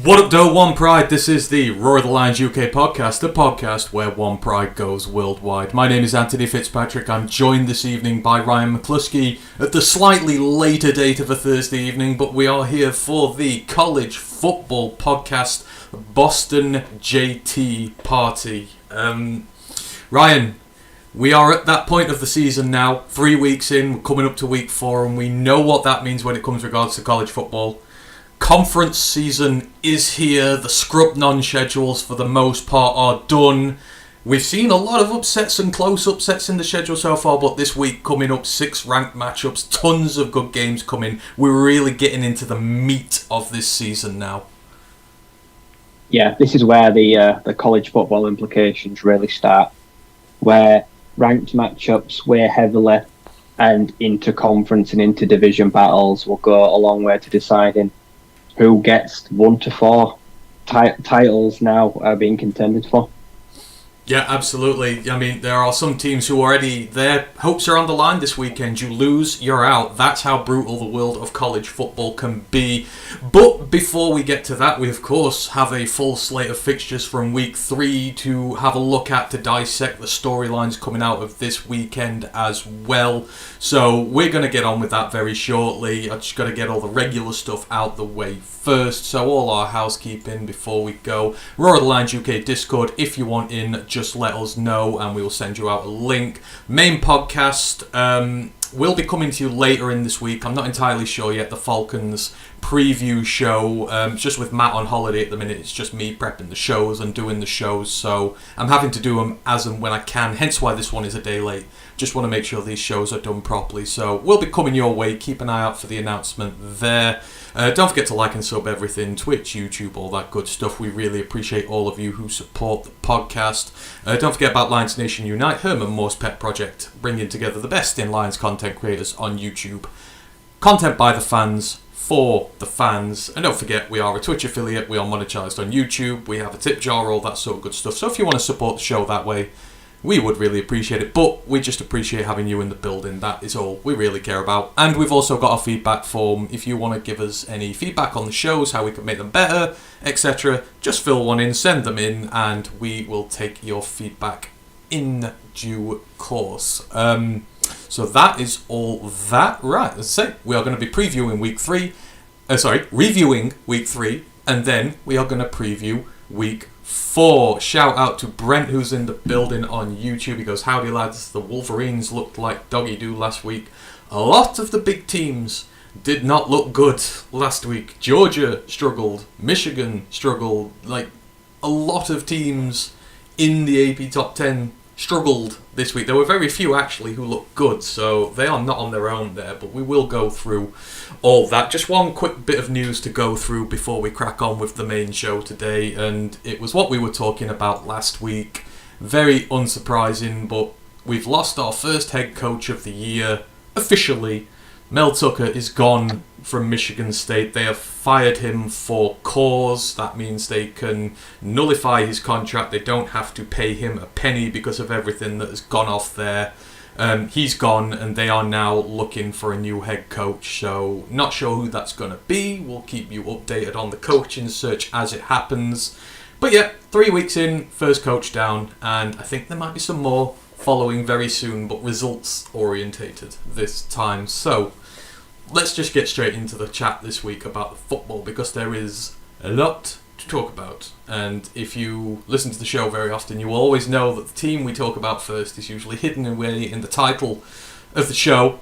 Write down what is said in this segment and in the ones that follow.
What up, though, One Pride? This is the Roar of the Lions UK podcast, the podcast where One Pride goes worldwide. My name is Anthony Fitzpatrick. I'm joined this evening by Ryan McCluskey at the slightly later date of a Thursday evening, but we are here for the college football podcast, Boston JT Party. Ryan, we are at that point of the season now, 3 weeks in, we're coming up to week 4, and we know what that means when it comes regards to college football. Conference season is here. The scrub non-schedules for the most part are done. We've seen a lot of upsets and close upsets in the schedule so far, but this week coming up, 6 ranked matchups, tons of good games coming. We're really getting into the meat of this season now. Yeah, this is where the college football implications really start, where ranked matchups weigh heavily, and inter-conference and inter-division battles will go a long way to deciding who gets 1 to 4 titles now are being contended for. Yeah, absolutely. I mean, there are some teams who already, their hopes are on the line this weekend. You lose, you're out. That's how brutal the world of college football can be. But before we get to that, we of course have a full slate of fixtures from week 3 to have a look at, to dissect the storylines coming out of this weekend as well. So we're going to get on with that very shortly. I just got to get all the regular stuff out the way first. So all our housekeeping before we go. Roar of the Lions UK Discord, if you want in, just let us know and we will send you out a link. Main podcast will be coming to you later in this week. I'm not entirely sure yet. The Falcons preview show, just with Matt on holiday at the minute. It's just me prepping the shows and doing the shows, so I'm having to do them as and when I can, hence why this one is a day late. Just want to make sure these shows are done properly, so we'll be coming your way. Keep an eye out for the announcement there. Don't forget to like and sub everything, Twitch, YouTube, all that good stuff. We really appreciate all of you who support the podcast. Don't forget about Lions Nation Unite, Herman Moore's pet project, bringing together the best in Lions content creators on YouTube. Content by the fans, for the fans. And don't forget, we are a Twitch affiliate, we are monetized on YouTube, we have a tip jar, all that sort of good stuff. So if you want to support the show that way, we would really appreciate it, but we just appreciate having you in the building. That is all we really care about. And we've also got a feedback form. If you want to give us any feedback on the shows, how we can make them better, etc., just fill one in, send them in, and we will take your feedback in due course. So that is all that. Right, as I say, we are going to be reviewing week 3, and then we are going to preview week 4. Shout out to Brent, who's in the building on YouTube. He goes, howdy lads, the Wolverines looked like doggy do last week. A lot of the big teams did not look good last week. Georgia struggled, Michigan struggled, like a lot of teams in the AP top 10 struggled this week. There were very few actually who looked good, so they are not on their own there, but we will go through all that. Just one quick bit of news to go through before we crack on with the main show today, and it was what we were talking about last week. Very unsurprising, but we've lost our first head coach of the year officially. Mel Tucker is gone from Michigan State. They have fired him for cause. That means they can nullify his contract. They don't have to pay him a penny because of everything that has gone off there. He's gone, and they are now looking for a new head coach. So not sure who that's going to be. We'll keep you updated on the coaching search as it happens. But yeah, 3 weeks in, first coach down, and I think there might be some more following very soon, but results orientated this time. So let's just get straight into the chat this week about the football, because there is a lot to talk about. And if you listen to the show very often, you will always know that the team we talk about first is usually hidden away in the title of the show.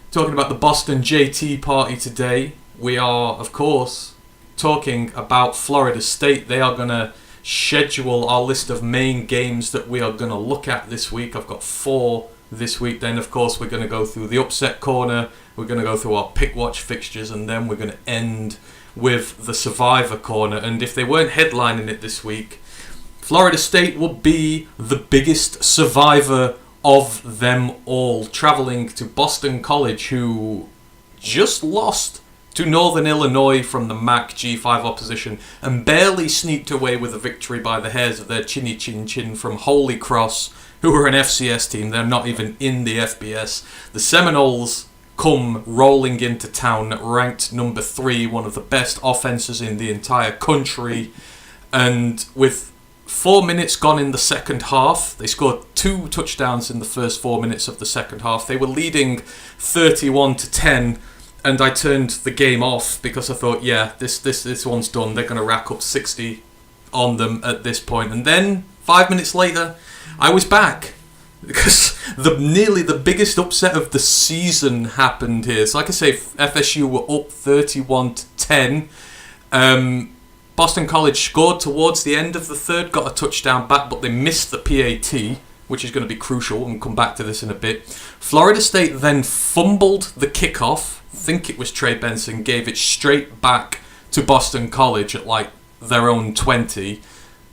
Talking about the Boston JT Party today, we are, of course, talking about Florida State. They are going to schedule our list of main games that we are going to look at this week. I've got 4 this week. Then, of course, we're going to go through the upset corner. We're going to go through our pick watch fixtures, and then we're going to end with the survivor corner. And if they weren't headlining it this week, Florida State would be the biggest survivor of them all, traveling to Boston College, who just lost to Northern Illinois from the MAC G5 opposition and barely sneaked away with a victory by the hairs of their chinny chin chin from Holy Cross, who are an FCS team. They're not even in the FBS. The Seminoles come rolling into town, ranked number 3, one of the best offenses in the entire country. And with 4 minutes gone in the second half, they scored 2 touchdowns in the first 4 minutes of the second half. They were leading 31-10, and I turned the game off because I thought, yeah, this one's done. They're going to rack up 60 on them at this point. And then 5 minutes later, I was back because nearly the biggest upset of the season happened here. So like I say, FSU were up 31-10. Boston College scored towards the end of the third, got a touchdown back, but they missed the PAT, which is going to be crucial, and we'll come back to this in a bit. Florida State then fumbled the kickoff. I think it was Trey Benson, gave it straight back to Boston College at like their own 20.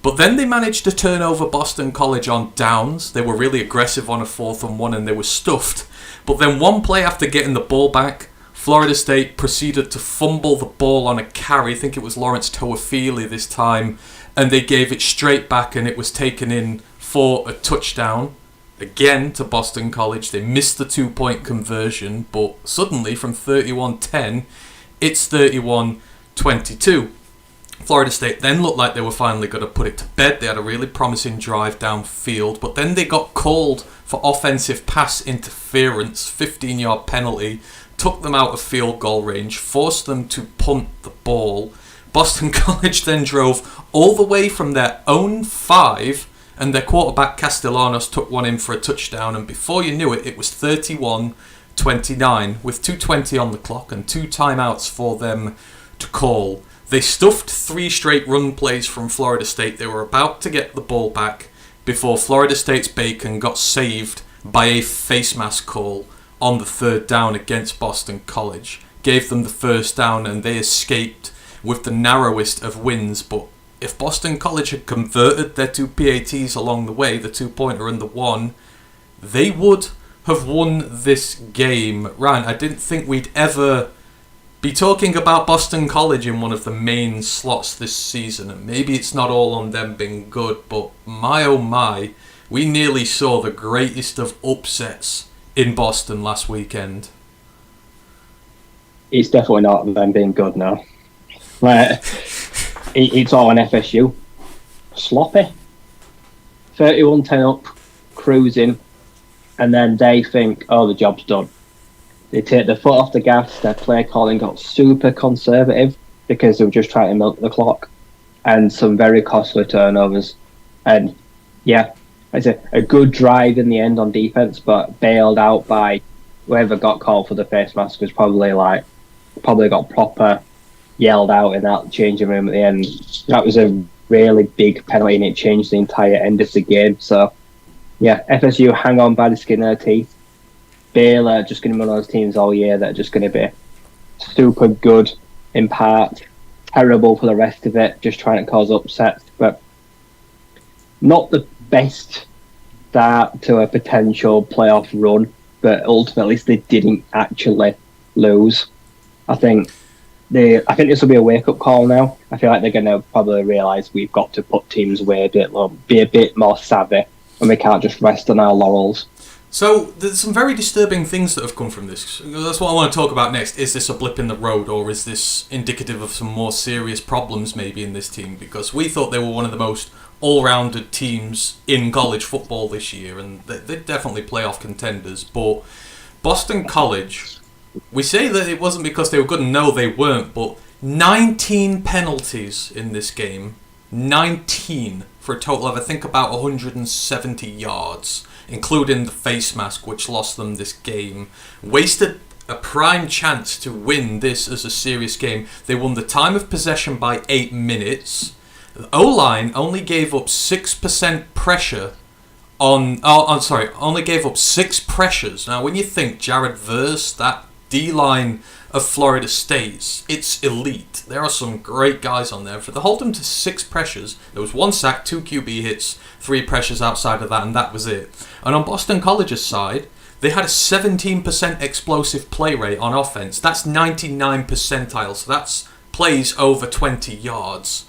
But then they managed to turn over Boston College on downs. They were really aggressive on a 4th and 1, and they were stuffed. But then one play after getting the ball back, Florida State proceeded to fumble the ball on a carry. I think it was Lawrence Toafili this time. And they gave it straight back, and it was taken in for a touchdown. Again to Boston College. They missed the 2-point conversion. But suddenly from 31-10, it's 31-22. Florida State then looked like they were finally going to put it to bed. They had a really promising drive downfield, but then they got called for offensive pass interference, 15-yard penalty, took them out of field goal range, forced them to punt the ball. Boston College then drove all the way from their own 5, and their quarterback Castellanos took one in for a touchdown, and before you knew it, it was 31-29 with 2:20 on the clock and 2 timeouts for them to call. They stuffed 3 straight run plays from Florida State. They were about to get the ball back before Florida State's Bacon got saved by a face mask call on the 3rd down against Boston College. Gave them the first down, and they escaped with the narrowest of wins. But if Boston College had converted their 2 PATs along the way, the 2-pointer and the 1, they would have won this game. Ryan, I didn't think we'd ever be talking about Boston College in one of the main slots this season, and maybe it's not all on them being good, but my oh my, we nearly saw the greatest of upsets in Boston last weekend. It's definitely not them being good now. It's all on FSU. Sloppy. 31-10 up, cruising, and then they think, oh, the job's done. They take their foot off the gas. Their play calling got super conservative because they were just trying to milk the clock, and some very costly turnovers. And yeah, it's a good drive in the end on defense, but bailed out by whoever got called for the face mask. Was probably got proper yelled out in that changing room at the end. That was a really big penalty, and it changed the entire end of the game. So yeah, FSU hang on by the skin of their teeth. Baylor just going to be one of those teams all year that are just going to be super good in part, terrible for the rest of it, just trying to cause upsets, but not the best start to a potential playoff run, but ultimately they didn't actually lose. I think this will be a wake-up call now. I feel like they're going to probably realise we've got to put teams away a bit low, be a bit more savvy, and we can't just rest on our laurels. So, there's some very disturbing things that have come from this. That's what I want to talk about next. Is this a blip in the road, or is this indicative of some more serious problems maybe in this team? Because we thought they were one of the most all-rounded teams in college football this year, and they're definitely playoff contenders. But Boston College, we say that it wasn't because they were good, and no, they weren't, but 19 penalties in this game. 19 for a total of, I think, about 170 yards. Including the face mask, which lost them this game. Wasted a prime chance to win this as a serious game. They won the time of possession by 8 minutes. The O-line only gave up 6% pressure only gave up 6 pressures. Now, when you think Jared Verse, that D-line of Florida State, it's elite. There are some great guys on there. For the hold them to 6 pressures, there was 1 sack, 2 QB hits, 3 pressures outside of that, and that was it. And on Boston College's side, they had a 17% explosive play rate on offense. That's 99 percentile, so that's plays over 20 yards.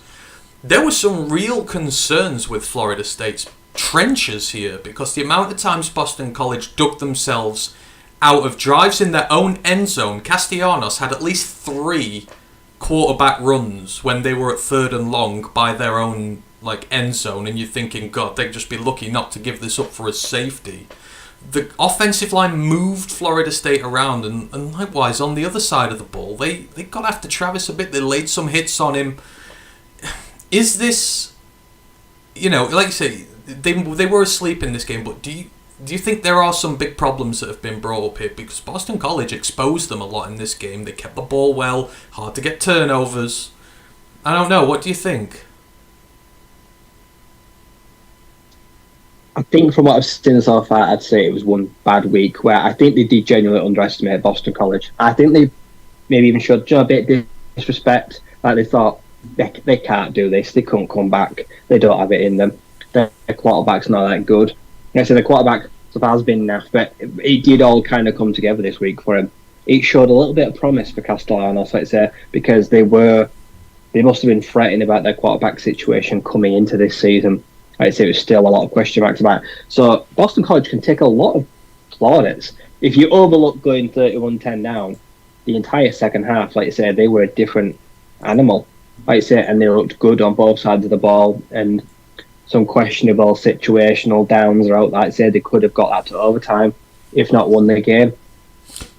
There were some real concerns with Florida State's trenches here, because the amount of times Boston College dug themselves out of drives in their own end zone, Castellanos had at least 3 quarterback runs when they were at 3rd and long by their own end zone, and you're thinking, God, they'd just be lucky not to give this up for a safety. The offensive line moved Florida State around, and likewise on the other side of the ball, they got after Travis a bit. They laid some hits on him. Is this, like you say, they were asleep in this game, but do you think there are some big problems that have been brought up here? Because Boston College exposed them a lot in this game. They kept the ball well, hard to get turnovers. I don't know. What do you think? I think from what I've seen so far, I'd say it was one bad week where I think they did genuinely underestimate Boston College. I think they maybe even showed a bit of disrespect. Like they thought, they can't do this. They couldn't come back. They don't have it in them. Their quarterback's not that good. Like I said, the quarterback so far has been naff, but it did all kind of come together this week for him. It showed a little bit of promise for Castellanos, let's say, because they must have been fretting about their quarterback situation coming into this season. I'd say it was still a lot of question marks about it. So Boston College can take a lot of plaudits. If you overlook going 31-10 down, the entire second half, like I said, they were a different animal. Like I said, and they looked good on both sides of the ball, and some questionable situational downs are out. Like I said, they could have got that to overtime, if not won the game.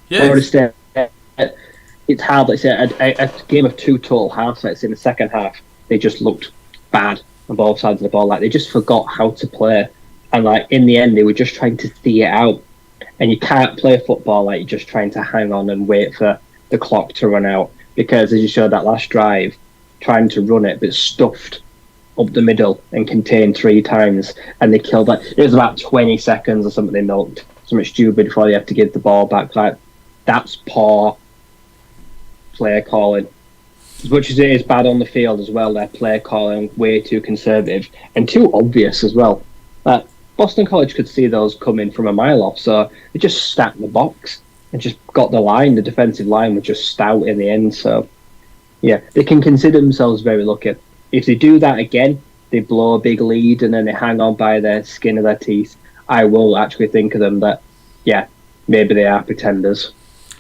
Yeah. It's hard. Like I said, a game of 2 total halves. Like I said, in the second half, they just looked bad on both sides of the ball. Like they just forgot how to play, and in the end, they were just trying to see it out. And you can't play football like you're just trying to hang on and wait for the clock to run out. Because as you showed that last drive, trying to run it, but stuffed up the middle and contained 3 times, and they killed that. It was about 20 seconds or something they milked, something stupid before they had to give the ball back. That's poor play calling. As much as it is bad on the field as well, their play calling way too conservative and too obvious as well. Boston College could see those coming from a mile off, so they just stacked the box and just got the line. The defensive line was just stout in the end. So, yeah, they can consider themselves very lucky. If they do that again, they blow a big lead and then they hang on by the skin of their teeth, I will actually think of them that, yeah, maybe they are pretenders.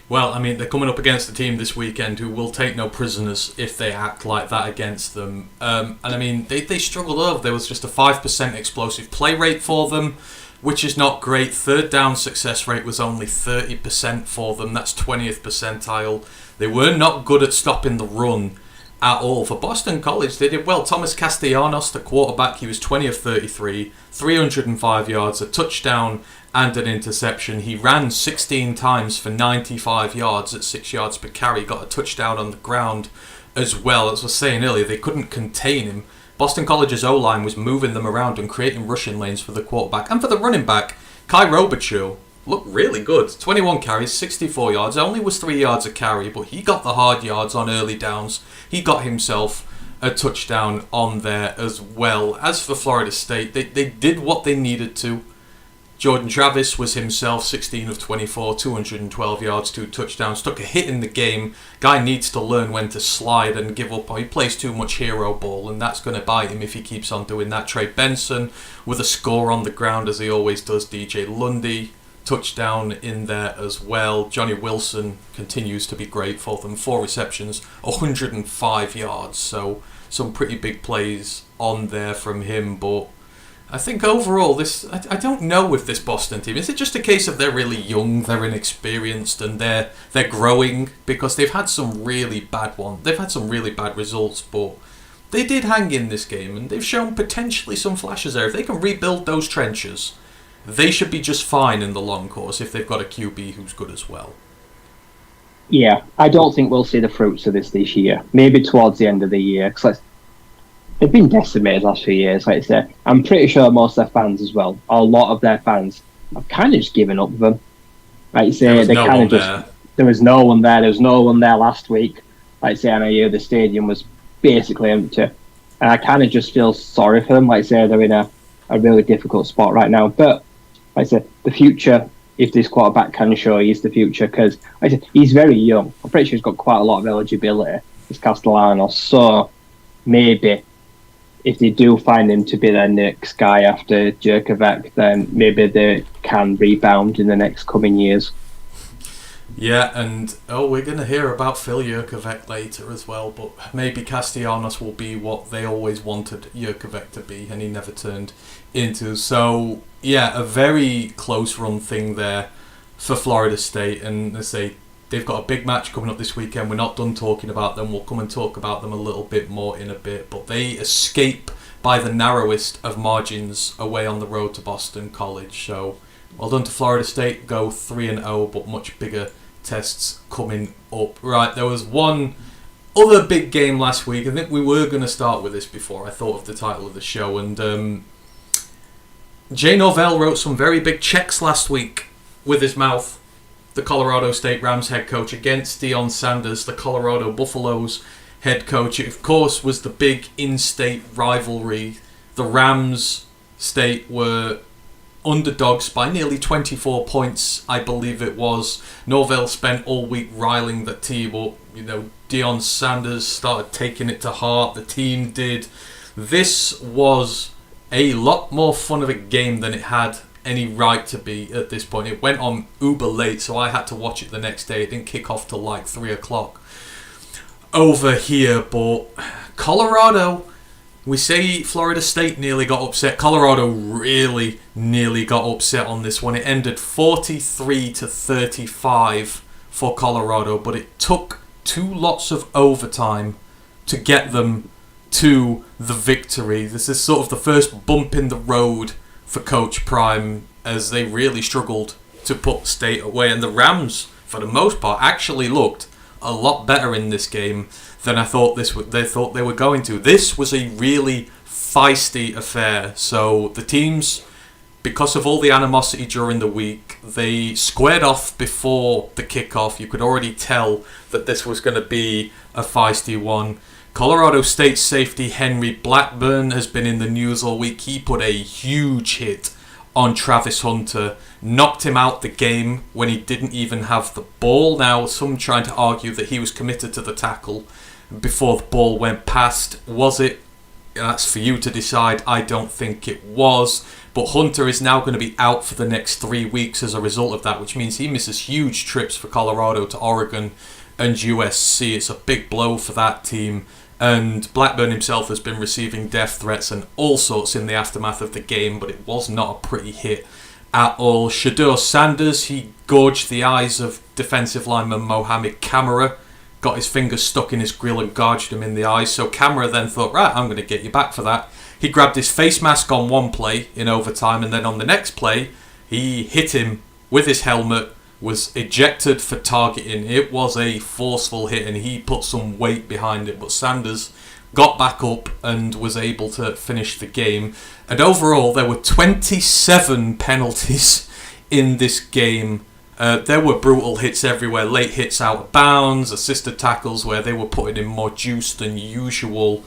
Well, I mean, they're coming up against a team this weekend who will take no prisoners if they act like that against them. And I mean, they struggled over. There was just a 5% explosive play rate for them, which is not great. 3rd down success rate was only 30% for them. That's 20th percentile. They were not good at stopping the run at all. For Boston College, they did well. Thomas Castellanos, the quarterback, he was 20 of 33, 305 yards, a touchdown and an interception. He ran 16 times for 95 yards at 6 yards per carry, got a touchdown on the ground as well. As I was saying earlier, they couldn't contain him. Boston College's O-line was moving them around and creating rushing lanes for the quarterback. And for the running back, Kai Robichaux looked really good. 21 carries, 64 yards. Only was 3 yards a carry, but he got the hard yards on early downs. He got himself a touchdown on there as well. As for Florida State, they did what they needed to. Jordan Travis was himself 16 of 24, 212 yards, 2 touchdowns. Took a hit in the game. Guy needs to learn when to slide and give up. He plays too much hero ball, and that's going to bite him if he keeps on doing that. Trey Benson with a score on the ground, as he always does. DJ Lundy, touchdown in there as well. Johnny Wilson continues to be great for them. 4 receptions, 105 yards. So some pretty big plays on there from him, but I think overall, I don't know with this Boston team. Is it just a case of they're really young, they're inexperienced, and they're growing? Because they've had some really bad results, but they did hang in this game, and they've shown potentially some flashes there. If they can rebuild those trenches, they should be just fine in the long course if they've got a QB who's good as well. Yeah, I don't think we'll see the fruits of this year. Maybe towards the end of the year, because they've been decimated the last few years, like I say. I'm pretty sure most of their fans as well, or a lot of their fans, have kind of just given up with them. Like you say, they kind of just... There was no one there. There was no one there last week. Like I say, I know the stadium was basically empty. And I kind of just feel sorry for them. Like I say, they're in a really difficult spot right now. But, like I say, the future, if this quarterback can show he's the future, because, like I say, he's very young. I'm pretty sure he's got quite a lot of eligibility, this Castellanos. So, maybe if they do find him to be their next guy after Jerkovac, then maybe they can rebound in the next coming years. Yeah, and we're going to hear about Phil Jurkovic later as well, but maybe Castellanos will be what they always wanted Jurkovic to be, and he never turned into. So, yeah, a very close run thing there for Florida State, and they say they've got a big match coming up this weekend. We're not done talking about them. We'll come and talk about them a little bit more in a bit, but they escape by the narrowest of margins away on the road to Boston College. So, well done to Florida State, go 3-0, but much bigger tests coming up. Right, there was one other big game last week. I think we were going to start with this before I thought of the title of the show, and Jay Norvell wrote some very big checks last week with his mouth, the Colorado State Rams head coach, against Deion Sanders, the Colorado Buffaloes head coach. It, of course, was the big in-state rivalry. The Rams State were underdogs by nearly 24 points, I believe it was. Norvell spent all week riling the team up. Deion Sanders started taking it to heart. The team did. This was a lot more fun of a game than it had any right to be at this point. It went on uber late, so I had to watch it the next day. It didn't kick off till like 3 o'clock over here, but Colorado... We say Florida State nearly got upset. Colorado really nearly got upset on this one. It ended 43-35 for Colorado, but it took 2 lots of overtime to get them to the victory. This is sort of the first bump in the road for Coach Prime, as they really struggled to put State away. And the Rams, for the most part, actually looked a lot better in this game than I thought they thought they were going to. This was a really feisty affair. So the teams, because of all the animosity during the week, they squared off before the kickoff. You could already tell that this was going to be a feisty one. Colorado State safety Henry Blackburn has been in the news all week. He put a huge hit on Travis Hunter, knocked him out the game when he didn't even have the ball. Now, some trying to argue that he was committed to the tackle before the ball went past. Was it? That's for you to decide. I don't think it was. But Hunter is now going to be out for the next 3 weeks as a result of that, which means he misses huge trips for Colorado to Oregon and USC. It's a big blow for that team. And Blackburn himself has been receiving death threats and all sorts in the aftermath of the game, but it was not a pretty hit at all. Shedeur Sanders, he gorged the eyes of defensive lineman Mohamed Kamara, got his fingers stuck in his grill and gouged him in the eyes. So Kamara then thought, right, I'm going to get you back for that. He grabbed his face mask on one play in overtime, and then on the next play, he hit him with his helmet, was ejected for targeting. It was a forceful hit, and he put some weight behind it, but Sanders got back up and was able to finish the game. And overall, there were 27 penalties in this game. There were brutal hits everywhere, late hits out of bounds, assisted tackles where they were putting in more juice than usual.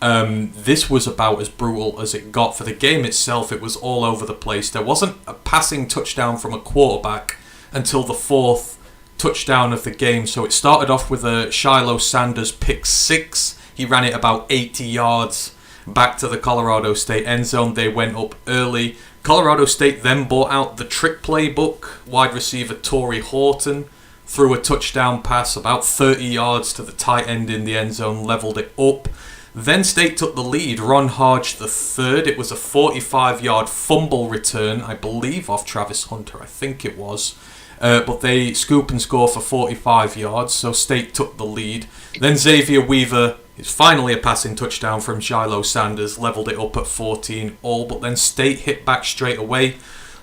This was about as brutal as it got. For the game itself, it was all over the place. There wasn't a passing touchdown from a quarterback until the 4th touchdown of the game. So it started off with a Shiloh Sanders pick 6. He ran it about 80 yards back to the Colorado State end zone. They went up early. Colorado State then bought out the trick playbook. Wide receiver Torrey Horton threw a touchdown pass about 30 yards to the tight end in the end zone, leveled it up. Then State took the lead. Ron Hodge the third. It was a 45-yard fumble return, I believe, off Travis Hunter. I think it was. But they scoop and score for 45 yards, so State took the lead. Then Xavier Weaver, it's finally a passing touchdown from Shiloh Sanders, leveled it up at 14 all, but then State hit back straight away.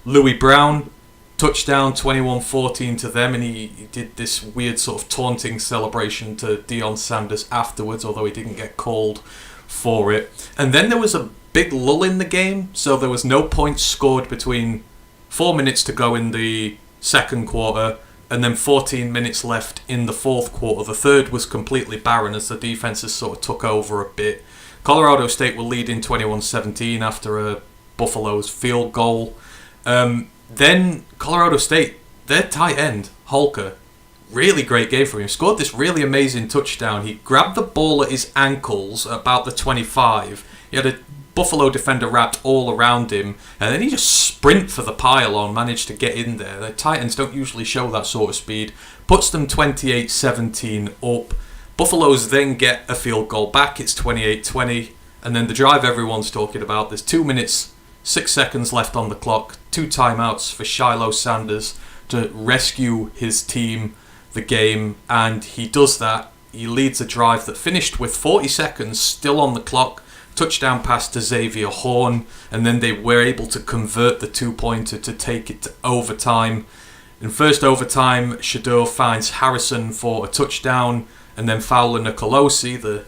Louis Brown, touchdown, 21-14 to them, and he did this weird sort of taunting celebration to Deion Sanders afterwards, although he didn't get called for it. And then there was a big lull in the game, so there was no points scored between 4 minutes to go in the second quarter and then 14 minutes left in the fourth quarter. The third was completely barren as the defenses sort of took over a bit. Colorado State were leading 21-17 after a Buffalo's field goal. Then Colorado State, their tight end, Holker, really great game for him. Scored this really amazing touchdown. He grabbed the ball at his ankles at about the 25. He had a Buffalo defender wrapped all around him, and then he just sprint for the pylon, managed to get in there. The Titans don't usually show that sort of speed. Puts them 28-17 up. Buffaloes then get a field goal back. It's 28-20. And then the drive everyone's talking about. There's 2 minutes, 6 seconds left on the clock. 2 timeouts for Deion Sanders to rescue his team, the game. And he does that. He leads a drive that finished with 40 seconds still on the clock. Touchdown pass to Xavier Horn. And then they were able to convert the 2-pointer to take it to overtime. In first overtime, Shador finds Harrison for a touchdown. And then Fowler Nicolosi, the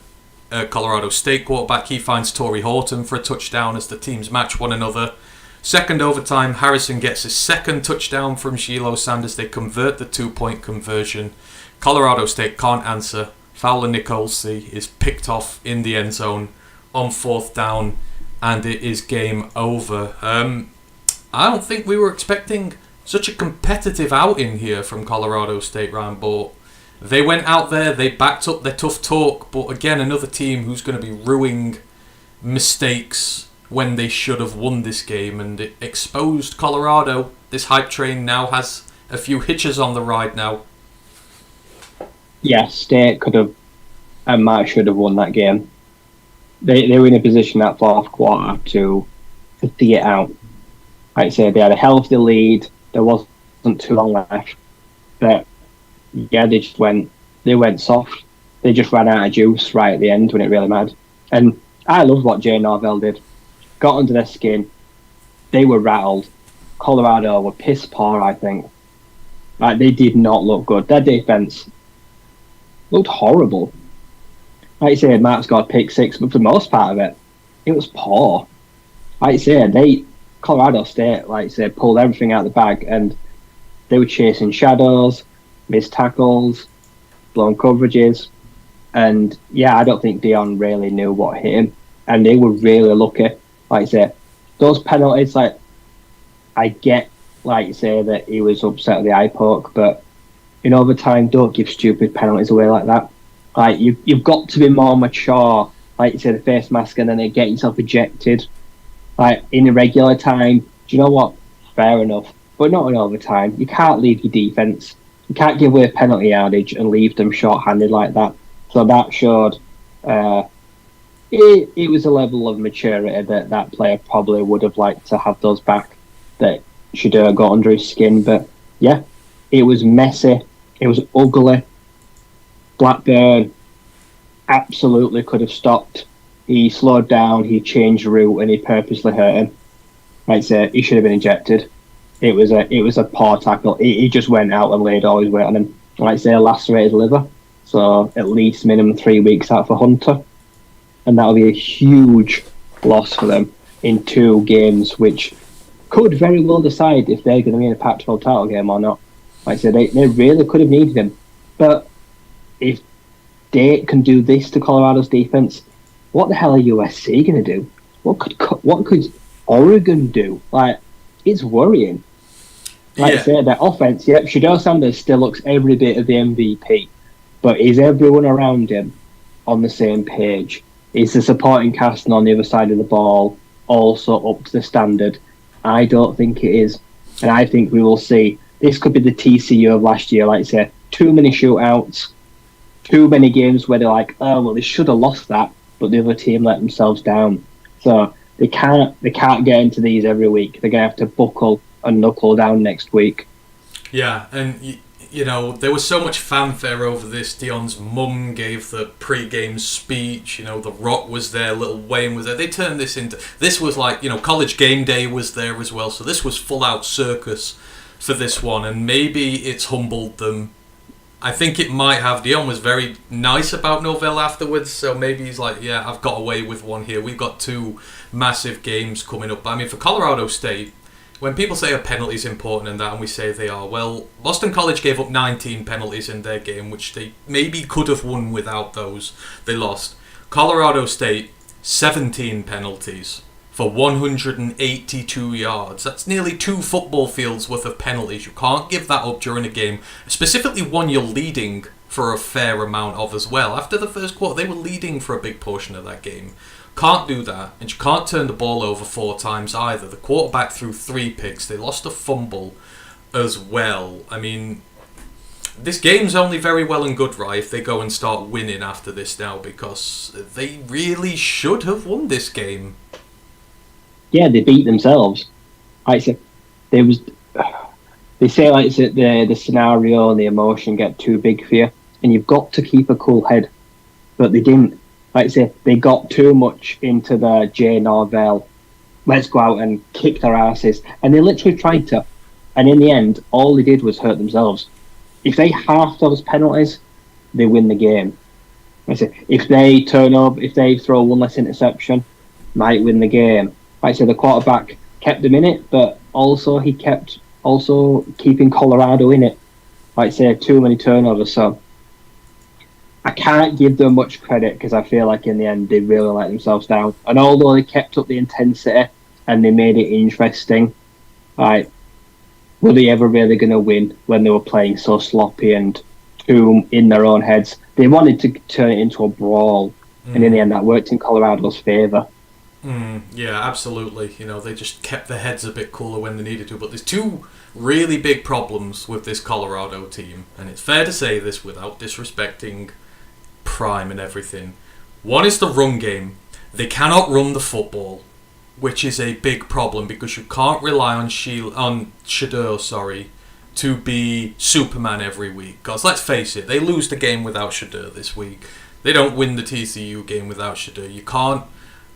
Colorado State quarterback, he finds Torrey Horton for a touchdown as the teams match one another. Second overtime, Harrison gets his second touchdown from Deion Sanders. They convert the 2-point conversion. Colorado State can't answer. Fowler Nicolosi is picked off in the end zone on 4th down, and it is game over. I don't think we were expecting such a competitive outing here from Colorado State, Ryan, but they went out there, they backed up their tough talk, but again, another team who's going to be ruining mistakes when they should have won this game, and it exposed Colorado. This hype train now has a few hitches on the ride now. Yeah, State could have and might should have won that game. They were in a position that 4th quarter to see it out. Like I said, they had a healthy lead. There wasn't too long left, but yeah, they went soft. They just ran out of juice right at the end when it really mattered. And I loved what Jay Norvell did. Got under their skin. They were rattled. Colorado were piss poor, I think. Like, they did not look good. Their defense looked horrible. Like I said, Mark's got a pick 6, but for the most part of it, it was poor. Like I said, Colorado State, like I said, pulled everything out of the bag, and they were chasing shadows, missed tackles, blown coverages, and yeah, I don't think Deion really knew what hit him, and they were really lucky. Like I say, those penalties, like, I get, like you say, that he was upset at the eye poke, but in overtime, don't give stupid penalties away like that. Like, you've got to be more mature, like you say, the face mask, and then they get yourself ejected. Like, in the regular time, do you know what? Fair enough, but not in overtime. You can't leave your defense. You can't give away penalty yardage and leave them short-handed like that. So that showed it was a level of maturity that player probably would have liked to have those back, that should have got under his skin. But yeah, it was messy. It was ugly. Blackburn absolutely could have stopped. He slowed down, he changed route, and he purposely hurt him. Like I say, he should have been ejected. It was a poor tackle. He just went out and laid all his weight on him. Like I say, lacerated liver. So at least minimum 3 weeks out for Hunter. And that'll be a huge loss for them in 2 games, which could very well decide if they're going to be in a Pac-12 title game or not. Like I said, they really could have needed him. But if they can do this to Colorado's defense, what the hell are USC going to do? What could Oregon do? Like, it's worrying. Like I said, their offense, yep, Shador Sanders still looks every bit of the MVP, but is everyone around him on the same page? Is the supporting cast on the other side of the ball also up to the standard? I don't think it is, and I think we will see. This could be the TCU of last year. Like I say, too many shootouts, too many games where they're like, oh well, they should have lost that, but the other team let themselves down. So they can't get into these every week. They're gonna have to buckle and knuckle down next week. Yeah, and you know, there was so much fanfare over this. Deion's mum gave the pre-game speech. You know, The Rock was there, Lil Wayne was there. They turned this was like, you know, College Game Day was there as well. So this was full-out circus for this one, and maybe it's humbled them. I think it might have. Deion was very nice about Norvell afterwards, so maybe he's like, yeah, I've got away with one here. We've got 2 massive games coming up. I mean, for Colorado State, when people say a penalty's important and that, and we say they are, well, Boston College gave up 19 penalties in their game, which they maybe could have won without those. They lost. Colorado State, 17 penalties for 182 yards. That's nearly 2 football fields worth of penalties. You can't give that up during a game, specifically one you're leading for a fair amount of as well. After the first quarter, they were leading for a big portion of that game. Can't do that, and you can't turn the ball over 4 times either. The quarterback threw 3 picks. They lost a fumble as well. I mean, this game's only very well and good, right, if they go and start winning after this now, because they really should have won this game. Yeah, they beat themselves. Like I said, they say like the scenario and the emotion get too big for you, and you've got to keep a cool head. But they didn't. Like I say, they got too much into the Jay Norvell, let's go out and kick their asses, and they literally tried to. And in the end, all they did was hurt themselves. If they half those penalties, they win the game. Like I say, if they turn up, if they throw one less interception, might win the game. Like I say, the quarterback kept them in it, but also he kept keeping Colorado in it. Like I say, too many turnovers. So I can't give them much credit because I feel like in the end they really let themselves down. And although they kept up the intensity and they made it interesting, like, were they ever really going to win when they were playing so sloppy and too in their own heads? They wanted to turn it into a brawl, and in the end that worked in Colorado's favour. Yeah, absolutely. You know, they just kept their heads a bit cooler when they needed to. But there's 2 really big problems with this Colorado team, and it's fair to say this without disrespecting Prime and everything. One is the run game. They cannot run the football, which is a big problem because you can't rely on Shedeur, to be Superman every week. Because let's face it, they lose the game without Shedeur this week. They don't win the TCU game without Shedeur. You can't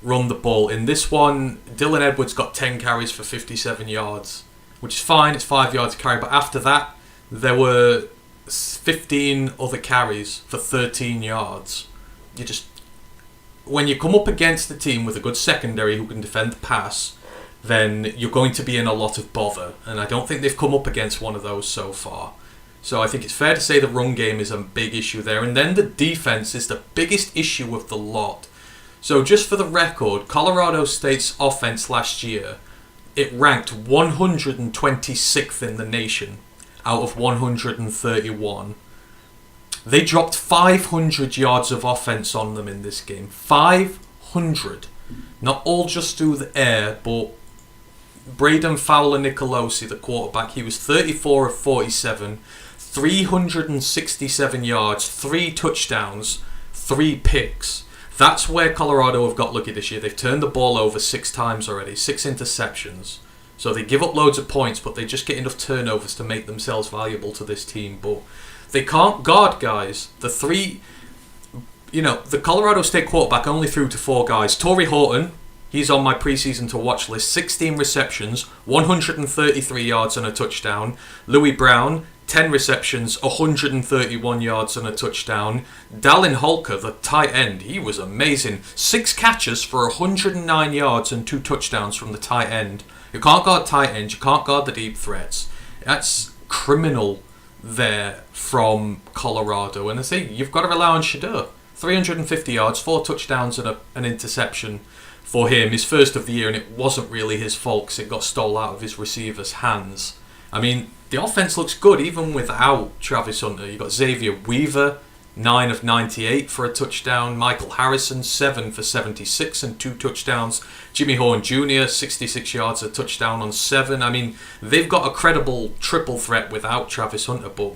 run the ball. In this one, Dylan Edwards got 10 carries for 57 yards, which is fine. It's 5 yards a carry. But after that, there were 15 other carries for 13 yards. When you come up against a team with a good secondary who can defend the pass, then you're going to be in a lot of bother. And I don't think they've come up against one of those so far. So I think it's fair to say the run game is a big issue there. And then the defense is the biggest issue of the lot. So just for the record, Colorado State's offense last year, it ranked 126th in the nation out of 131. They dropped 500 yards of offense on them in this game. 500. Not all just through the air, but Braden Fowler-Nicolosi, the quarterback, he was 34 of 47, 367 yards, 3 touchdowns, 3 picks. That's where Colorado have got lucky this year. They've turned the ball over 6 times already, 6 interceptions. So they give up loads of points, but they just get enough turnovers to make themselves valuable to this team. But they can't guard guys. The Colorado State quarterback only threw to 4 guys. Torrey Horton, he's on my preseason to watch list. 16 receptions, 133 yards and a touchdown. Louis Brown, 10 receptions, 131 yards and a touchdown. Dallin Holker, the tight end, he was amazing. 6 catches for 109 yards and 2 touchdowns from the tight end. You can't guard tight ends, you can't guard the deep threats. That's criminal there from Colorado. And I say, you've got to rely on Shedeur. 350 yards, 4 touchdowns and an interception for him. His first of the year, and it wasn't really his fault because it got stolen out of his receiver's hands. I mean, the offense looks good even without Travis Hunter. You've got Xavier Weaver, 9 of 98 for a touchdown. Michael Harrison, 7 for 76 and 2 touchdowns. Jimmy Horn Jr., 66 yards, a touchdown on 7. I mean, they've got a credible triple threat without Travis Hunter, but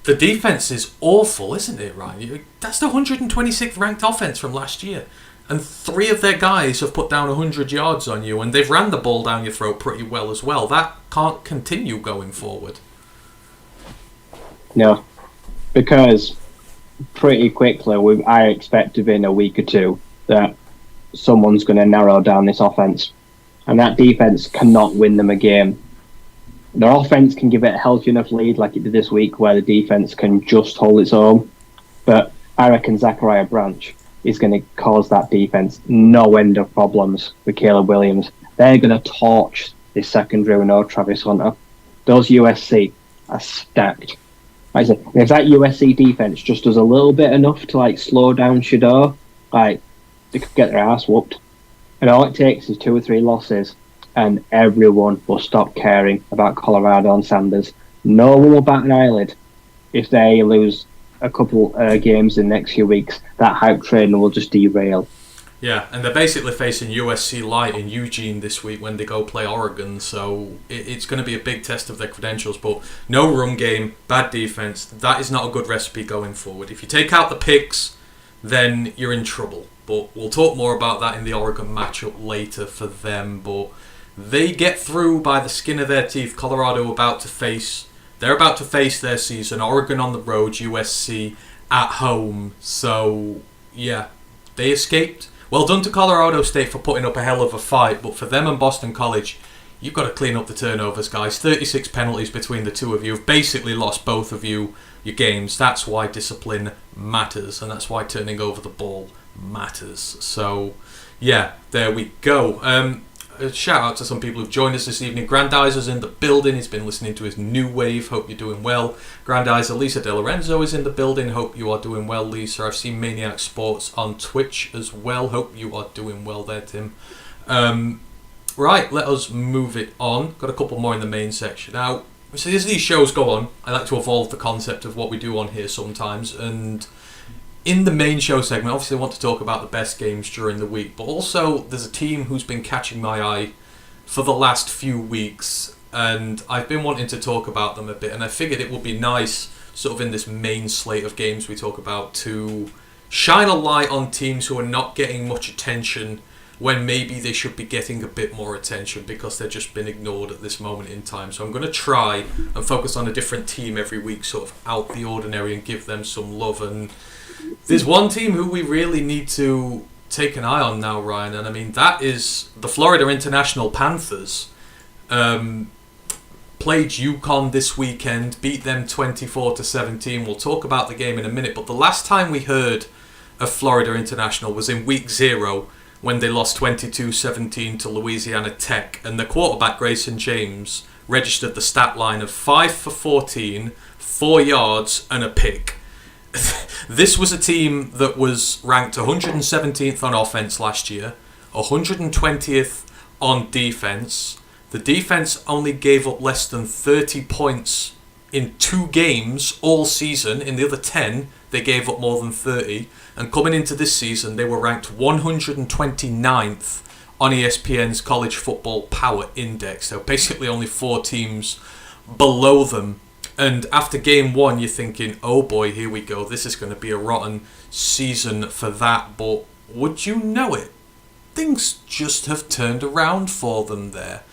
the defense is awful, isn't it, Ryan? That's the 126th ranked offense from last year. And 3 of their guys have put down 100 yards on you, and they've ran the ball down your throat pretty well as well. That can't continue going forward. No, because pretty quickly, I expect within a week or 2 that someone's going to narrow down this offense. And that defense cannot win them a game. Their offense can give it a healthy enough lead like it did this week where the defense can just hold its own. But I reckon Zachariah Branch is going to cause that defense no end of problems with Caleb Williams. They're going to torch this secondary with no Travis Hunter. Those USC are stacked. Like I said, if that USC defense just does a little bit enough to slow down Shedeur, they could get their ass whooped. And all it takes is 2 or 3 losses, and everyone will stop caring about Colorado and Sanders. No one will bat an eyelid if they lose a couple games in the next few weeks. That hype train will just derail. Yeah, and they're basically facing USC Light in Eugene this week when they go play Oregon, so it's going to be a big test of their credentials. But no run game, bad defense, that is not a good recipe going forward. If you take out the picks, then you're in trouble. But we'll talk more about that in the Oregon matchup later for them. But they get through by the skin of their teeth. Colorado they're about to face their season. Oregon on the road, USC at home. So, yeah, they escaped. Well done to Colorado State for putting up a hell of a fight, but for them and Boston College, you've got to clean up the turnovers, guys. 36 penalties between the two of you have basically lost both of you your games. That's why discipline matters, and that's why turning over the ball matters. So, yeah, there we go. A shout out to some people who've joined us this evening. Grandizer's in the building. He's been listening to his new wave. Hope you're doing well. Grandizer Lisa De Lorenzo is in the building. Hope you are doing well, Lisa. I've seen Maniac Sports on Twitch as well. Hope you are doing well there, Tim. Right, let us move it on. Got a couple more in the main section. Now, so as these shows go on, I like to evolve the concept of what we do on here sometimes. And in the main show segment, obviously I want to talk about the best games during the week, but also there's a team who's been catching my eye for the last few weeks, and I've been wanting to talk about them a bit, and I figured it would be nice, sort of in this main slate of games we talk about, to shine a light on teams who are not getting much attention when maybe they should be getting a bit more attention because they've just been ignored at this moment in time. So I'm going to try and focus on a different team every week, sort of out the ordinary, and give them some love. And there's one team who we really need to take an eye on now, Ryan, and I mean that is the Florida International Panthers. Played UConn this weekend, beat them 24-17. We'll talk about the game in a minute, but the last time we heard of Florida International was in week 0 when they lost 22-17 to Louisiana Tech, and the quarterback Grayson James registered the stat line of 5 for 14, 4 yards and a pick. This was a team that was ranked 117th on offense last year, 120th on defense. The defense only gave up less than 30 points in 2 games all season. In the other 10, they gave up more than 30. And coming into this season, they were ranked 129th on ESPN's College Football Power Index. So basically only 4 teams below them. And after game 1, you're thinking, oh boy, here we go. This is going to be a rotten season for that. But would you know it? Things just have turned around for them there.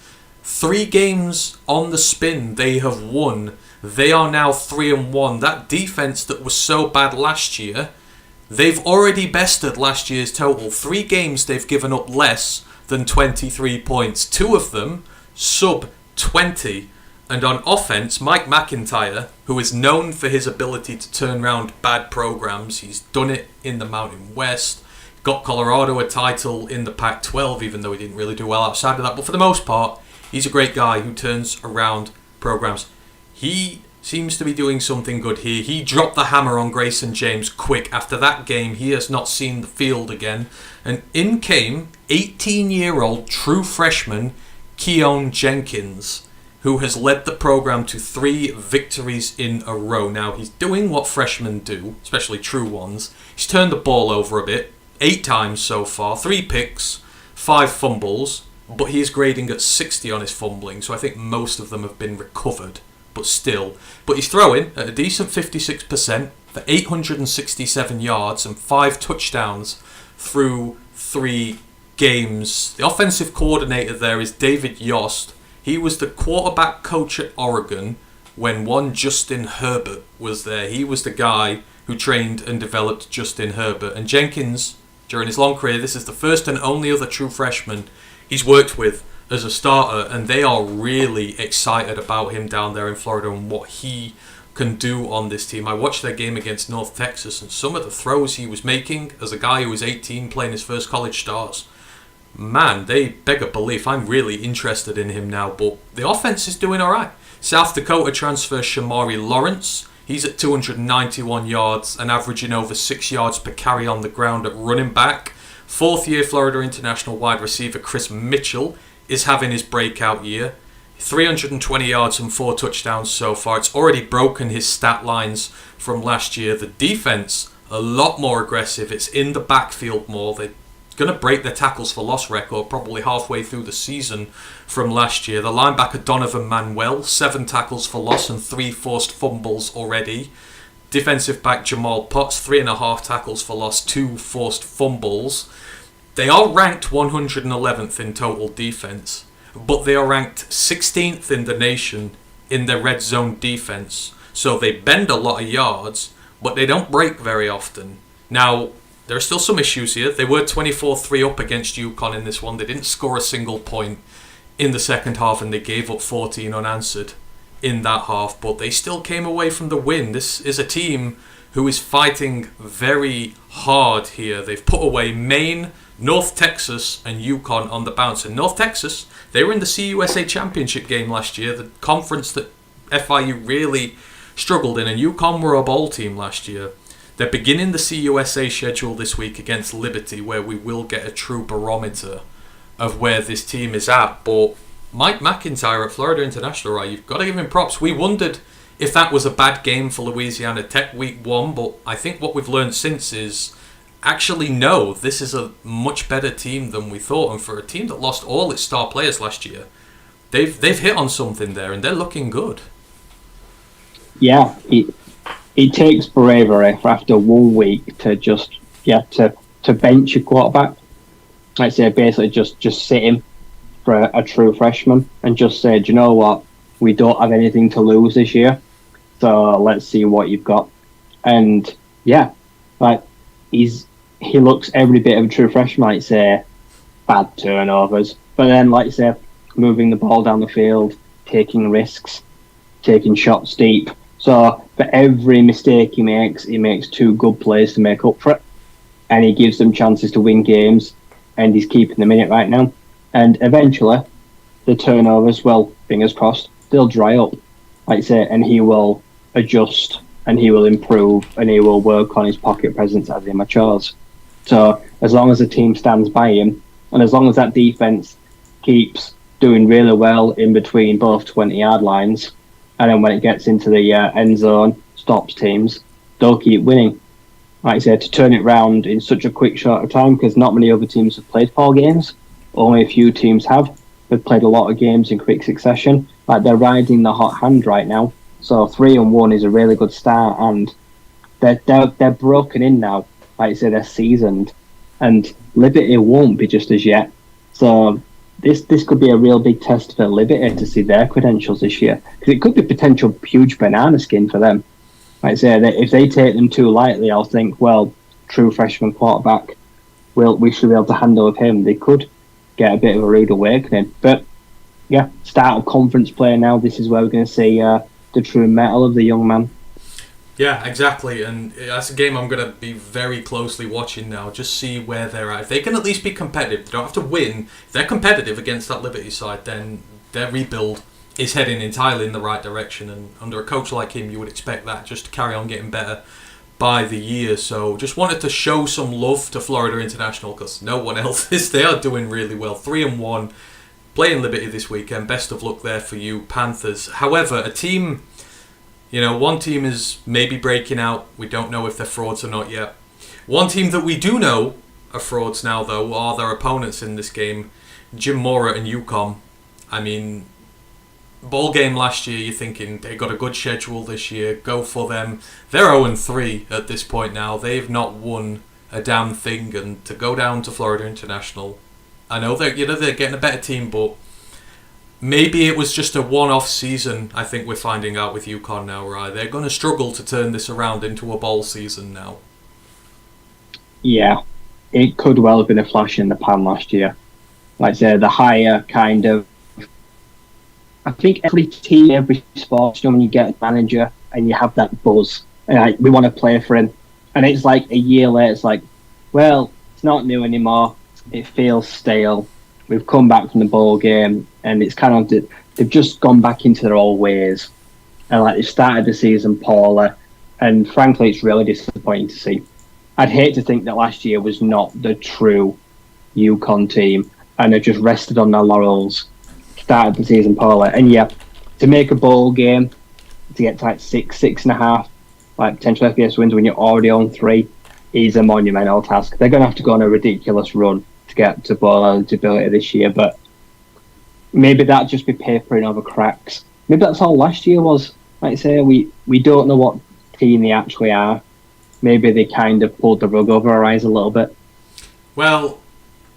3 games on the spin they have won. They are now 3-1. That defense that was so bad last year, they've already bested last year's total. 3 games they've given up less than 23 points. 2 of them sub 20. And on offense, Mike McIntyre, who is known for his ability to turn around bad programs, he's done it in the Mountain West, got Colorado a title in the Pac-12, even though he didn't really do well outside of that. But for the most part, he's a great guy who turns around programs. He seems to be doing something good here. He dropped the hammer on Grayson James quick. After that game, he has not seen the field again. And in came 18-year-old true freshman Keon Jenkins, who has led the program to 3 victories in a row. Now, he's doing what freshmen do, especially true ones. He's turned the ball over a bit, 8 times so far, 3 picks, 5 fumbles, but he's grading at 60 on his fumbling, so I think most of them have been recovered, but still. But he's throwing at a decent 56% for 867 yards and 5 touchdowns through 3 games. The offensive coordinator there is David Yost. He was the quarterback coach at Oregon when one Justin Herbert was there. He was the guy who trained and developed Justin Herbert. And Jenkins, during his long career, this is the first and only other true freshman he's worked with as a starter. And they are really excited about him down there in Florida and what he can do on this team. I watched their game against North Texas, and some of the throws he was making as a guy who was 18 playing his first college starts, man, they beg a belief. I'm really interested in him now, but the offense is doing all right. South Dakota transfer Shamari Lawrence. He's at 291 yards and averaging over 6 yards per carry on the ground at running back. 4th-year Florida International wide receiver Chris Mitchell is having his breakout year. 320 yards and 4 touchdowns so far. It's already broken his stat lines from last year. The defense, a lot more aggressive. It's in the backfield more. They going to break their tackles for loss record probably halfway through the season from last year. The linebacker Donovan Manuel, 7 tackles for loss and 3 forced fumbles already. Defensive back Jamal Potts, 3.5 tackles for loss, 2 forced fumbles. They are ranked 111th in total defense, but they are ranked 16th in the nation in their red zone defense. So they bend a lot of yards, but they don't break very often. Now, there are still some issues here. They were 24-3 up against UConn in this one. They didn't score a single point in the second half, and they gave up 14 unanswered in that half, but they still came away from the win. This is a team who is fighting very hard here. They've put away Maine, North Texas, and UConn on the bounce. And North Texas, they were in the CUSA Championship game last year, the conference that FIU really struggled in, and UConn were a bowl team last year. They're beginning the CUSA schedule this week against Liberty, where we will get a true barometer of where this team is at. But Mike McIntyre at Florida International, right, you've got to give him props. We wondered if that was a bad game for Louisiana Tech week 1, but I think what we've learned since is actually no, this is a much better team than we thought. And for a team that lost all its star players last year, they've hit on something there, and they're looking good. Yeah, it takes bravery for after 1 week to just to bench your quarterback. I'd say basically just sit him for a true freshman and just say, do you know what, we don't have anything to lose this year, so let's see what you've got. And yeah, like he looks every bit of a true freshman. I'd say bad turnovers, but then like you say, moving the ball down the field, taking risks, taking shots deep. So for every mistake he makes 2 good plays to make up for it, and he gives them chances to win games, and he's keeping them in it right now. And eventually, the turnovers, well, fingers crossed, they'll dry up, like I say, and he will adjust, and he will improve, and he will work on his pocket presence as he matures. So as long as the team stands by him, and as long as that defense keeps doing really well in between both 20-yard lines, and then when it gets into the end zone, stops teams, they'll keep winning. Like I said, to turn it round in such a quick short of time, because not many other teams have played 4 games. Only a few teams have. They've played a lot of games in quick succession. Like, they're riding the hot hand right now. So 3-1 is a really good start, and they're broken in now. Like I say, they're seasoned, and Liberty won't be just as yet. So this could be a real big test for Liberty to see their credentials this year, because it could be potential huge banana skin for them. Like I say, that if they take them too lightly, I'll think, well, true freshman quarterback, we should be able to handle with him. They could get a bit of a rude awakening. But yeah, start of conference play now. This is where we're going to see the true mettle of the young man. Yeah, exactly, and that's a game I'm going to be very closely watching now, just see where they're at. If they can at least be competitive, they don't have to win. If they're competitive against that Liberty side, then their rebuild is heading entirely in the right direction, and under a coach like him, you would expect that just to carry on getting better by the year. So just wanted to show some love to Florida International, because no one else is. They are doing really well. 3-1, playing Liberty this weekend. Best of luck there for you, Panthers. However, a team... one team is maybe breaking out. We don't know if they're frauds or not yet. One team that we do know are frauds now, though, are their opponents in this game, Jim Mora and UConn. I mean, ball game last year, you're thinking they got a good schedule this year, go for them. They're 0-3 at this point now. They've not won a damn thing, and to go down to Florida International, I know they're getting a better team, but maybe it was just a one-off season. I think we're finding out with UConn now, right? They're going to struggle to turn this around into a bowl season now. Yeah, it could well have been a flash in the pan last year. Like I said, the higher kind of... I think every team, every sport, when you get a manager and you have that buzz, and we want to play for him, and it's like a year later, it's like, well, it's not new anymore. It feels stale. We've come back from the bowl game, and it's kind of they've just gone back into their old ways, and like they started the season poorly, and frankly, it's really disappointing to see. I'd hate to think that last year was not the true UConn team, and they just rested on their laurels, started the season poorly, and yeah, to make a bowl game, to get to like 6.5, like potential FBS wins when you're already on 3, is a monumental task. They're going to have to go on a ridiculous run to get to bowl eligibility this year, but maybe that'd just be papering over cracks. Maybe that's all last year was. Like I say, we don't know what team they actually are. Maybe they kind of pulled the rug over our eyes a little bit. Well,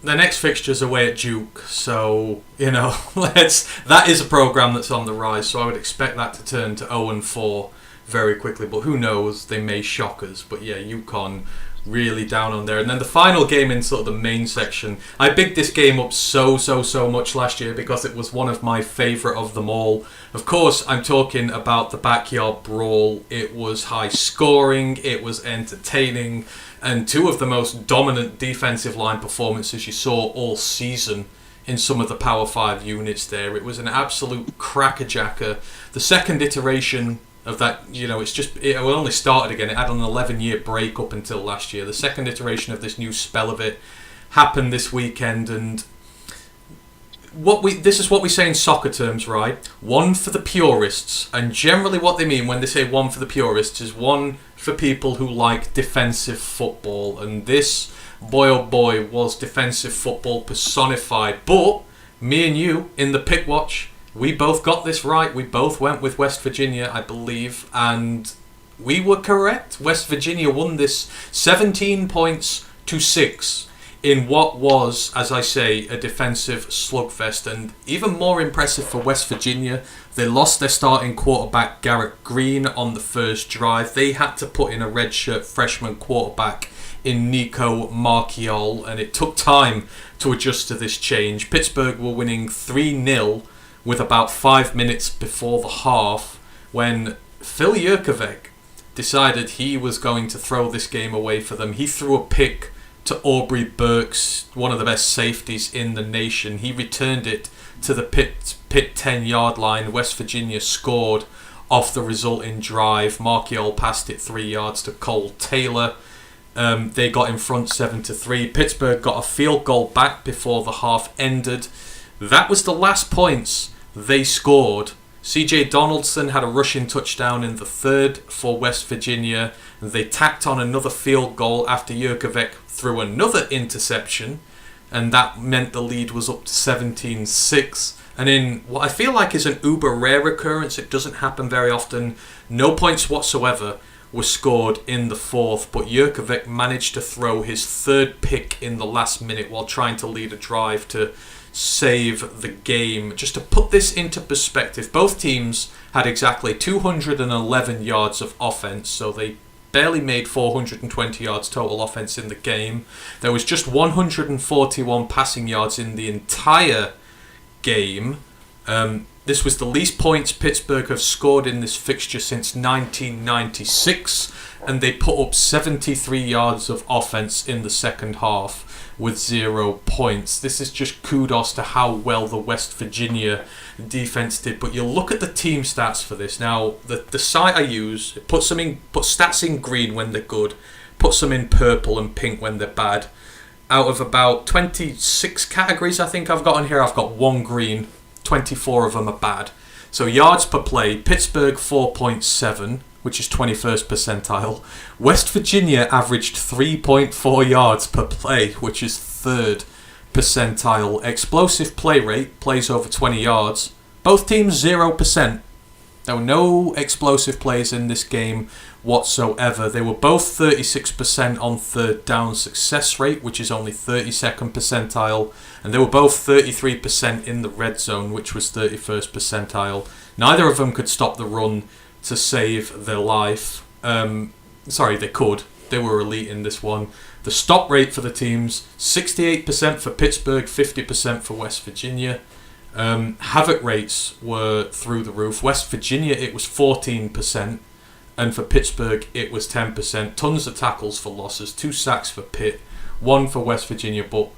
the next fixture's away at Duke, so, that is a programme that's on the rise, so I would expect that to turn to 0-4 very quickly, but who knows, they may shock us. But yeah, UConn really down on there. And then the final game in sort of the main section, I bigged this game up so much last year because it was one of my favourite of them all. Of course, I'm talking about the Backyard Brawl. It was high scoring, it was entertaining, and two of the most dominant defensive line performances you saw all season in some of the Power 5 units there. It was an absolute crackerjacker. The second iteration of that, it only started again. It had an 11-year break up until last year. The second iteration of this new spell of it happened this weekend, and this is what we say in soccer terms, right? One for the purists, and generally what they mean when they say one for the purists is one for people who like defensive football, and this, boy oh boy, was defensive football personified. But me and you in the pick watch, we both got this right. We both went with West Virginia, I believe, and we were correct. West Virginia won this 17-6 in what was, as I say, a defensive slugfest. And even more impressive for West Virginia, they lost their starting quarterback, Garrett Green, on the first drive. They had to put in a redshirt freshman quarterback in Nico Marchiol, and it took time to adjust to this change. Pittsburgh were winning 3-0 with about 5 minutes before the half when Phil Jurkovec decided he was going to throw this game away for them. He threw a pick to Aubrey Burks, one of the best safeties in the nation. He returned it to the Pitt 10-yard line. West Virginia scored off the resulting drive. Marchiol passed it 3 yards to Cole Taylor. They got in front 7-3. Pittsburgh got a field goal back before the half ended. That was the last points they scored. CJ Donaldson had a rushing touchdown in the third for West Virginia. They tacked on another field goal after Jurkovec threw another interception, and that meant the lead was up to 17-6. And in what I feel like is an uber rare occurrence, it doesn't happen very often, no points whatsoever were scored in the fourth, but Jurkovec managed to throw his third pick in the last minute while trying to lead a drive to save the game. Just to put this into perspective, both teams had exactly 211 yards of offense, so they barely made 420 yards total offense in the game. There was just 141 passing yards in the entire game. This was the least points Pittsburgh have scored in this fixture since 1996, and they put up 73 yards of offense in the second half with 0 points. This is just kudos to how well the West Virginia defense did. But you look at the team stats for this. Now, the site I use, it puts stats in green when they're good, puts them in purple and pink when they're bad. Out of about 26 categories I think I've got on here, I've got one green, 24 of them are bad. So yards per play, Pittsburgh 4.7, which is 21st percentile. West Virginia averaged 3.4 yards per play, which is 3rd percentile. Explosive play rate, plays over 20 yards. Both teams 0%. There were no explosive plays in this game whatsoever. They were both 36% on third down success rate, which is only 32nd percentile. And they were both 33% in the red zone, which was 31st percentile. Neither of them could stop the run to save their life. They could. They were elite in this one. The stop rate for the teams, 68% for Pittsburgh, 50% for West Virginia. Havoc rates were through the roof. West Virginia, it was 14%, and for Pittsburgh, it was 10%. Tons of tackles for losses, 2 sacks for Pitt, 1 for West Virginia, but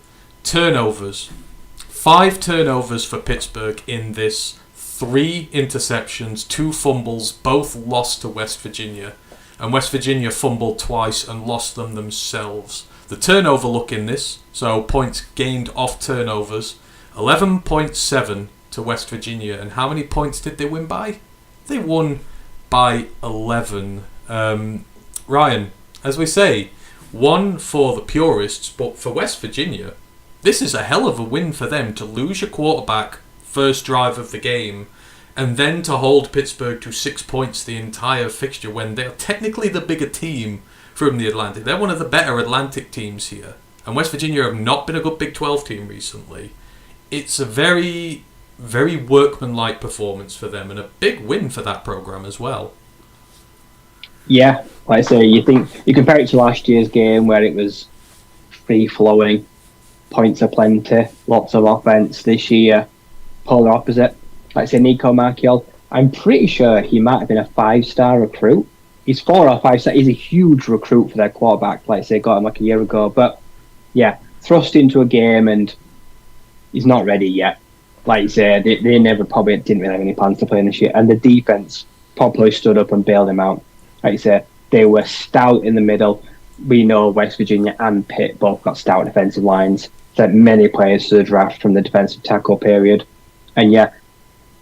turnovers. 5 turnovers for Pittsburgh in this, 3 interceptions, 2 fumbles, both lost to West Virginia. And West Virginia fumbled twice and lost them themselves. The turnover look in this, so points gained off turnovers, 11.7 to West Virginia. And how many points did they win by? They won by 11. Ryan, as we say, 1 for the purists, but for West Virginia, this is a hell of a win for them to lose your quarterback first drive of the game and then to hold Pittsburgh to 6 points the entire fixture when they're technically the bigger team from the Atlantic. They're one of the better Atlantic teams here. And West Virginia have not been a good Big 12 team recently. It's a very, very workmanlike performance for them and a big win for that program as well. Yeah, like I say, you compare it to last year's game where it was free-flowing, points aplenty, lots of offense. This year, polar opposite. Like I say, Nico Marchiol, I'm pretty sure he might have been a 5-star recruit. He's 4 or 5 star. He's a huge recruit for their quarterback. Like I say, got him like a year ago. But yeah, thrust into a game and he's not ready yet. Like you say, they never probably didn't really have any plans to play in this year. And the defense probably stood up and bailed him out. Like you say, they were stout in the middle. We know West Virginia and Pitt both got stout defensive lines. Sent many players to the draft from the defensive tackle period. And yeah,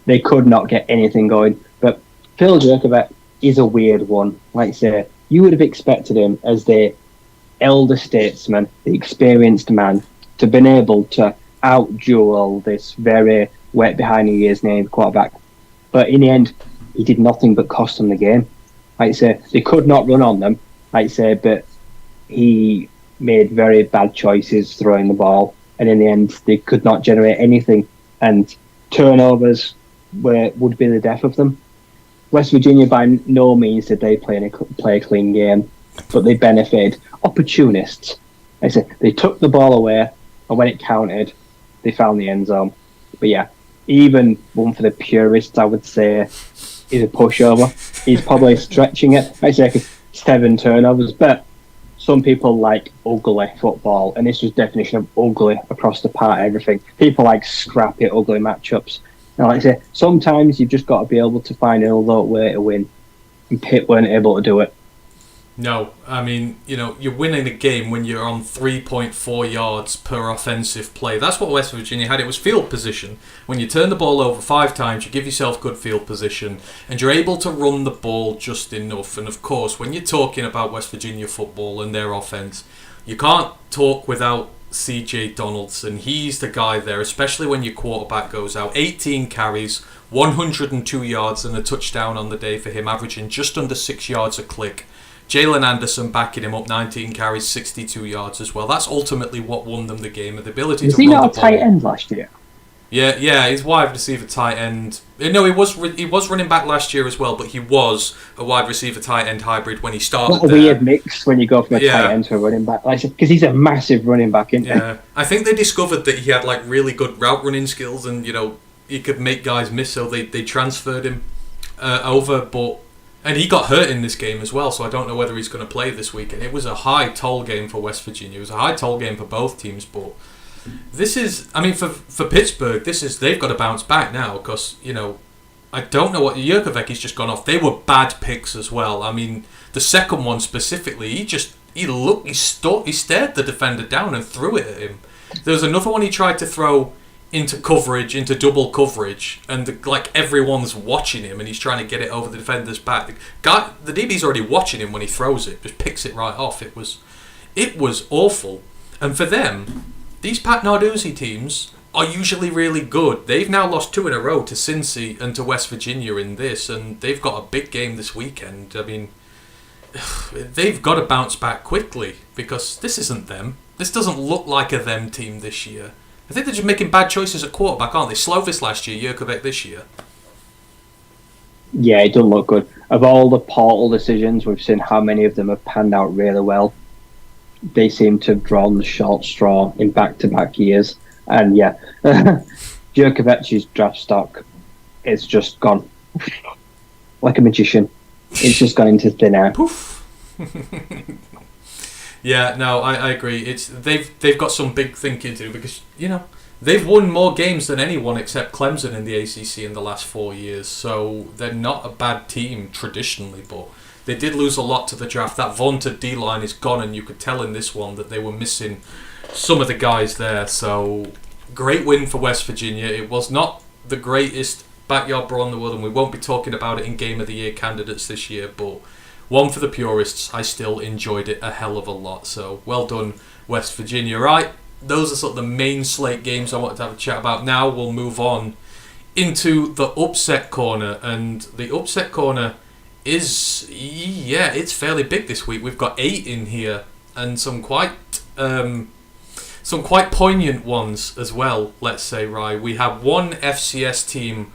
they could not get anything going. But Phil Jurkovec is a weird one. Like you say, you would have expected him as the elder statesman, the experienced man, to been able to out-duel this very wet behind the ears named quarterback. But in the end, he did nothing but cost them the game. Like you say, they could not run on them, like you say, but he made very bad choices throwing the ball, and in the end, they could not generate anything, and turnovers would be the death of them. West Virginia, by no means did they play a clean game, but they benefited. Opportunists. Like I said, they took the ball away, and when it counted, they found the end zone. But yeah, even one for the purists, I would say, is a pushover. He's probably stretching it. I say 7 turnovers, but some people like ugly football, and this was definition of ugly across the part. Everything. People like scrappy, ugly matchups. And like I say, sometimes you've just got to be able to find another way to win, and Pitt weren't able to do it. No, I mean, you're winning a game when you're on 3.4 yards per offensive play. That's what West Virginia had. It was field position. When you turn the ball over 5 times, you give yourself good field position, and you're able to run the ball just enough. And of course, when you're talking about West Virginia football and their offense, you can't talk without CJ Donaldson. He's the guy there, especially when your quarterback goes out. 18 carries, 102 yards and a touchdown on the day for him, averaging just under 6 yards a click. Jalen Anderson backing him up, 19 carries, 62 yards as well. That's ultimately what won them the game, and the ability to run the ball. Was he not a tight end last year? Yeah, he's wide receiver tight end. No, he was running back last year as well, but he was a wide receiver tight end hybrid when he started. What a weird mix when you go from a tight end to a running back, because he's a massive running back, isn't he? Yeah, I think they discovered that he had like really good route running skills, and he could make guys miss, so they transferred him over, and he got hurt in this game as well, so I don't know whether he's going to play this week. And it was a high toll game for West Virginia. It was a high toll game for both teams, but this is, I mean, for Pittsburgh, they've got to bounce back now, because, I don't know what, Jurkovec has just gone off. They were bad picks as well. I mean, the second one specifically, he stared the defender down and threw it at him. There was another one he tried to throw into coverage, into double coverage, and everyone's watching him, and he's trying to get it over the defender's back. The DB's already watching him when he throws it, just picks it right off. It was awful. And for them, these Pat Narduzzi teams are usually really good. They've now lost 2 in a row to Cincy and to West Virginia in this, and they've got a big game this weekend. I mean, they've got to bounce back quickly, because this isn't them. This doesn't look like a them team this year. I think they're just making bad choices at quarterback, aren't they? Slovis last year, Jurkovec this year. Yeah, it doesn't look good. Of all the portal decisions, we've seen how many of them have panned out really well. They seem to have drawn the short straw in back-to-back years. And yeah, Jurkovec's draft stock is just gone like a magician. It's just gone into thin air. Poof. Yeah, no, I agree. They've got some big thinking to do, because they've won more games than anyone except Clemson in the ACC in the last 4 years. So they're not a bad team traditionally, but they did lose a lot to the draft. That vaunted D-line is gone, and you could tell in this one that they were missing some of the guys there. So great win for West Virginia. It was not the greatest Backyard Brawl in the world, and we won't be talking about it in Game of the Year candidates this year, but one for the purists. I still enjoyed it a hell of a lot. So well done, West Virginia. Right, those are sort of the main slate games I wanted to have a chat about. Now we'll move on into the upset corner, and the upset corner is, it's fairly big this week. We've got 8 in here, and some quite poignant ones as well, let's say, Rye. We have one FCS team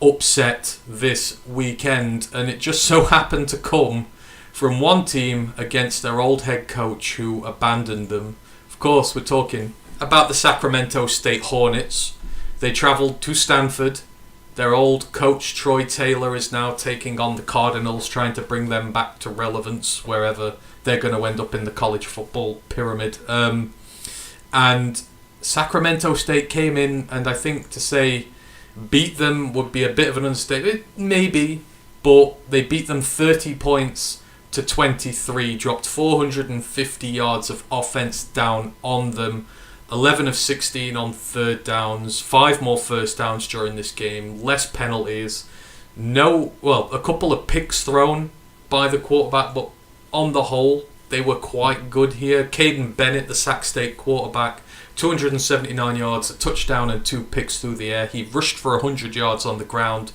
upset this weekend, and it just so happened to come from one team against their old head coach who abandoned them. Of course, we're talking about the Sacramento State Hornets. They travelled to Stanford. Their old coach, Troy Taylor, is now taking on the Cardinals, trying to bring them back to relevance wherever they're going to end up in the college football pyramid. And Sacramento State came in, and I think to say beat them would be a bit of an understatement. Maybe, but they beat them 30 points to 23, dropped 450 yards of offense down on them, 11 of 16 on third downs, 5 more first downs during this game, less penalties, a couple of picks thrown by the quarterback, but on the whole, they were quite good here. Caden Bennett, the Sac State quarterback, 279 yards, a touchdown and 2 picks through the air. He rushed for 100 yards on the ground,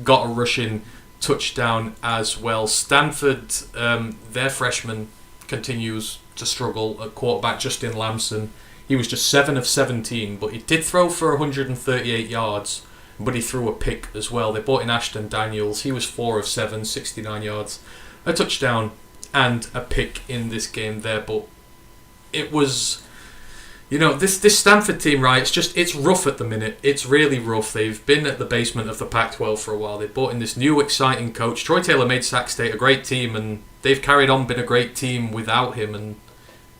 got a rushing touchdown as well. Stanford, their freshman, continues to struggle at quarterback. Justin Lamson, he was just 7 of 17, but he did throw for 138 yards, but he threw a pick as well. They brought in Ashton Daniels. He was 4 of 7, 69 yards, a touchdown and a pick in this game there. But it was, this Stanford team, right, it's rough at the minute. It's really rough. They've been at the basement of the Pac-12 for a while. They brought in this new exciting coach. Troy Taylor made Sac State a great team, and they've carried on been a great team without him, and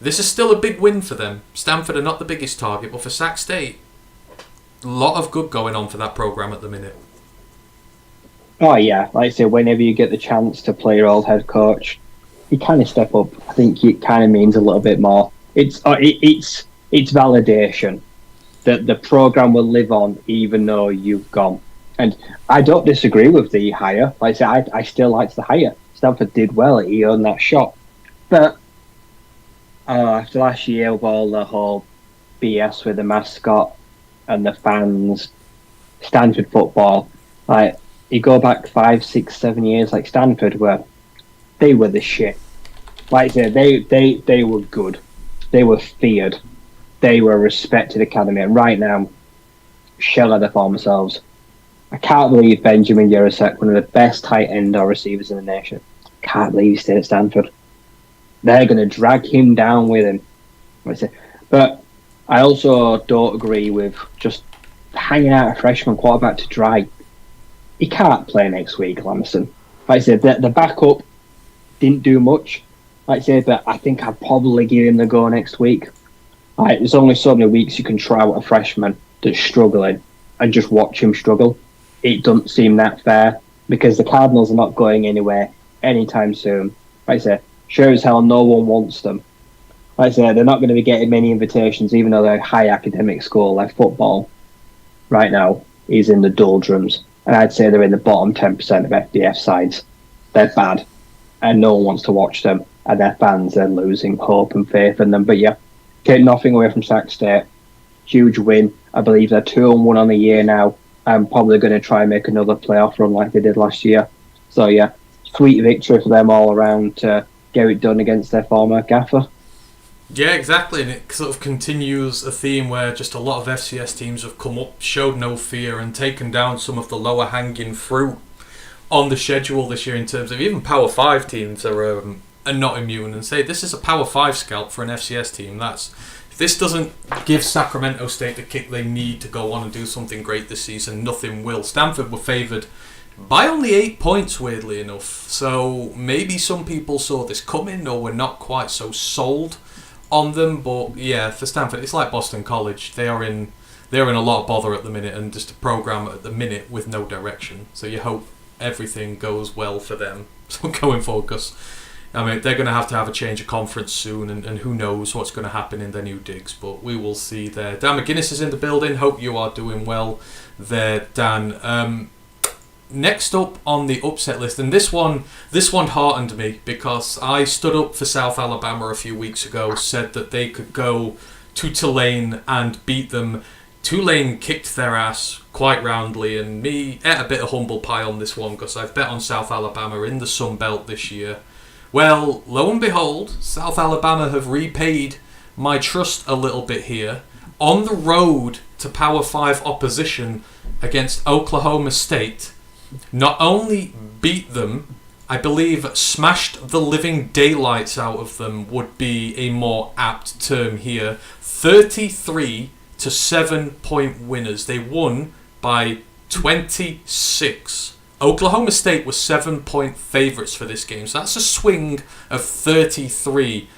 this is still a big win for them. Stanford are not the biggest target, but for Sac State, a lot of good going on for that program at the minute. Oh yeah, like I say, whenever you get the chance to play your old head coach, you kind of step up. I think it kind of means a little bit more. It's validation that the program will live on even though you've gone. And I don't disagree with the hire. Like I say, I still liked the hire. Stanford did well. He earned that shot. But after last year, with all the whole BS with the mascot and the fans, Stanford football, like you go back 5, 6, 7 years, like Stanford they were the shit. Like I say, they were good. They were feared. They were a respected academy. And right now, shell of their former selves. I can't believe Benjamin Yarosek, one of the best tight end or receivers in the nation, can't believe he stayed at Stanford. They're going to drag him down with him. But I also don't agree with just hanging out a freshman quarterback to dry. He can't play next week, Lamson. Like I said, the backup didn't do much. Like I said, but I think I'd probably give him the go next week. There's only so many weeks you can try out a freshman that's struggling and just watch him struggle. It doesn't seem that fair because the Cardinals are not going anywhere anytime soon. Like I said, sure as hell no one wants them. Like I said, they're not going to be getting many invitations even though they're a high academic school. Like football right now is in the doldrums. And I'd say they're in the bottom 10% of FBS sides. They're bad. And no one wants to watch them. And their fans are losing hope and faith in them. But yeah, take nothing away from Sac State. Huge win. I believe they're 2-1 on the year now. I'm probably going to try and make another playoff run like they did last year. So yeah, sweet victory for them all around to get it done against their former gaffer. Yeah, exactly, and it sort of continues a theme where just a lot of FCS teams have come up, showed no fear, and taken down some of the lower hanging fruit on the schedule this year in terms of even Power 5 teams are not immune, and say this is a Power 5 scalp for an FCS team. If this doesn't give Sacramento State the kick they need to go on and do something great this season, nothing will. Stanford were favoured by only 8 points, weirdly enough, so maybe some people saw this coming or were not quite so sold on them, but yeah, for Stanford, it's like Boston College. They're in a lot of bother at the minute, and just a program at the minute with no direction. So you hope everything goes well for them. So going forward, because I mean they're going to have a change of conference soon, and who knows what's going to happen in their new digs. But we will see there. Dan McGuinness is in the building. Hope you are doing well there, Dan. Next up on the upset list, and this one heartened me because I stood up for South Alabama a few weeks ago, said that they could go to Tulane and beat them. Tulane kicked their ass quite roundly, and me ate a bit of humble pie on this one because I've bet on South Alabama in the Sun Belt this year. Well, lo and behold, South Alabama have repaid my trust a little bit here. On the road to Power 5 opposition against Oklahoma State, not only beat them, I believe smashed the living daylights out of them would be a more apt term here. 33 to 7-point winners. They won by 26. Oklahoma State was 7-point favourites for this game. So that's a swing of 33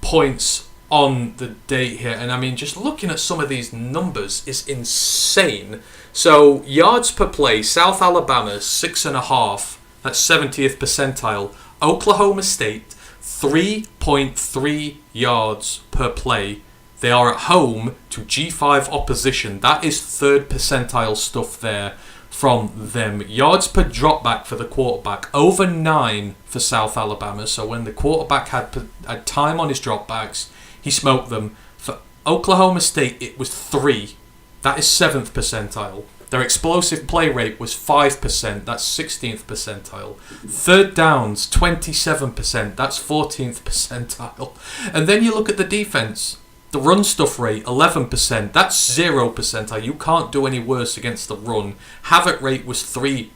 points on the date here. And I mean, just looking at some of these numbers is insane. So yards per play, South Alabama 6.5. That's 70th percentile. Oklahoma State 3.3 yards per play. They are at home to G5 opposition. That is 3rd percentile stuff there from them. Yards per dropback for the quarterback, over 9 for South Alabama. So when the quarterback had time on his dropbacks, he smoked them. For Oklahoma State, it was 3. That is 7th percentile. Their explosive play rate was 5%. That's 16th percentile. 3rd downs, 27%. That's 14th percentile. And then you look at the defense. The run stuff rate, 11%. That's 0 percentile. You can't do any worse against the run. Havoc rate was 3%,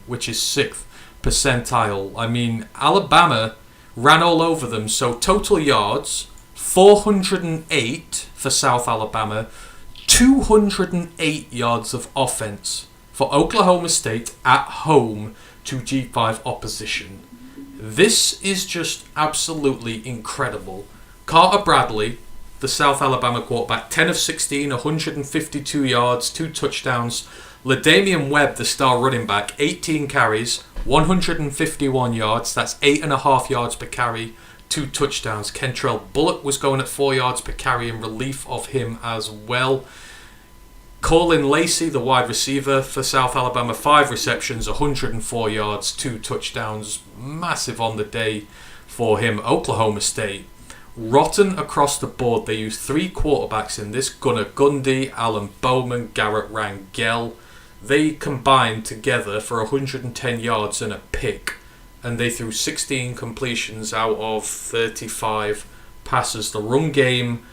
which is 6th percentile. I mean, Alabama ran all over them. So total yards, 408 for South Alabama. 208 yards of offense for Oklahoma State at home to G5 opposition. This is just absolutely incredible. Carter Bradley, the South Alabama quarterback, 10 of 16, 152 yards, 2 touchdowns. LaDamian Webb, the star running back, 18 carries, 151 yards. That's 8.5 yards per carry, 2 touchdowns. Kentrell Bullock was going at 4 yards per carry in relief of him as well. Colin Lacey, the wide receiver for South Alabama, 5 receptions, 104 yards, 2 touchdowns. Massive on the day for him. Oklahoma State, rotten across the board. They used 3 quarterbacks in this. Gunnar Gundy, Alan Bowman, Garrett Rangel. They combined together for 110 yards and a pick. And they threw 16 completions out of 35 passes. The run game,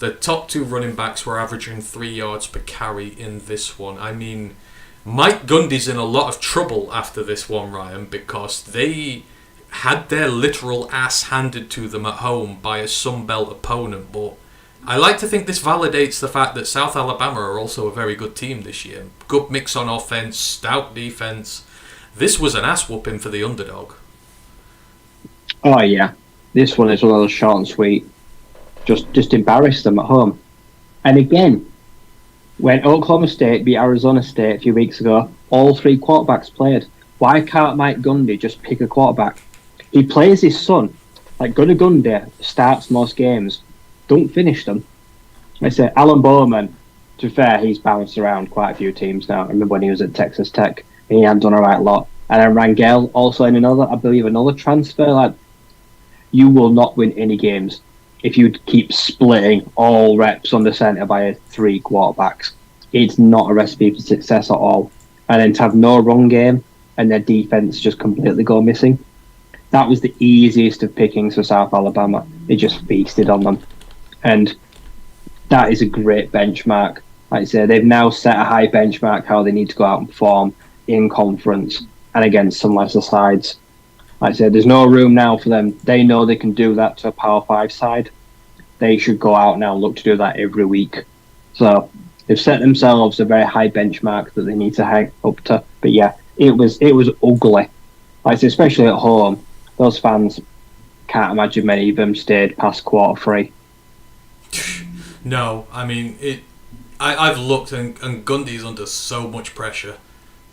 the top 2 running backs were averaging 3 yards per carry in this one. I mean, Mike Gundy's in a lot of trouble after this one, Ryan, because they had their literal ass handed to them at home by a Sun Belt opponent. But I like to think this validates the fact that South Alabama are also a very good team this year. Good mix on offense, stout defense. This was an ass whooping for the underdog. Oh yeah, this one is one of those short and sweet. Just embarrassed them at home. And again, when Oklahoma State beat Arizona State a few weeks ago, all 3 quarterbacks played. Why can't Mike Gundy just pick a quarterback? He plays his son. Like Gunnar Gundy starts most games, don't finish them. I say Alan Bowman, to be fair, he's bounced around quite a few teams now. I remember when he was at Texas Tech, and he had done a right lot. And then Rangel, also in another transfer. Like, you will not win any games if you keep splitting all reps on the centre by 3 quarterbacks. It's not a recipe for success at all. And then to have no run game and their defence just completely go missing. That was the easiest of pickings for South Alabama. They just feasted on them. And that is a great benchmark. Like I say, they've now set a high benchmark how they need to go out and perform in conference and against some lesser sides. Like I said, there's no room now for them. They know they can do that to a Power 5 side. They should go out now and look to do that every week. So they've set themselves a very high benchmark that they need to hang up to. But yeah, it was ugly. Like I said, especially at home, those fans, can't imagine many of them stayed past quarter 3. No, I mean, I've looked and Gundy's under so much pressure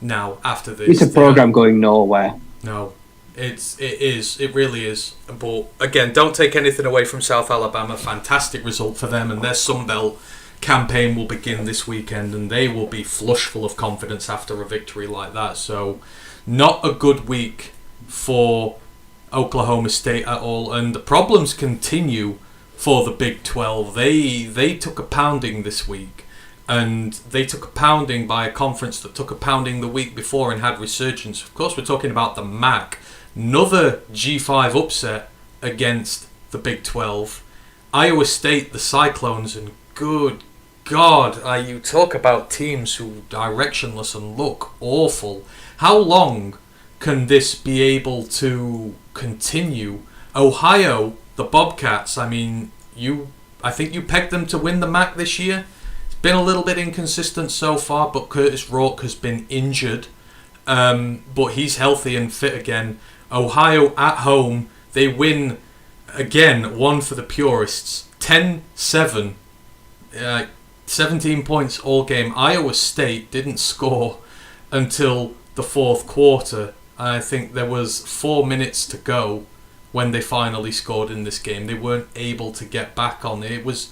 now after this. It's a program going nowhere. No, it really is. But again, don't take anything away from South Alabama. Fantastic result for them, and their Sun Belt campaign will begin this weekend, and they will be flush full of confidence after a victory like that. So, not a good week for Oklahoma State at all, and the problems continue for the Big 12. They took a pounding this week, and they took a pounding by a conference that took a pounding the week before and had resurgence. Of course, we're talking about the MAC. Another G5 upset against the Big 12. Iowa State, the Cyclones, and good God, you talk about teams who are directionless and look awful. How long can this be able to continue? Ohio, the Bobcats, I think you pegged them to win the MAC this year. It's been a little bit inconsistent so far, but Curtis Rourke has been injured. But he's healthy and fit again. Ohio at home, they win again, one for the purists. 10-7. 17 points all game. Iowa State didn't score until the fourth quarter. I think there was 4 minutes to go when they finally scored in this game. They weren't able to get back on it. It was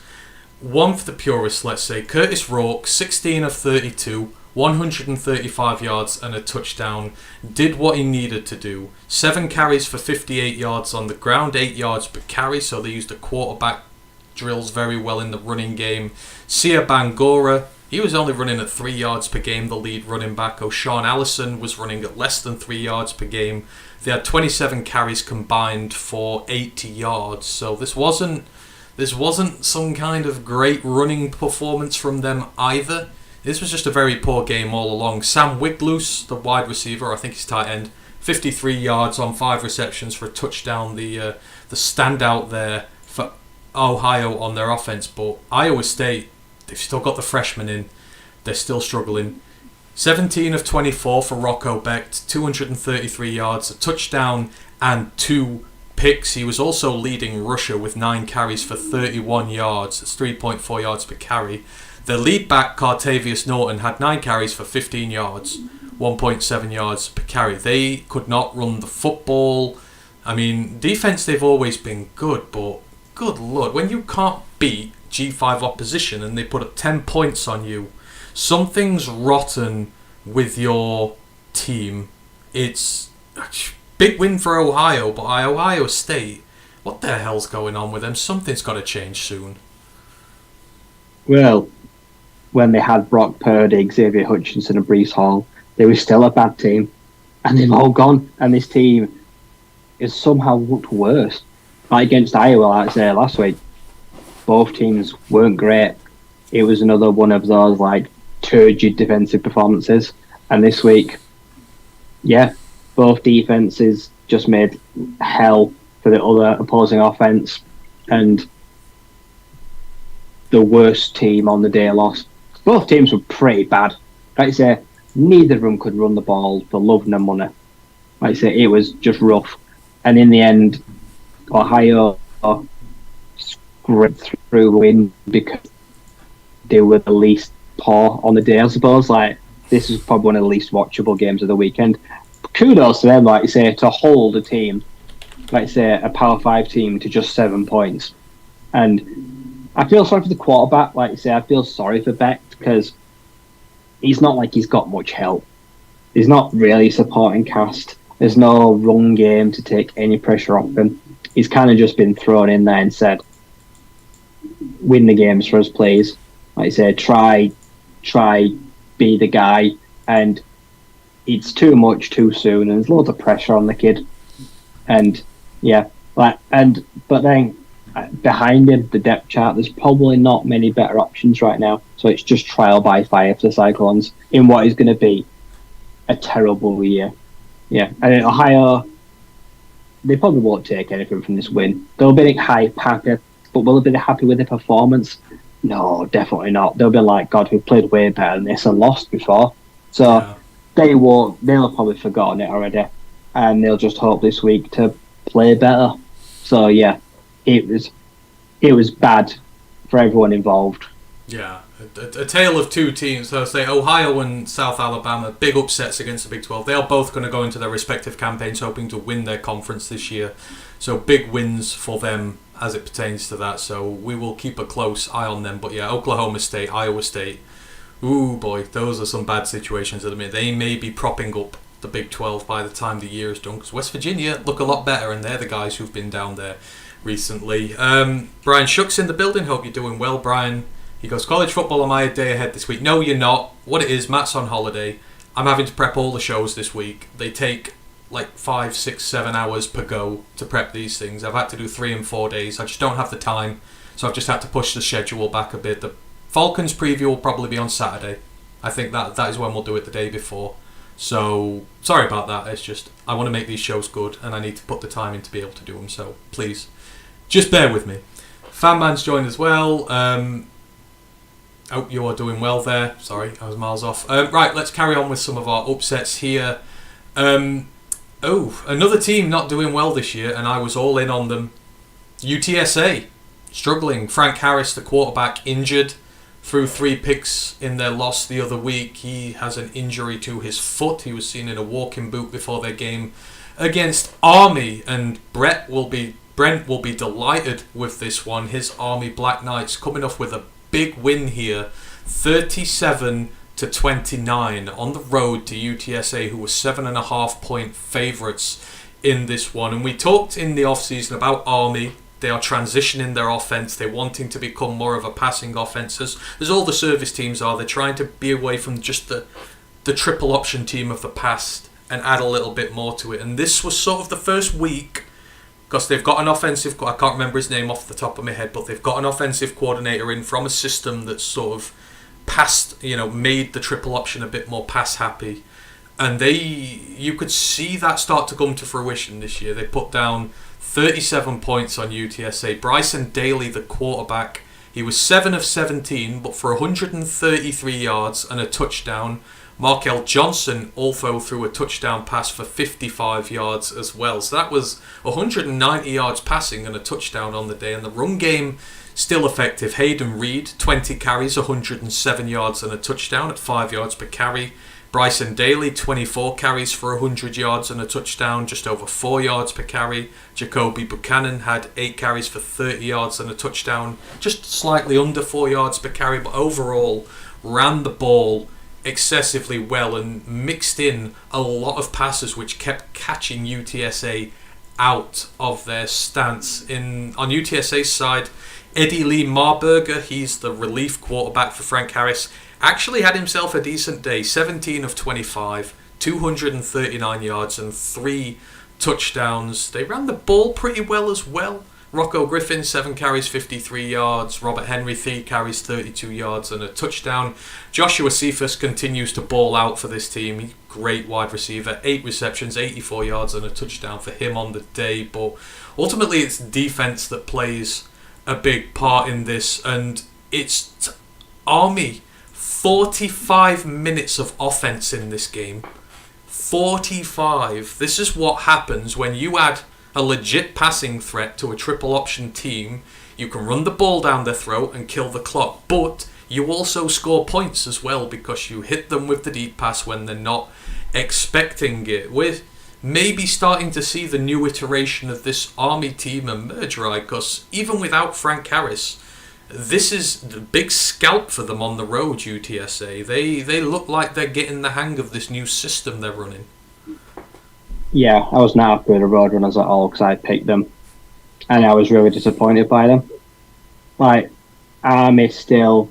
one for the purists, let's say. Curtis Rourke, 16 of 32, 135 yards and a touchdown. Did what he needed to do. 7 carries for 58 yards on the ground, 8 yards per carry, so they used the quarterback drills very well in the running game. Sia Bangora, he was only running at 3 yards per game, the lead running back. O'Shawn Allison was running at less than 3 yards per game. They had 27 carries combined for 80 yards, so this wasn't some kind of great running performance from them either. This was just a very poor game all along. Sam Wigloose, the wide receiver, I think he's tight end, 53 yards on 5 receptions for a touchdown. The standout there for Ohio on their offense, but Iowa State, they've still got the freshmen in. They're still struggling. 17 of 24 for Rocco Becht, 233 yards, a touchdown and 2 picks. He was also leading Russia with 9 carries for 31 yards. It's 3.4 yards per carry. The lead back, Cartavius Norton, had 9 carries for 15 yards, 1.7 yards per carry. They could not run the football. I mean, defense, they've always been good, but good lord, when you can't beat G5 opposition and they put up 10 points on you, something's rotten with your team. It's a big win for Ohio, but Ohio State, what the hell's going on with them? Something's got to change soon. Well, when they had Brock Purdy, Xavier Hutchinson and Breece Hall, they were still a bad team. And they've all gone. And this team has somehow looked worse. Like against Iowa, like I said last week, both teams weren't great. It was another one of those turgid defensive performances. And this week, yeah, both defenses just made hell for the other opposing offense. And the worst team on the day lost. Both teams were pretty bad. Like I say, neither of them could run the ball for love nor money. Like I say, it was just rough. And in the end, Ohio scraped through the win because they were the least poor on the day, I suppose. This is probably one of the least watchable games of the weekend. Kudos to them, like you say, to hold a team, like you say, a Power 5 team to just 7 points. And I feel sorry for the quarterback, like you say, I feel sorry for Beck because he's not like he's got much help. He's not really supporting cast. There's no run game to take any pressure off him. He's kind of just been thrown in there and said, win the games for us, please. Like I say, try, be the guy. And it's too much too soon, and there's loads of pressure on the kid. And yeah, but then behind him, the depth chart, there's probably not many better options right now. So it's just trial by fire for the Cyclones in what is going to be a terrible year. Yeah, and Ohio, they probably won't take anything from this win. They'll be happy, but will they be happy with their performance? No, definitely not. They'll be like, God, we've played way better than this and lost before. So yeah. They'll have probably forgotten it already, and they'll just hope this week to play better. So yeah, it was bad for everyone involved. Yeah, a tale of two teams. So say Ohio and South Alabama, big upsets against the Big 12. They are both going to go into their respective campaigns hoping to win their conference this year. So big wins for them as it pertains to that. So we will keep a close eye on them. But yeah, Oklahoma State, Iowa State. Ooh boy, those are some bad situations at the minute. They may be propping up the Big 12 by the time the year is done, because West Virginia look a lot better, and they're the guys who've been down there recently. Brian Shuck's in the building. Hope you're doing well, Brian. He goes, college football, am I a day ahead this week? No, you're not. What it is, Matt's on holiday. I'm having to prep all the shows this week. They take like 5, 6, 7 hours per go to prep these things. I've had to do 3 and 4 days. I just don't have the time, so I've just had to push the schedule back a bit. The Falcons preview will probably be on Saturday. I think that is when we'll do it the day before. So, sorry about that. It's just, I want to make these shows good, and I need to put the time in to be able to do them. So, please, just bear with me. Fanman's joined as well. Hope you are doing well there. Sorry, I was miles off. Right, let's carry on with some of our upsets here. Another team not doing well this year, and I was all in on them. UTSA, struggling. Frank Harris, the quarterback, injured. Threw 3 picks in their loss the other week. He has an injury to his foot. He was seen in a walking boot before their game against Army, and Brent will be delighted with this one. His Army Black Knights coming off with a big win here, 37-29 on the road to UTSA, who were 7.5-point favourites in this one. And we talked in the off-season about Army. They are transitioning their offense. They're wanting to become more of a passing offense, as all the service teams are. They're trying to be away from just the triple option team of the past and add a little bit more to it. And this was sort of the first week, because they've got an offensive, I can't remember his name off the top of my head, but they've got an offensive coordinator in from a system that's sort of made the triple option a bit more pass happy. And you could see that start to come to fruition this year. They put down 37 points on UTSA. Bryson Daly, the quarterback, he was 7 of 17, but for 133 yards and a touchdown. Markel Johnson also threw a touchdown pass for 55 yards as well. So that was 190 yards passing and a touchdown on the day. And the run game, still effective. Hayden Reed, 20 carries, 107 yards and a touchdown at 5 yards per carry. Bryson Daly, 24 carries for 100 yards and a touchdown, just over 4 yards per carry. Jacoby Buchanan had 8 carries for 30 yards and a touchdown, just slightly under 4 yards per carry, but overall ran the ball excessively well and mixed in a lot of passes which kept catching UTSA out of their stance. On UTSA's side, Eddie Lee Marburger, he's the relief quarterback for Frank Harris, actually had himself a decent day. 17 of 25, 239 yards and 3 touchdowns. They ran the ball pretty well as well. Rocco Griffin, 7 carries, 53 yards. Robert Henry, 3 carries, 32 yards and a touchdown. Joshua Cephas continues to ball out for this team. He's a great wide receiver. 8 receptions, 84 yards and a touchdown for him on the day. But ultimately it's defense that plays a big part in this. And it's Army, 45 minutes of offense in this game. 45. This is what happens when you add a legit passing threat to a triple option team. You can run the ball down their throat and kill the clock, but you also score points as well because you hit them with the deep pass when they're not expecting it. We're maybe starting to see the new iteration of this Army team emerge, right? Because even without Frank Harris, this is the big scalp for them on the road, UTSA. They look like they're getting the hang of this new system they're running. Yeah, I was not happy with the Roadrunners at all because I picked them, and I was really disappointed by them. Like, Army still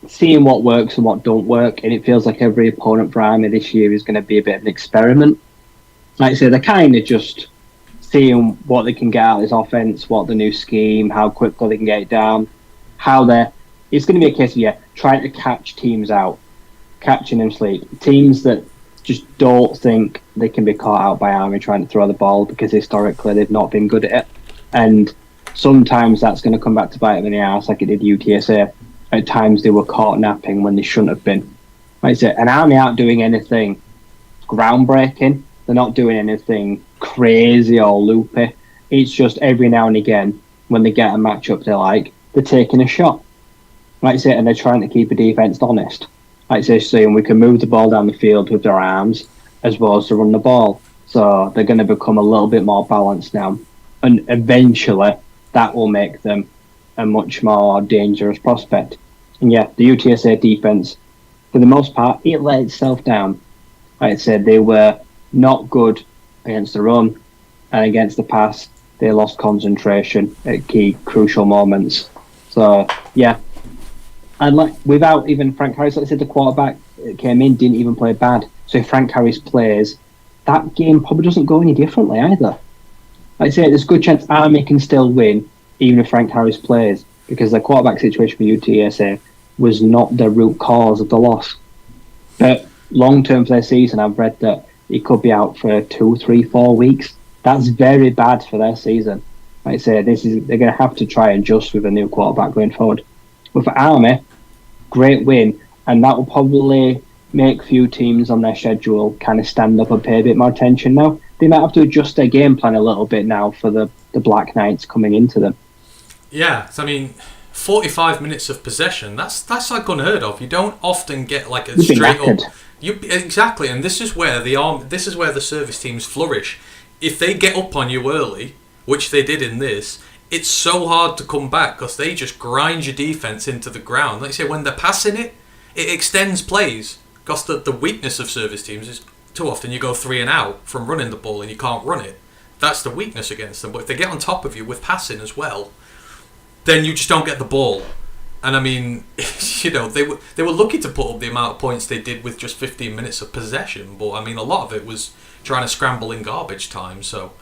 seeing what works and what don't work, and it feels like every opponent for Army this year is going to be a bit of an experiment. Like I say, they're kind of just seeing what they can get out of this offense, what the new scheme, how quickly they can get it down, it's going to be a case of, trying to catch teams out, catching them sleep. Teams that just don't think they can be caught out by Army trying to throw the ball because historically they've not been good at it. And sometimes that's going to come back to bite them in the ass like it did UTSA. At times they were caught napping when they shouldn't have been. Like I said, an Army aren't doing anything groundbreaking. They're not doing anything crazy or loopy. It's just every now and again when they get a matchup they like, they're taking a shot. Like I say, and they're trying to keep the defense honest. Like I say, saying we can move the ball down the field with their arms as well as to run the ball. So they're going to become a little bit more balanced now. And eventually that will make them a much more dangerous prospect. And the UTSA defense, for the most part, it let itself down. Like I said, they were not good against the run, and against the pass, they lost concentration at key crucial moments. So yeah, and like without even Frank Harris, like I said, the quarterback that came in didn't even play bad. So if Frank Harris plays, that game probably doesn't go any differently either. Like I say, there's a good chance Army can still win even if Frank Harris plays, because the quarterback situation for UTSA was not the root cause of the loss. But long term for their season, I've read that he could be out for 2, 3, 4 weeks. That's very bad for their season. Like I say, they're going to have to try and adjust with a new quarterback going forward. But for Army, great win, and that will probably make few teams on their schedule kind of stand up and pay a bit more attention now. They might have to adjust their game plan a little bit now for the Black Knights coming into them. Yeah, I mean, 45 minutes of possession, that's like unheard of. You don't often get like a straight up... Exactly, and this is where the service teams flourish. If they get up on you early, which they did in this, it's so hard to come back because they just grind your defense into the ground. Like you say, when they're passing it extends plays. Because the weakness of service teams is too often you go 3 and out from running the ball and you can't run it. That's the weakness against them. But if they get on top of you with passing as well, then you just don't get the ball. And I mean, you know, they were lucky to put up the amount of points they did with just 15 minutes of possession. But I mean, a lot of it was trying to scramble in garbage time. So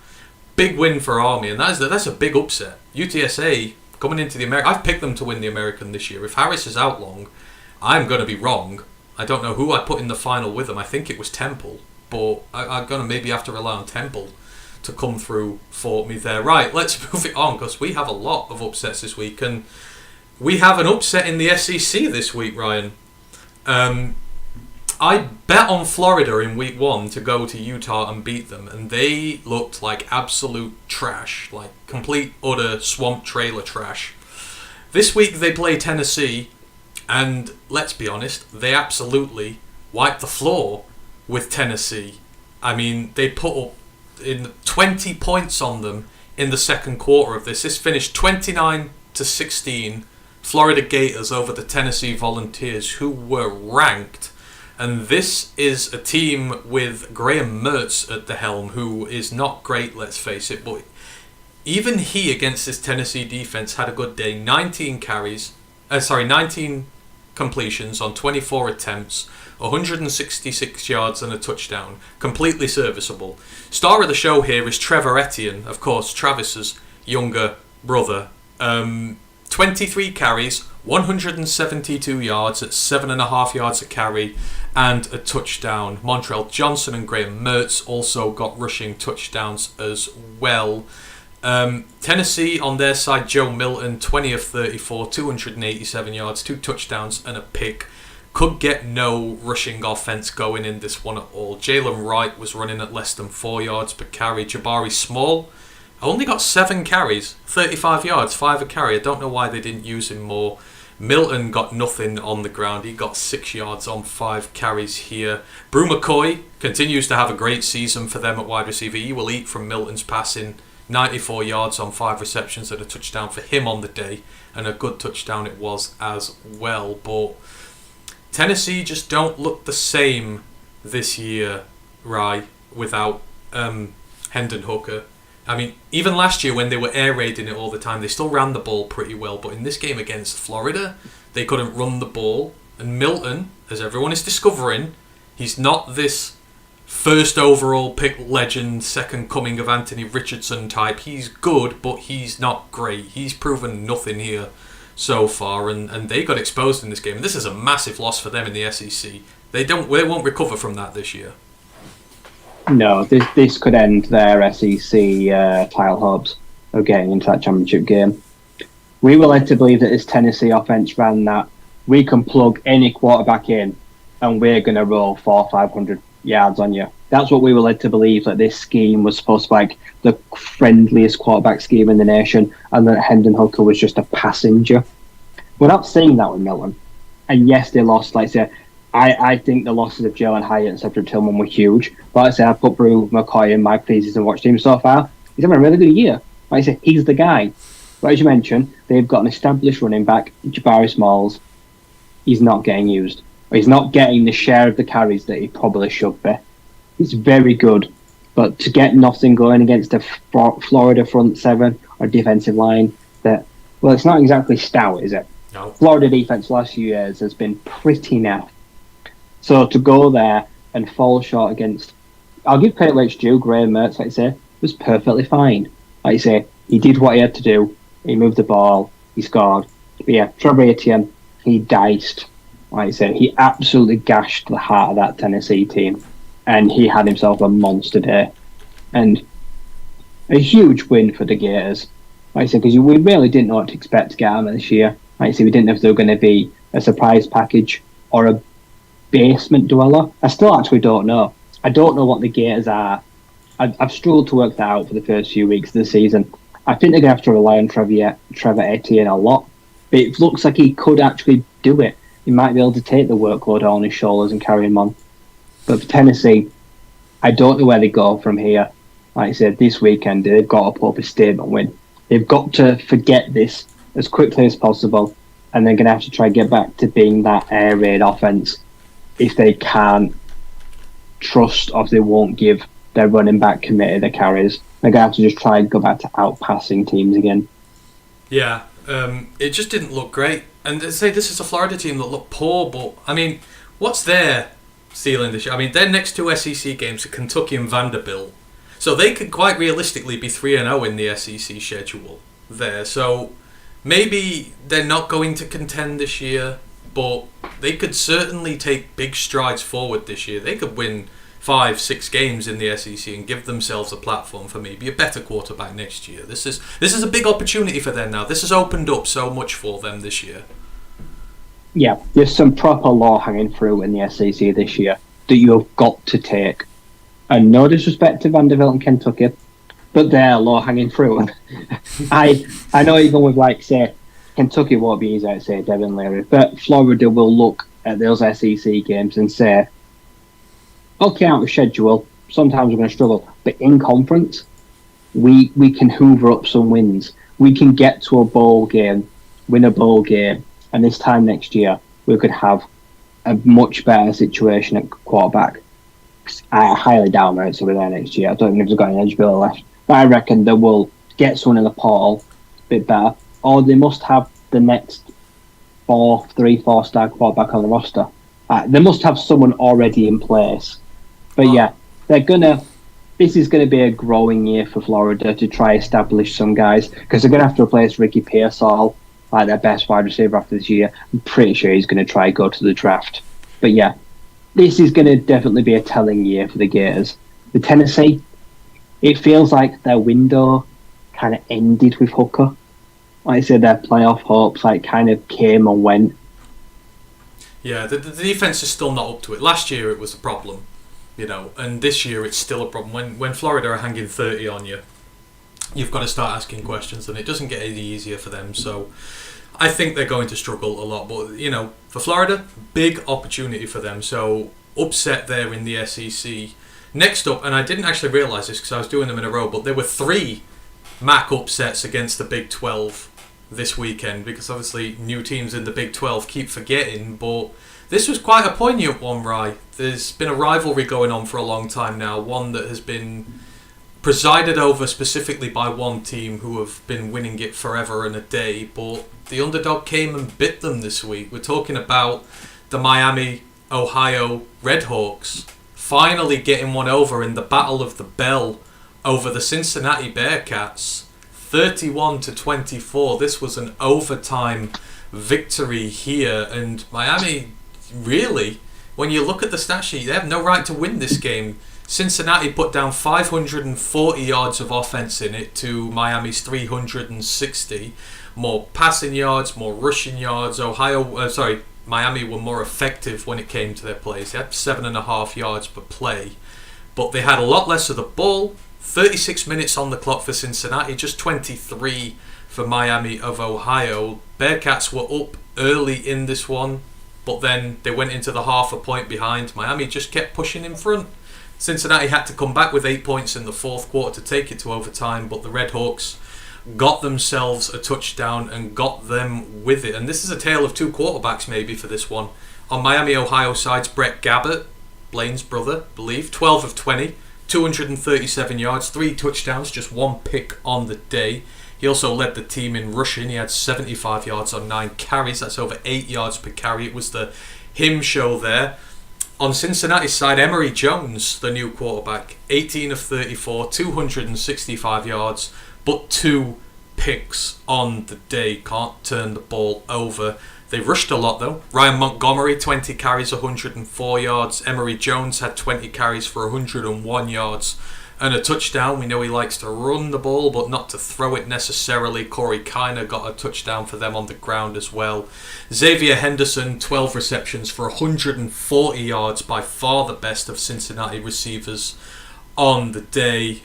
big win for Army, and that's a big upset. UTSA coming into the American. I've picked them to win the American this year. If Harris is out long, I'm going to be wrong. I don't know who I put in the final with them. I think it was Temple, but I'm going to maybe have to rely on Temple to come through for me there. Right, let's move it on because we have a lot of upsets this week, and we have an upset in the SEC this week, Ryan. I bet on Florida in week 1 to go to Utah and beat them, and they looked like absolute trash, like complete, utter swamp trailer trash. This week they play Tennessee, and let's be honest, they absolutely wiped the floor with Tennessee. I mean, they put up in 20 points on them in the second quarter of this. This finished 29-16. Florida Gators over the Tennessee Volunteers, who were ranked. And this is a team with Graham Mertz at the helm, who is not great, let's face it. But even he, against this Tennessee defense, had a good day. 19 completions on 24 attempts, 166 yards and a touchdown. Completely serviceable. Star of the show here is Trevor Etienne, of course, Travis's younger brother. 23 carries, 172 yards at 7.5 yards a carry and a touchdown. Montrell Johnson and Graham Mertz also got rushing touchdowns as well. Tennessee on their side, Joe Milton, 20 of 34, 287 yards, 2 touchdowns and a pick. Could get no rushing offense going in this one at all. Jalen Wright was running at less than 4 yards per carry. Jabari Small only got 7 carries, 35 yards, 5 a carry. I don't know why they didn't use him more. Milton got nothing on the ground. He got 6 yards on 5 carries here. Brew McCoy continues to have a great season for them at wide receiver. He will eat from Milton's passing. 94 yards on 5 receptions and a touchdown for him on the day. And a good touchdown it was as well. But Tennessee just don't look the same this year, Rye, without Hendon Hooker. I mean, even last year when they were air raiding it all the time, they still ran the ball pretty well. But in this game against Florida, they couldn't run the ball. And Milton, as everyone is discovering, he's not this first overall pick legend, second coming of Anthony Richardson type. He's good, but he's not great. He's proven nothing here so far, and they got exposed in this game. And this is a massive loss for them in the SEC. They won't recover from that this year. No, this could end their SEC title hopes of getting into that championship game. We were led to believe that this Tennessee offense ran that we can plug any quarterback in and we're going to roll 400-500 yards on you. That's what we were led to believe, that this scheme was supposed to be like the friendliest quarterback scheme in the nation, and that Hendon Hooker was just a passenger. We're not seeing that with Milton. And yes, they lost. Like I say, I think the losses of Jalen Hyatt and Cedric Tillman were huge. But like I say, I put Brew McCoy in my preseason and watched him so far. He's having a really good year. Like I say, he's the guy. But as you mentioned, they've got an established running back, Jabari Smalls. He's not getting used. He's not getting the share of the carries that he probably should be. It's very good. But to get nothing going against a Florida front seven or defensive line that, well, it's not exactly stout, is it? No. Florida defense last few years has been pretty naff. So to go there and fall short against, I'll give credit where it's due, Graham Mertz, like I say, was perfectly fine. Like I say, he did what he had to do. He moved the ball. He scored. But yeah, Trevor Etienne, he diced. Like I say, he absolutely gashed the heart of that Tennessee team. And he had himself a monster day. And a huge win for the Gators. Like I said, because we really didn't know what to expect to get out of this year. Like I said, we didn't know if they were going to be a surprise package or a basement dweller. I still actually don't know. I don't know what the Gators are. I've struggled to work that out for the first few weeks of the season. I think they're going to have to rely on Trevor Etienne a lot. But it looks like he could actually do it. He might be able to take the workload on his shoulders and carry him on. But for Tennessee, I don't know where they go from here. Like I said, this weekend, they've got to put up a statement win. They've got to forget this as quickly as possible, and they're going to have to try and get back to being that air raid offense if they can't trust or if they won't give their running back committee the carries. They're going to have to just try and go back to outpassing teams again. Yeah, it just didn't look great. And they say this is a Florida team that looked poor, but, I mean, what's their ceiling this year? I mean, their next two SEC games are Kentucky and Vanderbilt. So they could quite realistically be 3-0 in the SEC schedule there. So maybe they're not going to contend this year, but they could certainly take big strides forward this year. They could win 5-6 games in the SEC and give themselves a platform for maybe a better quarterback next year. This is a big opportunity for them now. This has opened up so much for them this year. Yeah, there's some proper low-hanging fruit in the SEC this year that you've got to take. And no disrespect to Vanderbilt and Kentucky, but they're low-hanging fruit. I know even with, like, say, Kentucky won't be easy, I'd say, Devin Leary, but Florida will look at those SEC games and say, okay, out of schedule, sometimes we're going to struggle, but in conference, we can hoover up some wins. We can get to a bowl game, win a bowl game, and this time next year, we could have a much better situation at quarterback. I highly doubt Mertz will be there next year. I don't even know if they've got an eligibility left. But I reckon they will get someone in the portal a bit better. Or they must have the next 3-4-star quarterback on the roster. They must have someone already in place. But yeah, this is going to be a growing year for Florida to try establish some guys. Because they're going to have to replace Ricky Pearsall, like their best wide receiver after this year. I'm pretty sure he's going to try and go to the draft. But yeah, this is going to definitely be a telling year for the Gators. The Tennessee, it feels like their window kind of ended with Hooker. Like I said, their playoff hopes kind of came and went. Yeah, the defense is still not up to it. Last year it was a problem, and this year it's still a problem. When Florida are hanging 30 on you, you've got to start asking questions, and it doesn't get any easier for them. So I think they're going to struggle a lot, but for Florida, big opportunity for them. So upset there in the SEC. Next up, and I didn't actually realise this because I was doing them in a row, but there were 3 MAC upsets against the Big 12 this weekend, because obviously new teams in the Big 12 keep forgetting, but this was quite a poignant one, Rye. There's been a rivalry going on for a long time now, one that has been presided over specifically by one team who have been winning it forever and a day, but the underdog came and bit them this week. We're talking about the Miami, Ohio Redhawks finally getting one over in the Battle of the Bell over the Cincinnati Bearcats, 31-24. This was an overtime victory here, and Miami, really, when you look at the stat sheet, they have no right to win this game. Cincinnati put down 540 yards of offense in it to Miami's 360. More passing yards, more rushing yards. Miami were more effective when it came to their plays. They had 7.5 yards per play, but they had a lot less of the ball. 36 minutes on the clock for Cincinnati, just 23 for Miami of Ohio. Bearcats were up early in this one, but then they went into the half a point behind. Miami just kept pushing in front. Cincinnati had to come back with 8 points in the fourth quarter to take it to overtime, but the Redhawks got themselves a touchdown and got them with it. And this is a tale of 2 quarterbacks maybe for this one. On Miami, Ohio side's Brett Gabbert, Blaine's brother, I believe. 12 of 20, 237 yards, 3 touchdowns, just 1 pick on the day. He also led the team in rushing. He had 75 yards on 9 carries. That's over 8 yards per carry. It was the him show there. On Cincinnati's side, Emory Jones, the new quarterback, 18 of 34, 265 yards, but 2 picks on the day. Can't turn the ball over. They rushed a lot though. Ryan Montgomery, 20 carries, 104 yards. Emory Jones had 20 carries for 101 yards and a touchdown. We know he likes to run the ball, but not to throw it necessarily. Corey Kiner got a touchdown for them on the ground as well. Xavier Henderson, 12 receptions for 140 yards, by far the best of Cincinnati receivers on the day.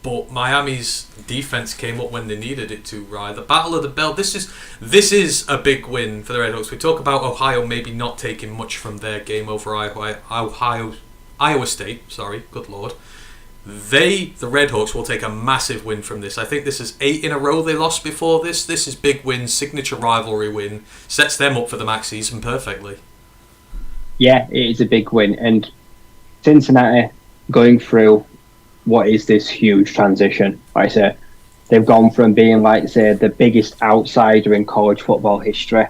But Miami's defense came up when they needed it to, Rye. The Battle of the Bell, this is a big win for the Red Hawks. We talk about Ohio maybe not taking much from their game over Iowa State. Sorry, good lord. The Red Hawks, will take a massive win from this. I think this is 8 in a row they lost before this. This is big win, signature rivalry win. Sets them up for the MAC season perfectly. Yeah, it is a big win. And Cincinnati going through what is this huge transition. Like I say, they've gone from being, like say, the biggest outsider in college football history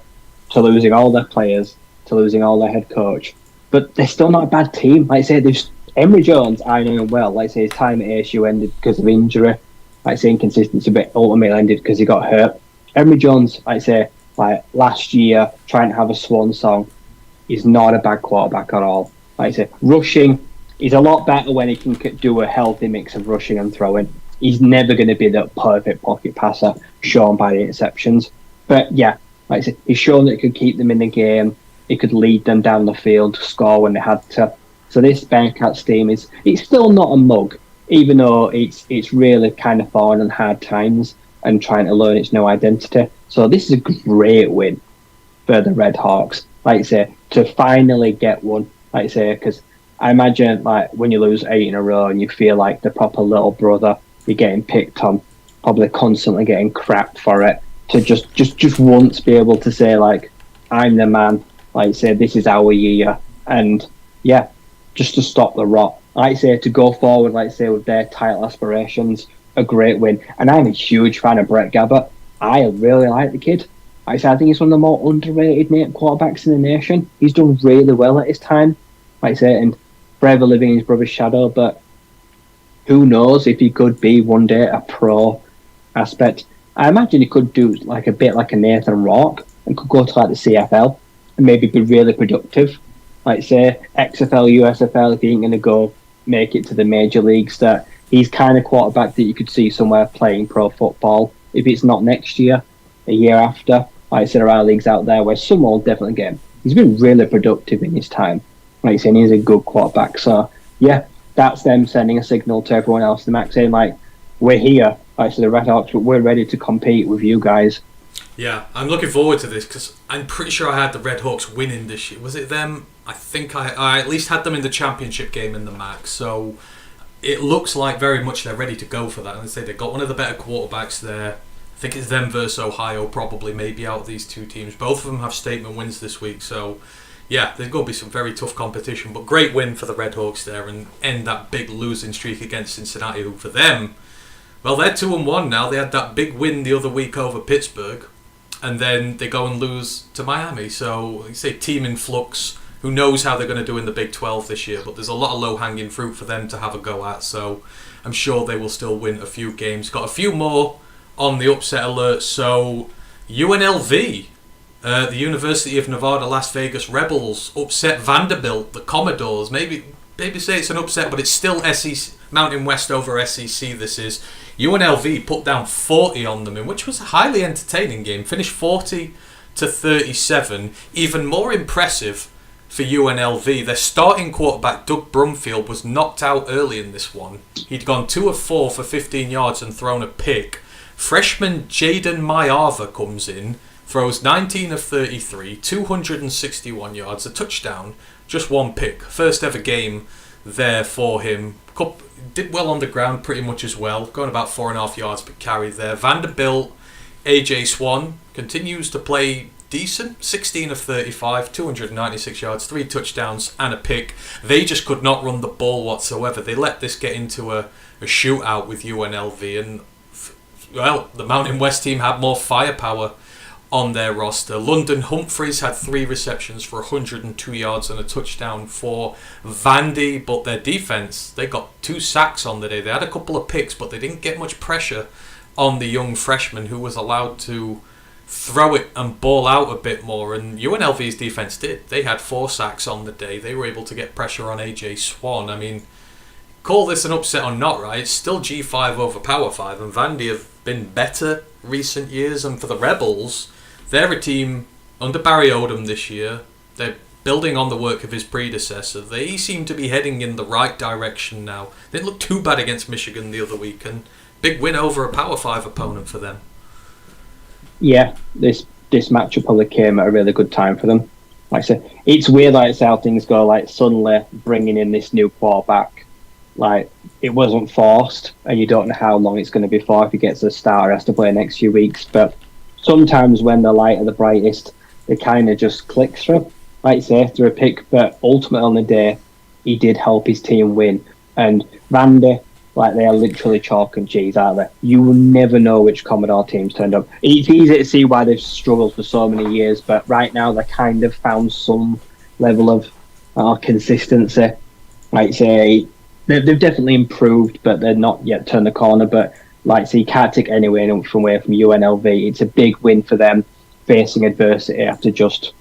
to losing all their players, to losing all their head coach. But they're still not a bad team. Like I say, Emory Jones, I know him well. Like I say, his time at ASU ended because of injury. Like I say, inconsistency, but ultimately ended because he got hurt. Emory Jones, like I say, like last year, trying to have a swan song, is not a bad quarterback at all. Like I say, rushing, he's a lot better when he can do a healthy mix of rushing and throwing. He's never going to be the perfect pocket passer shown by the interceptions. But yeah, like I said, he's shown that he could keep them in the game. He could lead them down the field, score when they had to. So this Bearcats team it's still not a mug, even though it's really kind of fallen on hard times and trying to learn its new identity. So this is a great win for the Red Hawks. Like I say, to finally get one. Like I say, because I imagine like when you lose 8 in a row and you feel like the proper little brother, you're getting picked on, probably constantly getting crap for it. To just once be able to say like, I'm the man. Like I say, this is our year, and yeah, just to stop the rot. Like I say, to go forward, like I say, with their title aspirations, a great win. And I'm a huge fan of Brett Gabbert. I really like the kid. Like I say, I think he's one of the more underrated quarterbacks in the nation. He's done really well at his time. Like I say, and forever living in his brother's shadow, but who knows if he could be one day a pro aspect. I imagine he could do like a bit like a Nathan Rourke and could go to like the CFL and maybe be really productive. Like say XFL, USFL, if he ain't going to go make it to the major leagues, that he's kind of quarterback that you could see somewhere playing pro football. If it's not next year, a year after. Like I said, there are leagues out there where someone will definitely get him. He's been really productive in his time. Like I said, he's a good quarterback. So yeah, that's them sending a signal to everyone else. The MAC saying like, we're here. Like I said, the Red Hawks, we're ready to compete with you guys. Yeah, I'm looking forward to this because I'm pretty sure I had the Red Hawks winning this year. Was it them? I think I at least had them in the championship game in the MAC. So it looks like very much they're ready to go for that. And I say they've got one of the better quarterbacks there. I think it's them versus Ohio, probably, maybe out of these two teams. Both of them have statement wins this week. So yeah, there's going to be some very tough competition. But great win for the Red Hawks there and end that big losing streak against Cincinnati, who for them, well, they're 2-1 now. They had that big win the other week over Pittsburgh. And then they go and lose to Miami. So, you say team in flux. Who knows how they're going to do in the Big 12 this year. But there's a lot of low-hanging fruit for them to have a go at. So, I'm sure they will still win a few games. Got a few more on the upset alert. So, UNLV, the University of Nevada, Las Vegas Rebels, upset Vanderbilt, the Commodores. Maybe say it's an upset, but it's still SEC, Mountain West over SEC this is. UNLV put down 40 on them, which was a highly entertaining game. Finished 40-37. Even more impressive for UNLV, their starting quarterback, Doug Brumfield, was knocked out early in this one. He'd gone 2 of 4 for 15 yards and thrown a pick. Freshman Jaden Mayava comes in, throws 19 of 33, 261 yards, a touchdown, just 1 pick. First ever game there for him. Did well on the ground pretty much as well, going about 4.5 yards per carry there. Vanderbilt, AJ Swan, continues to play decent. 16 of 35, 296 yards, 3 touchdowns and a pick. They just could not run the ball whatsoever. They let this get into a shootout with UNLV, and well, the Mountain West team had more firepower on their roster. London Humphreys had 3 receptions for 102 yards and a touchdown for Vandy, but their defense, they got 2 sacks on the day. They had a couple of picks, but they didn't get much pressure on the young freshman, who was allowed to throw it and ball out a bit more, and UNLV's defense did. They had 4 sacks on the day. They were able to get pressure on AJ Swan. I mean, call this an upset or not, right? It's still G5 over Power 5, and Vandy have been better recent years, and for the Rebels, they're a team under Barry Odom this year. They're building on the work of his predecessor. They seem to be heading in the right direction now. They didn't look too bad against Michigan the other week, and big win over a Power 5 opponent for them. Yeah, this matchup probably came at a really good time for them. Like I said, it's weird like how things go, like suddenly bringing in this new quarterback. Like, it wasn't forced, and you don't know how long it's going to be for. If he gets a start, he has to play next few weeks, but sometimes when the light are the brightest, it kind of just clicks through, like you say, through a pick. But ultimately on the day, he did help his team win. And Vandy, like, they are literally chalk and cheese, aren't they? You will never know which Commodore teams turned up. It's easy to see why they've struggled for so many years, but right now they kind of found some level of consistency. Like you say, they've definitely improved, but they're not yet turned the corner. But like, so you can't take anywhere from UNLV. It's a big win for them, facing adversity after just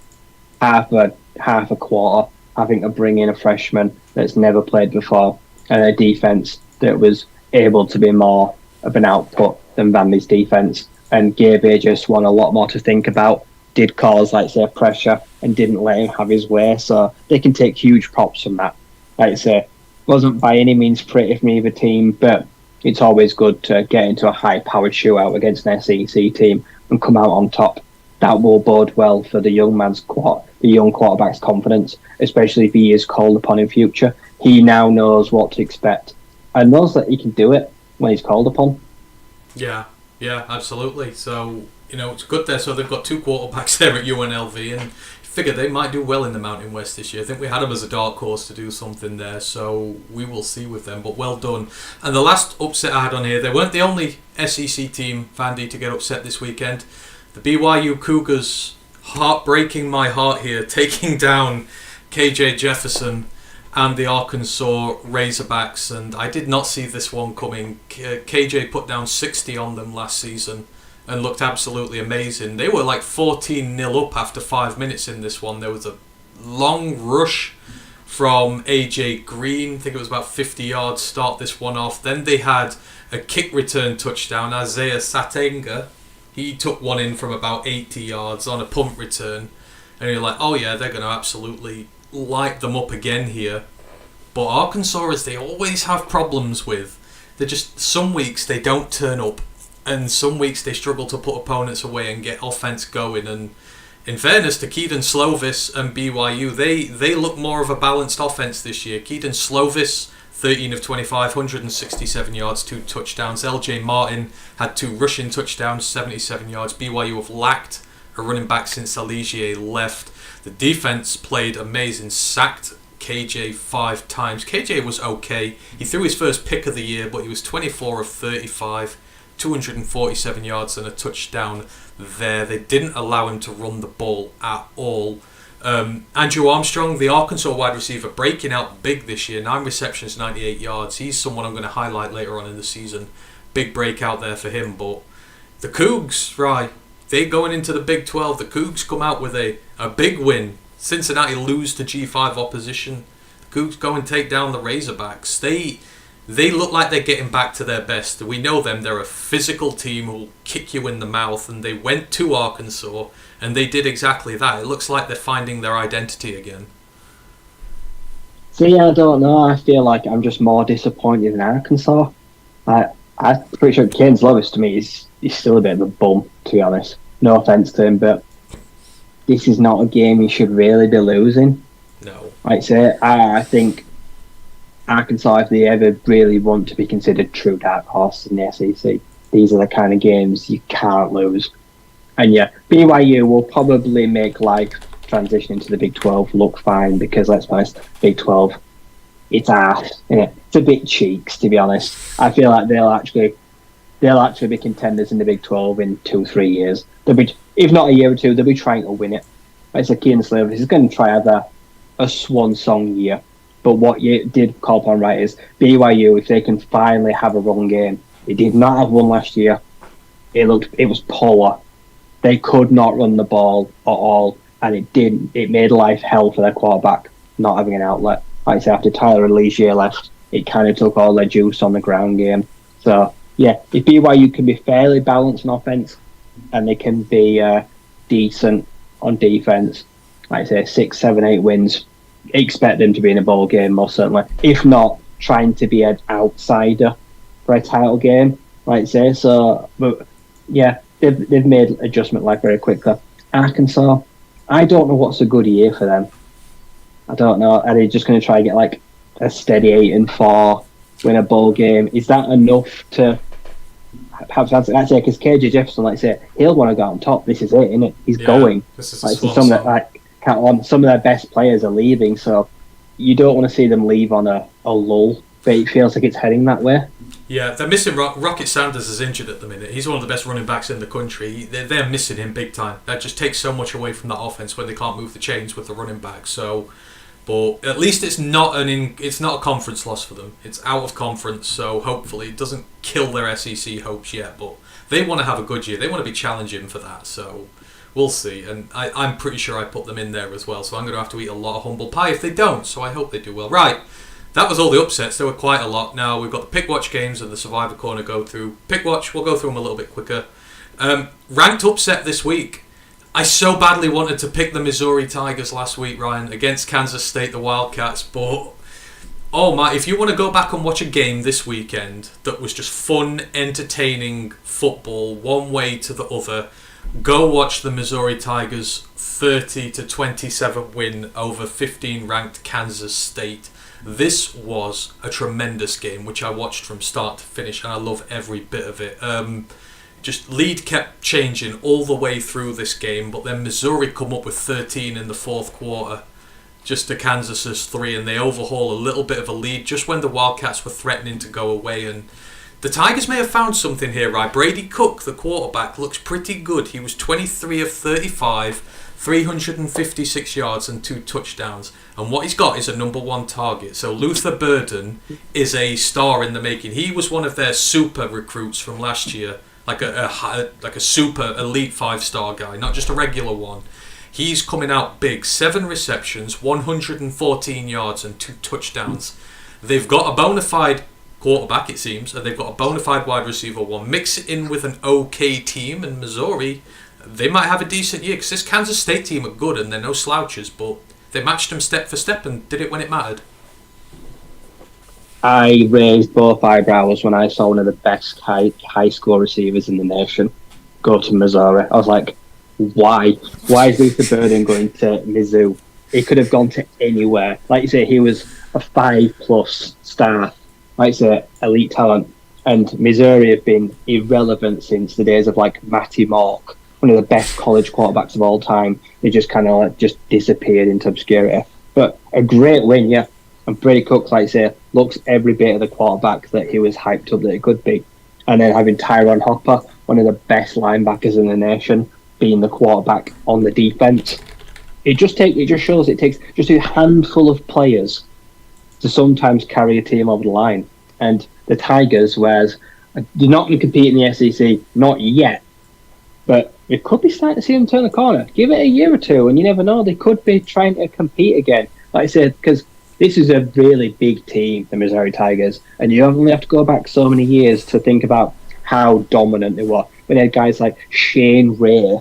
half a quarter, having to bring in a freshman that's never played before, and a defense that was able to be more of an output than Vandy's defense, and gave AJ Swan a lot more to think about. Did cause, like say, pressure and didn't let him have his way. So they can take huge props from that. Like I say, wasn't by any means pretty from either team, but it's always good to get into a high-powered shootout against an SEC team and come out on top. That will bode well for the young quarterback's confidence, especially if he is called upon in future. He now knows what to expect and knows that he can do it when he's called upon. Yeah, absolutely. So, it's good there. So they've got 2 quarterbacks there at UNLV, and figure they might do well in the Mountain West this year. I think we had them as a dark horse to do something there, so we will see with them, but well done. And the last upset I had on here, they weren't the only SEC team, Vandy, to get upset this weekend. The BYU Cougars, heartbreaking my heart here, taking down KJ Jefferson and the Arkansas Razorbacks, and I did not see this one coming. KJ put down 60 on them last season and looked absolutely amazing. They were like 14-0 up after 5 minutes in this one. There was a long rush from AJ Green. I think it was about 50 yards, start this one off. Then they had a kick return touchdown. Isaiah Satenga, he took one in from about 80 yards on a punt return. And you're like, oh yeah, they're going to absolutely light them up again here. But Arkansas, as they always have problems with, they're just, some weeks they don't turn up, and some weeks they struggle to put opponents away and get offense going. And in fairness to Keaton Slovis and BYU, they look more of a balanced offense this year. Keaton Slovis, 13 of 25, 167 yards, 2 touchdowns. LJ Martin had 2 rushing touchdowns, 77 yards. BYU have lacked a running back since Aligier left. The defense played amazing, sacked KJ 5 times. KJ was okay. He threw his first pick of the year, but he was 24 of 35, 247 yards and a touchdown there. They didn't allow him to run the ball at all. Andrew Armstrong, the Arkansas wide receiver, breaking out big this year. 9 receptions, 98 yards. He's someone I'm going to highlight later on in the season. Big breakout there for him. But the Cougs, right, they're going into the Big 12. The Cougs come out with a big win. Cincinnati lose to G5 opposition. The Cougs go and take down the Razorbacks. They look like they're getting back to their best. We know them. They're a physical team who will kick you in the mouth, and they went to Arkansas and they did exactly that. It looks like they're finding their identity again. See, I don't know. I feel like I'm just more disappointed in Arkansas. I'm pretty sure Kane Slovis to me is still a bit of a bum, to be honest. No offence to him, but this is not a game he should really be losing. No. Like I say, I think Arkansas, if they ever really want to be considered true dark horses in the SEC, these are the kind of games you can't lose. And yeah, BYU will probably make life transition into the Big 12 look fine because, let's be honest, Big 12, it's arse, isn't it? It's a bit cheeks, to be honest. I feel like they'll actually be contenders in the Big 12 in 2-3 years. They'll be, if not a year or two, they'll be trying to win it. Like Kean Slavis is going to try a swan song year. But what you did call upon right is BYU, if they can finally have a run game. They did not have one last year. It was poor. They could not run the ball at all, and it made life hell for their quarterback not having an outlet. Like I said, after Tyler Allegier left, it kind of took all their juice on the ground game. So yeah, if BYU can be fairly balanced on offense and they can be decent on defense, like I say, 6, 7, 8 wins, expect them to be in a bowl game most certainly. If not, trying to be an outsider for a title game, like I say. So, but yeah, they've made adjustment like very quickly. Arkansas, I don't know what's a good year for them. I don't know. Are they just going to try and get like a steady 8-4, win a bowl game? Is that enough to perhaps answer? That's it, because KJ Jefferson, like I say, he'll want to go on top. This is it, isn't it? He's going. This is like, some of their best players are leaving, so you don't want to see them leave on a lull. But it feels like it's heading that way. Yeah, they're missing Rocket Sanders is injured at the minute. He's one of the best running backs in the country. They're missing him big time. That just takes so much away from that offense when they can't move the chains with the running back. So, but at least it's not a conference loss for them. It's out of conference, so hopefully it doesn't kill their SEC hopes yet. But they want to have a good year. They want to be challenging for that. So we'll see. And I'm pretty sure I put them in there as well. So I'm going to have to eat a lot of humble pie if they don't. So I hope they do well. Right. That was all the upsets. There were quite a lot. Now we've got the Pick Watch games and the Survivor Corner go through. Pick Watch, we'll go through them a little bit quicker. Ranked upset this week. I so badly wanted to pick the Missouri Tigers last week, Ryan, against Kansas State, the Wildcats. But, oh my, if you want to go back and watch a game this weekend that was just fun, entertaining football, one way to the other, go watch the Missouri Tigers 30-27 win over 15-ranked Kansas State. This was a tremendous game, which I watched from start to finish, and I love every bit of it. Just lead kept changing all the way through this game, but then Missouri come up with 13 in the fourth quarter, just to Kansas's 3, and they overhaul a little bit of a lead just when the Wildcats were threatening to go away. And the Tigers may have found something here, right? Brady Cook, the quarterback, looks pretty good. He was 23 of 35. 356 yards and 2 touchdowns, and what he's got is a number 1 target. So Luther Burden is a star in the making. He was one of their super recruits from last year, like a super elite 5-star guy, not just a regular one. He's coming out big. 7 receptions, 114 yards and 2 touchdowns. They've got a bona fide quarterback, it seems, and they've got a bona fide wide receiver 1. Mix it in with an okay team in Missouri, they might have a decent year, because this Kansas State team are good and they're no slouches, but they matched them step for step and did it when it mattered. I raised both eyebrows when I saw one of the best high score receivers in the nation go to Missouri. I was like, why? Why is Luther Burden going to Mizzou? He could have gone to anywhere. Like you say, he was a 5+ star. Like you say, elite talent. And Missouri have been irrelevant since the days of like Matty Mork, one of the best college quarterbacks of all time. They just kind of just disappeared into obscurity. But a great win, yeah. And Brady Cook, like I say, looks every bit of the quarterback that he was hyped up that it could be. And then having Tyron Hopper, one of the best linebackers in the nation, being the quarterback on the defense. It just shows it takes just a handful of players to sometimes carry a team over the line. And the Tigers, whereas they're not going to compete in the SEC, not yet, but we could be starting to see them turn the corner. Give it a year or two, and you never know. They could be trying to compete again. Like I said, because this is a really big team, the Missouri Tigers, and you only have to go back so many years to think about how dominant they were. When they had guys like Shane Ray,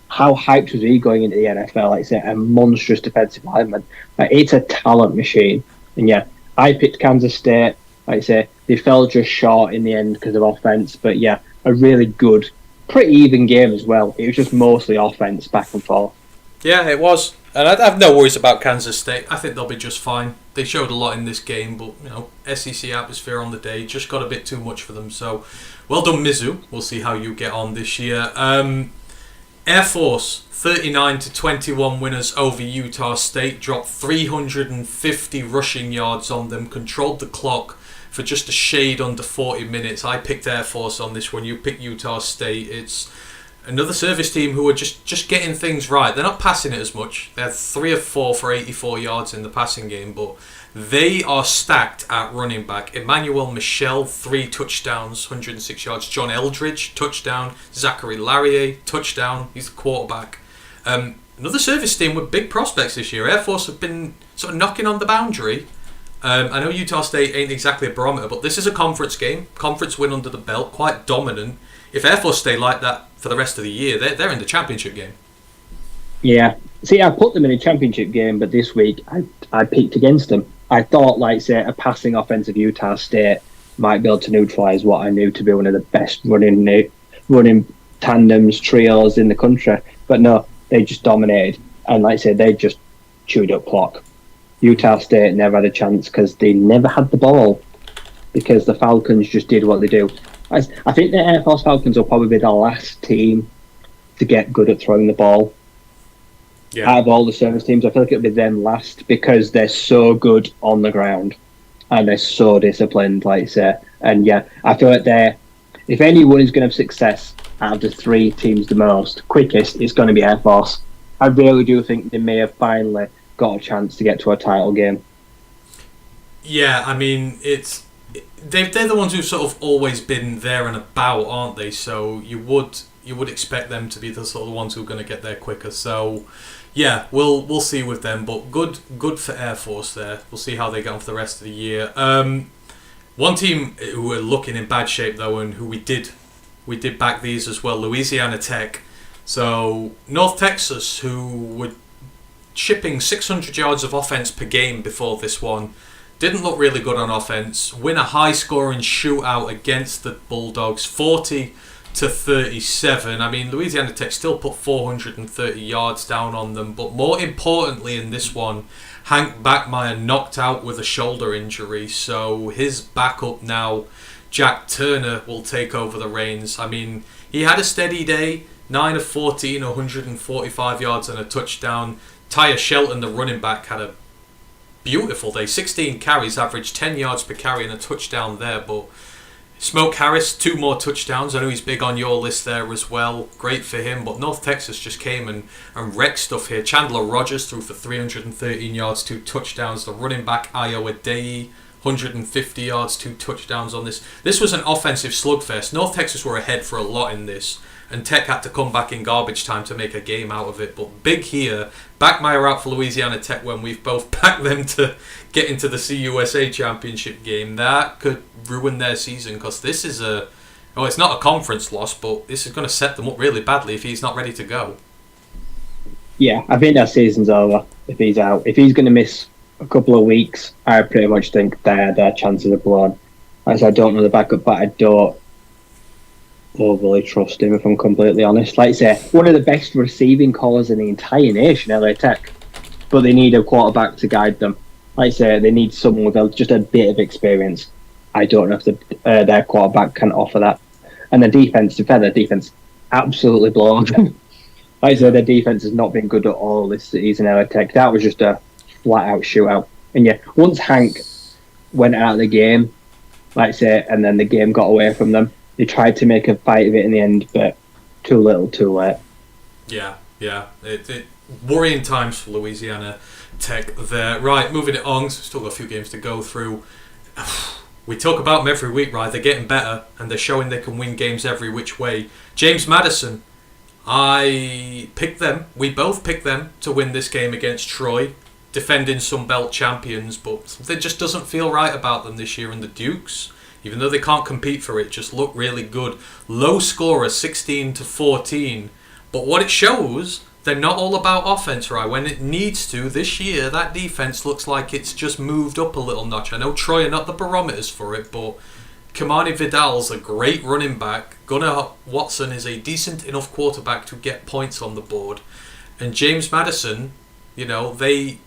how hyped was he going into the NFL? Like I said, a monstrous defensive lineman. Like, it's a talent machine. And yeah, I picked Kansas State. Like I say, they fell just short in the end because of offense, but yeah, a really good, pretty even game as well. It was just mostly offense, back and forth. Yeah, it was. And I have no worries about Kansas State. I think they'll be just fine. They showed a lot in this game, but, you know, SEC atmosphere on the day just got a bit too much for them. So, well done, Mizzou. We'll see how you get on this year. Air Force 39-21 winners over Utah State, dropped 350 rushing yards on them, controlled the clock for just a shade under 40 minutes. I picked Air Force on this one. You picked Utah State. It's another service team who are just getting things right. They're not passing it as much. They had 3 of 4 for 84 yards in the passing game, but they are stacked at running back. Emmanuel Michel, 3 touchdowns, 106 yards. John Eldridge, touchdown. Zachary Larrier, touchdown. He's the quarterback. Another service team with big prospects this year. Air Force have been sort of knocking on the boundary. I know Utah State ain't exactly a barometer, but this is a conference game. Conference win under the belt, quite dominant. If Air Force stay like that for the rest of the year, they're in the championship game. Yeah. See, I put them in a championship game, but this week I picked against them. I thought, like, say, a passing offense of Utah State might be able to neutralise what I knew to be one of the best running tandems, trios in the country. But no, they just dominated. And like I said, they just chewed up clock. Utah State never had a chance because they never had the ball, because the Falcons just did what they do. I think the Air Force Falcons will probably be the last team to get good at throwing the ball. Yeah. Out of all the service teams, I feel like it'll be them last, because they're so good on the ground and they're so disciplined, like you say. And yeah, I feel like if anyone is going to have success out of the 3 teams the most, quickest, it's going to be Air Force. I really do think they may have finally got a chance to get to a title game. Yeah, I mean, they're the ones who've sort of always been there and about, aren't they? So you would expect them to be the sort of ones who are going to get there quicker. So yeah, we'll see with them, but good for Air Force there. We'll see how they get on for the rest of the year. One team who are looking in bad shape though, and who we did back these as well, Louisiana Tech. So North Texas, who were shipping 600 yards of offense per game before this one, didn't look really good on offense. Win a high-scoring shootout against the Bulldogs, 40-37. I mean, Louisiana Tech still put 430 yards down on them, but more importantly in this one, Hank Backmeyer knocked out with a shoulder injury, so his backup now, Jack Turner, will take over the reins. I mean, he had a steady day, 9 of 14, 145 yards and a touchdown. Tyre Shelton, the running back, had a beautiful day. 16 carries, averaged 10 yards per carry and a touchdown there. But Smoke Harris, 2 more touchdowns. I know he's big on your list there as well. Great for him. But North Texas just came and wrecked stuff here. Chandler Rogers threw for 313 yards, 2 touchdowns. The running back, Iowa Day, 150 yards, 2 touchdowns on this. This was an offensive slugfest. North Texas were ahead for a lot in this, and Tech had to come back in garbage time to make a game out of it. But big here, Backmeyer out for Louisiana Tech when we've both backed them to get into the CUSA championship game. That could ruin their season, because this is it's not a conference loss, but this is going to set them up really badly if he's not ready to go. Yeah, I think that season's over if he's out. If he's going to miss a couple of weeks, I pretty much think their chances are blown. As I don't know the backup, but I don't overly trust him, if I'm completely honest. Like I say, one of the best receiving callers in the entire nation, LA Tech, but they need a quarterback to guide them. Like I say, they need someone with just a bit of experience. I don't know if their quarterback can offer that. And the defense, to fair, their defense absolutely blown. Like I say, their defense has not been good at all this season, LA Tech. That was just a flat-out shootout. And yeah, once Hank went out of the game, like I say, and then the game got away from them, they tried to make a fight of it in the end, but too little, too late. Yeah. Worrying times for Louisiana Tech there. Right, moving it on. So still got a few games to go through. We talk about them every week, right? They're getting better, and they're showing they can win games every which way. James Madison, I picked them. We both picked them to win this game against Troy, defending Sun Belt champions, but something just doesn't feel right about them this year. And the Dukes, even though they can't compete for it, just look really good. Low scorer, 16-14. But what it shows, they're not all about offense, right? When it needs to, this year, that defense looks like it's just moved up a little notch. I know Troy are not the barometers for it, but Kamani Vidal's a great running back. Gunnar Watson is a decent enough quarterback to get points on the board. And James Madison, they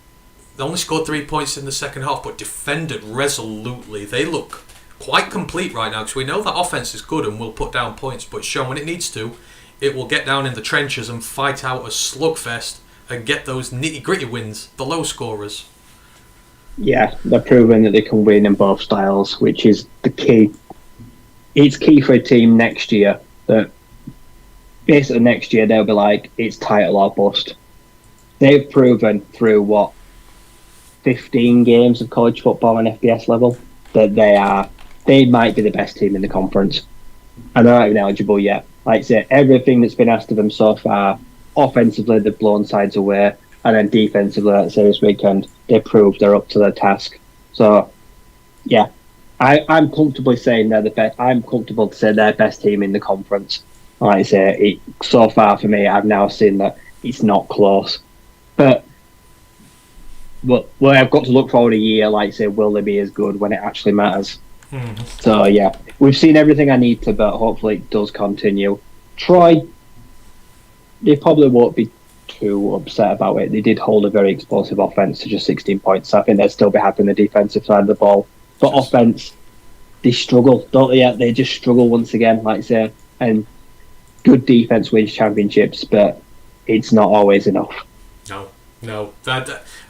only scored 3 points in the second half, but defended resolutely. They look quite complete right now, because we know that offense is good and will put down points, but shown when it needs to, it will get down in the trenches and fight out a slugfest and get those nitty-gritty wins, the low scorers. Yeah, they're proving that they can win in both styles, which is the key. It's key for a team next year that basically next year they'll be like, it's title or bust. They've proven through 15 games of college football on FBS level that they might be the best team in the conference. And they're not even eligible yet. Like I say, everything that's been asked of them so far, offensively they've blown sides away, and then defensively, let's say this weekend, they proved they're up to their task. So, yeah, I'm comfortably saying they're the best. I'm comfortable to say they're best team in the conference. Like I say, so far for me, I've now seen that it's not close. But I've got to look forward a year, like I say, will they be as good when it actually matters? Mm-hmm. So, yeah, we've seen everything I need to, but hopefully it does continue. Troy, they probably won't be too upset about it. They did hold a very explosive offense to just 16 points. So I think they'll still be happy on the defensive side of the ball. But offense, they struggle, don't they? Yeah, they just struggle once again, like I say. And good defense wins championships, but it's not always enough. No.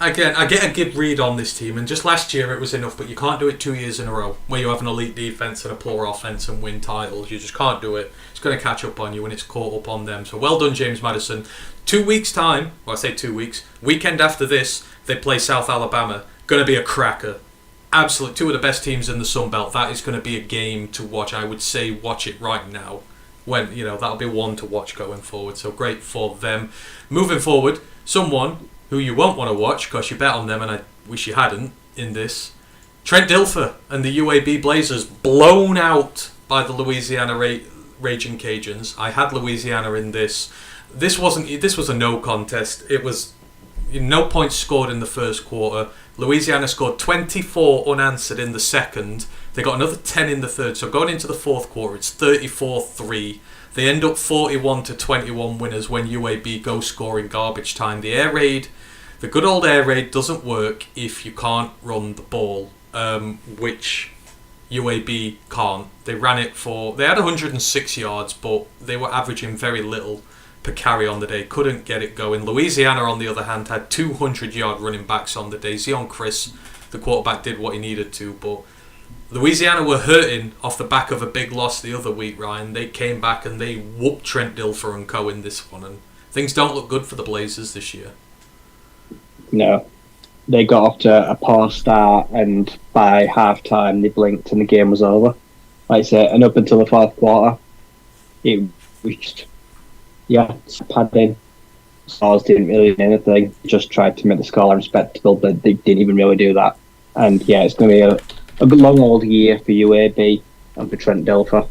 Again, I get a good read on this team, and just last year it was enough, but you can't do it 2 years in a row where you have an elite defense and a poor offense and win titles. You just can't do it. It's going to catch up on you when it's caught up on them. So well done, James Madison. 2 weeks' time, well, I say 2 weeks, weekend after this, they play South Alabama. Going to be a cracker. Absolutely, two of the best teams in the Sun Belt. That is going to be a game to watch. I would say watch it right now. When that'll be one to watch going forward. So great for them. Moving forward, someone who you won't want to watch because you bet on them, and I wish you hadn't in this. Trent Dilfer and the UAB Blazers blown out by the Louisiana Raging Cajuns. I had Louisiana in this. This was a no contest. It was no points scored in the first quarter. Louisiana scored 24 unanswered in the second. They got another 10 in the third. So going into the fourth quarter, it's 34-3. They end up 41-21 winners when UAB go score in garbage time. The good old air raid doesn't work if you can't run the ball, which UAB can't. They had 106 yards, but they were averaging very little per carry on the day. Couldn't get it going. Louisiana, on the other hand, had 200-yard running backs on the day. Zion Chris, the quarterback, did what he needed to, but Louisiana were hurting off the back of a big loss the other week, Ryan. They came back and they whooped Trent Dilfer and co in this one, and things don't look good for the Blazers this year. No. They got off to a poor start, and by half-time they blinked and the game was over. Like I say, and up until the fourth quarter, it reached, padding. Stars didn't really do anything, just tried to make the scoreline respectable, but they didn't even really do that. And it's going to be a long old year for UAB and for Trent Dilfer.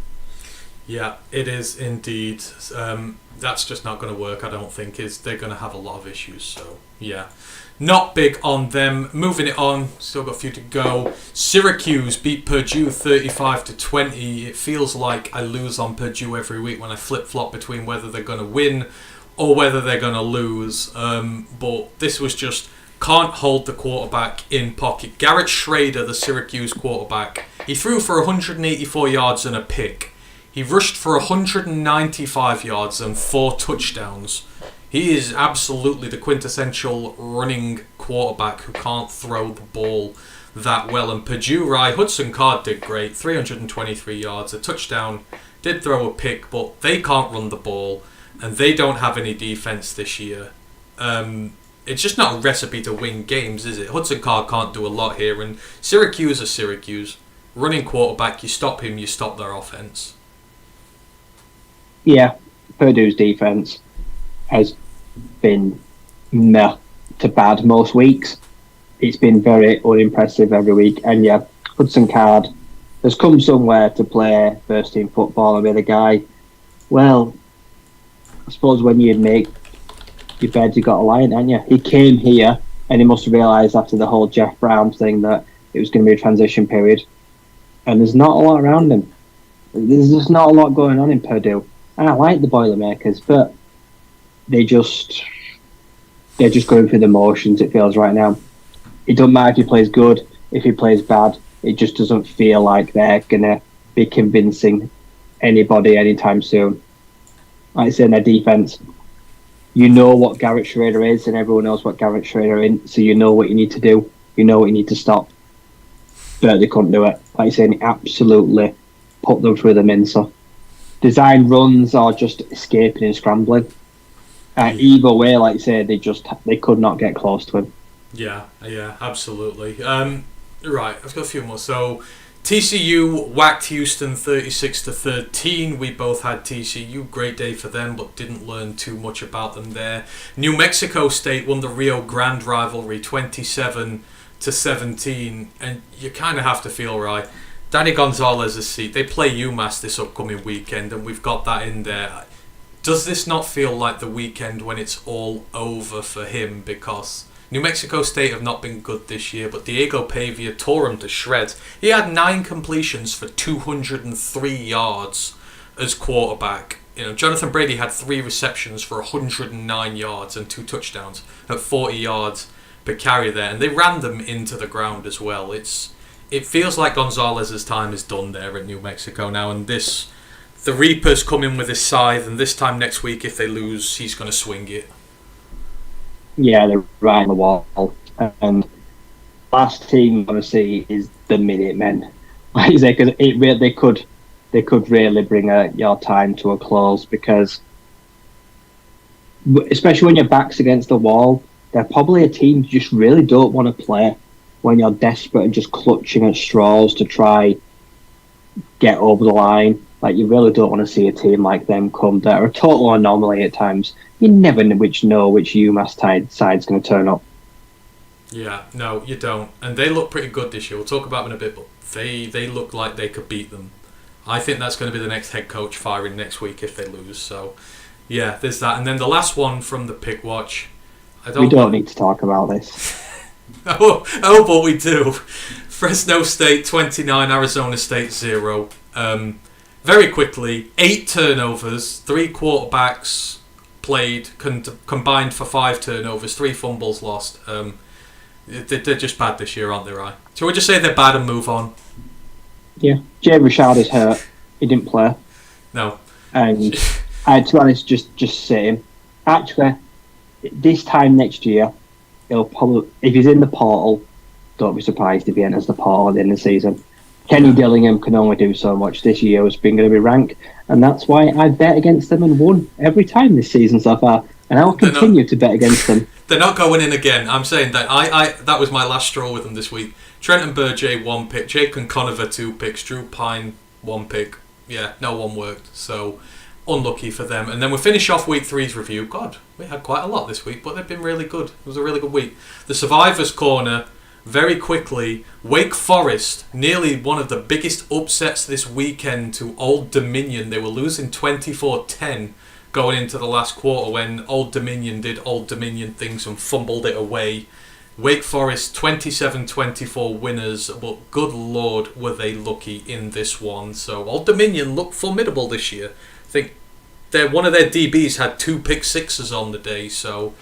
Yeah, it is indeed. That's just not going to work, I don't think. They're going to have a lot of issues, so yeah. Not big on them. Moving it on, still got a few to go. Syracuse beat Purdue 35-20. It feels like I lose on Purdue every week when I flip-flop between whether they're going to win or whether they're going to lose. But this was just can't hold the quarterback in pocket. Garrett Schrader, the Syracuse quarterback, he threw for 184 yards and a pick. He rushed for 195 yards and 4 touchdowns. He is absolutely the quintessential running quarterback who can't throw the ball that well. And Purdue, Hudson Card did great, 323 yards, a touchdown, did throw a pick, but they can't run the ball, and they don't have any defense this year. It's just not a recipe to win games, is it? Hudson Card can't do a lot here, and Syracuse are Syracuse. Running quarterback, you stop him, you stop their offense. Yeah, Purdue's defense has been meh to bad most weeks. It's been very unimpressive every week. And Hudson Card has come somewhere to play first team football and be the guy. Well, I suppose when you make your bed, you got a lion, haven't you? He came here and he must have realised after the whole Jeff Brown thing that it was going to be a transition period. And there's not a lot around him. There's just not a lot going on in Purdue. And I like the Boilermakers, but they're just going through the motions, it feels right now. It doesn't matter if he plays good, if he plays bad. It just doesn't feel like they're going to be convincing anybody anytime soon. like I say, in their defence. You know what Garrett Schrader is, and everyone knows what Garrett Schrader is, so you know what you need to do. You know what you need to stop. But they couldn't do it. Like I say, absolutely put them through the mincer. Design runs or just escaping and scrambling. Either way, like I say, they could not get close to him. Yeah, absolutely. Right, I've got a few more. So, TCU whacked Houston 36-13. We both had TCU. Great day for them, but didn't learn too much about them there. New Mexico State won the Rio Grande Rivalry 27-17, and you kind of have to feel right. Danny Gonzalez's seat. They play UMass this upcoming weekend, and we've got that in there. Does this not feel like the weekend when it's all over for him? Because New Mexico State have not been good this year, but Diego Pavia tore him to shreds. He had 9 completions for 203 yards as quarterback. Jonathan Brady had 3 receptions for 109 yards and 2 touchdowns at 40 yards per carry there, and they ran them into the ground as well. It feels like Gonzalez's time is done there at New Mexico now, and the Reapers come in with his scythe, and this time next week, if they lose, he's going to swing it. Yeah, they're right on the wall. And last team, honestly, is the Minutemen. Like you say, because they could really bring your time to a close, because especially when your back's against the wall, they're probably a team you just really don't want to play when you're desperate and just clutching at straws to try get over the line. Like, you really don't want to see a team like them come. They're a total anomaly at times. You never know which UMass side's going to turn up. Yeah, no, you don't. And they look pretty good this year. We'll talk about them in a bit, but they look like they could beat them. I think that's going to be the next head coach firing next week if they lose. So, yeah, there's that. And then the last one from the Pick Watch. We don't need to talk about this. Oh, but we do. Fresno State 29, Arizona State 0. Very quickly, 8 turnovers, 3 quarterbacks played, combined for 5 turnovers, 3 fumbles lost. They're just bad this year, aren't they, Ryan? So we just say they're bad and move on. Yeah, Jay Richard is hurt. He didn't play. No. And to be honest, just say him. Actually, this time next year, he'll probably, if he's in the portal, don't be surprised if he enters the portal at the end of the season. Kenny Dillingham can only do so much. This year has been going to be ranked, and that's why I bet against them and won every time this season so far, and I'll continue to bet against them. They're not going in again. I'm saying that that was my last straw with them this week. Trenton Burgess 1 pick, Jake Conover 2 picks, Drew Pine 1 pick. Yeah, no one worked, so unlucky for them. And then we finish off week 3's review. God, we had quite a lot this week, but they've been really good. It was a really good week. The Survivors Corner. Very quickly, Wake Forest, nearly one of the biggest upsets this weekend to Old Dominion. They were losing 24-10 going into the last quarter when Old Dominion did Old Dominion things and fumbled it away. Wake Forest 27-24 winners, but good lord were they lucky in this one. So Old Dominion looked formidable this year. I think one of their DBs had 2 pick sixes on the day, so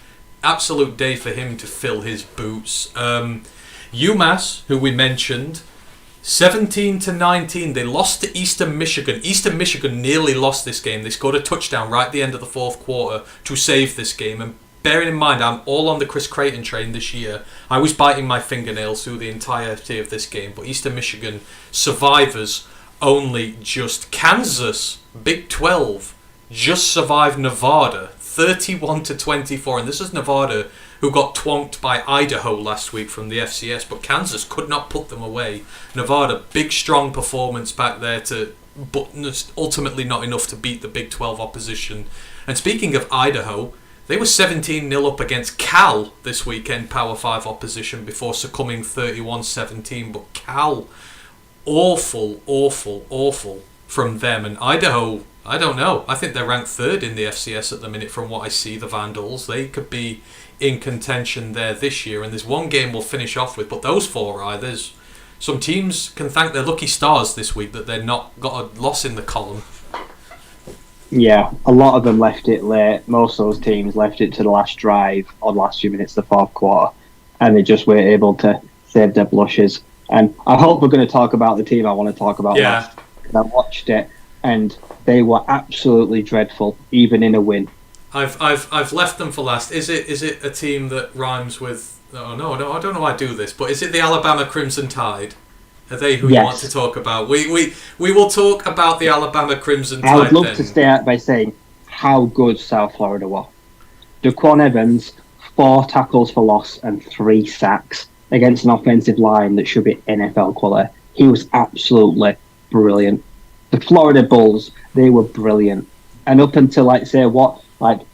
absolute day for him to fill his boots. UMass, who we mentioned, 17-19. They lost to Eastern Michigan. Eastern Michigan nearly lost this game. They scored a touchdown right at the end of the 4th quarter to save this game. And bearing in mind, I'm all on the Chris Creighton train this year. I was biting my fingernails through the entirety of this game. But Eastern Michigan survivors only just. Kansas, Big 12, just survived Nevada, 31-24. And this is Nevada, who got twonked by Idaho last week from the FCS, but Kansas could not put them away. Nevada, big strong performance back there, but ultimately not enough to beat the Big 12 opposition. And speaking of Idaho, they were 17-0 up against Cal this weekend, Power 5 opposition, before succumbing 31-17. But Cal, awful from them. And Idaho, I don't know. I think they're ranked 3rd in the FCS at the minute from what I see, the Vandals. They could be in contention there this year, and there's one game we'll finish off with, but those 4, there's some teams can thank their lucky stars this week that they're not got a loss in the column. Yeah, a lot of them left it late. Most of those teams left it to the last drive or the last few minutes of the 4th quarter, and they just weren't able to save their blushes. And I hope we're going to talk about the team I want to talk about last, because I watched it, and they were absolutely dreadful, even in a win. I've left them for last. Is it a team that rhymes with? Oh, no, I don't know why I do this, but is it the Alabama Crimson Tide? Are they who you want to talk about? We will talk about the Alabama Crimson Tide. I would love to start by saying how good South Florida were. Daquan Evans, 4 tackles for loss and 3 sacks against an offensive line that should be NFL quality. He was absolutely brilliant. The Florida Bulls, they were brilliant. And up until,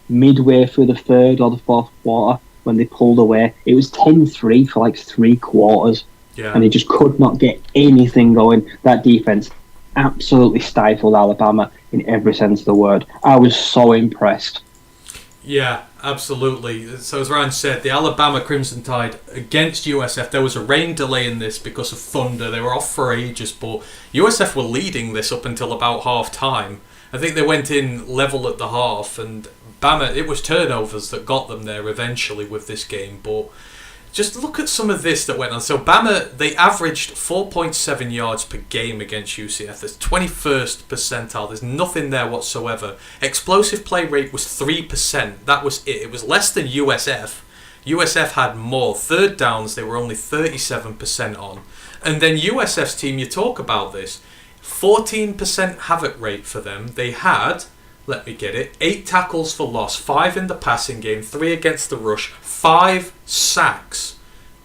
midway through the third or the fourth quarter, when they pulled away, it was 10-3 for 3 quarters. Yeah. And they just could not get anything going. That defense absolutely stifled Alabama in every sense of the word. I was so impressed. Yeah, absolutely. So as Ryan said, the Alabama Crimson Tide against USF, there was a rain delay in this because of thunder. They were off for ages, but USF were leading this up until about half time. I think they went in level at the half, and Bama, it was turnovers that got them there eventually with this game. But just look at some of this that went on. So Bama, they averaged 4.7 yards per game against UCF. That's 21st percentile. There's nothing there whatsoever. Explosive play rate was 3%. That was it. It was less than USF. USF had more. Third downs, they were only 37% on. And then USF's team, you talk about this, 14% havoc rate for them. They had, let me get it, 8 tackles for loss, 5 in the passing game, 3 against the rush, 5 sacks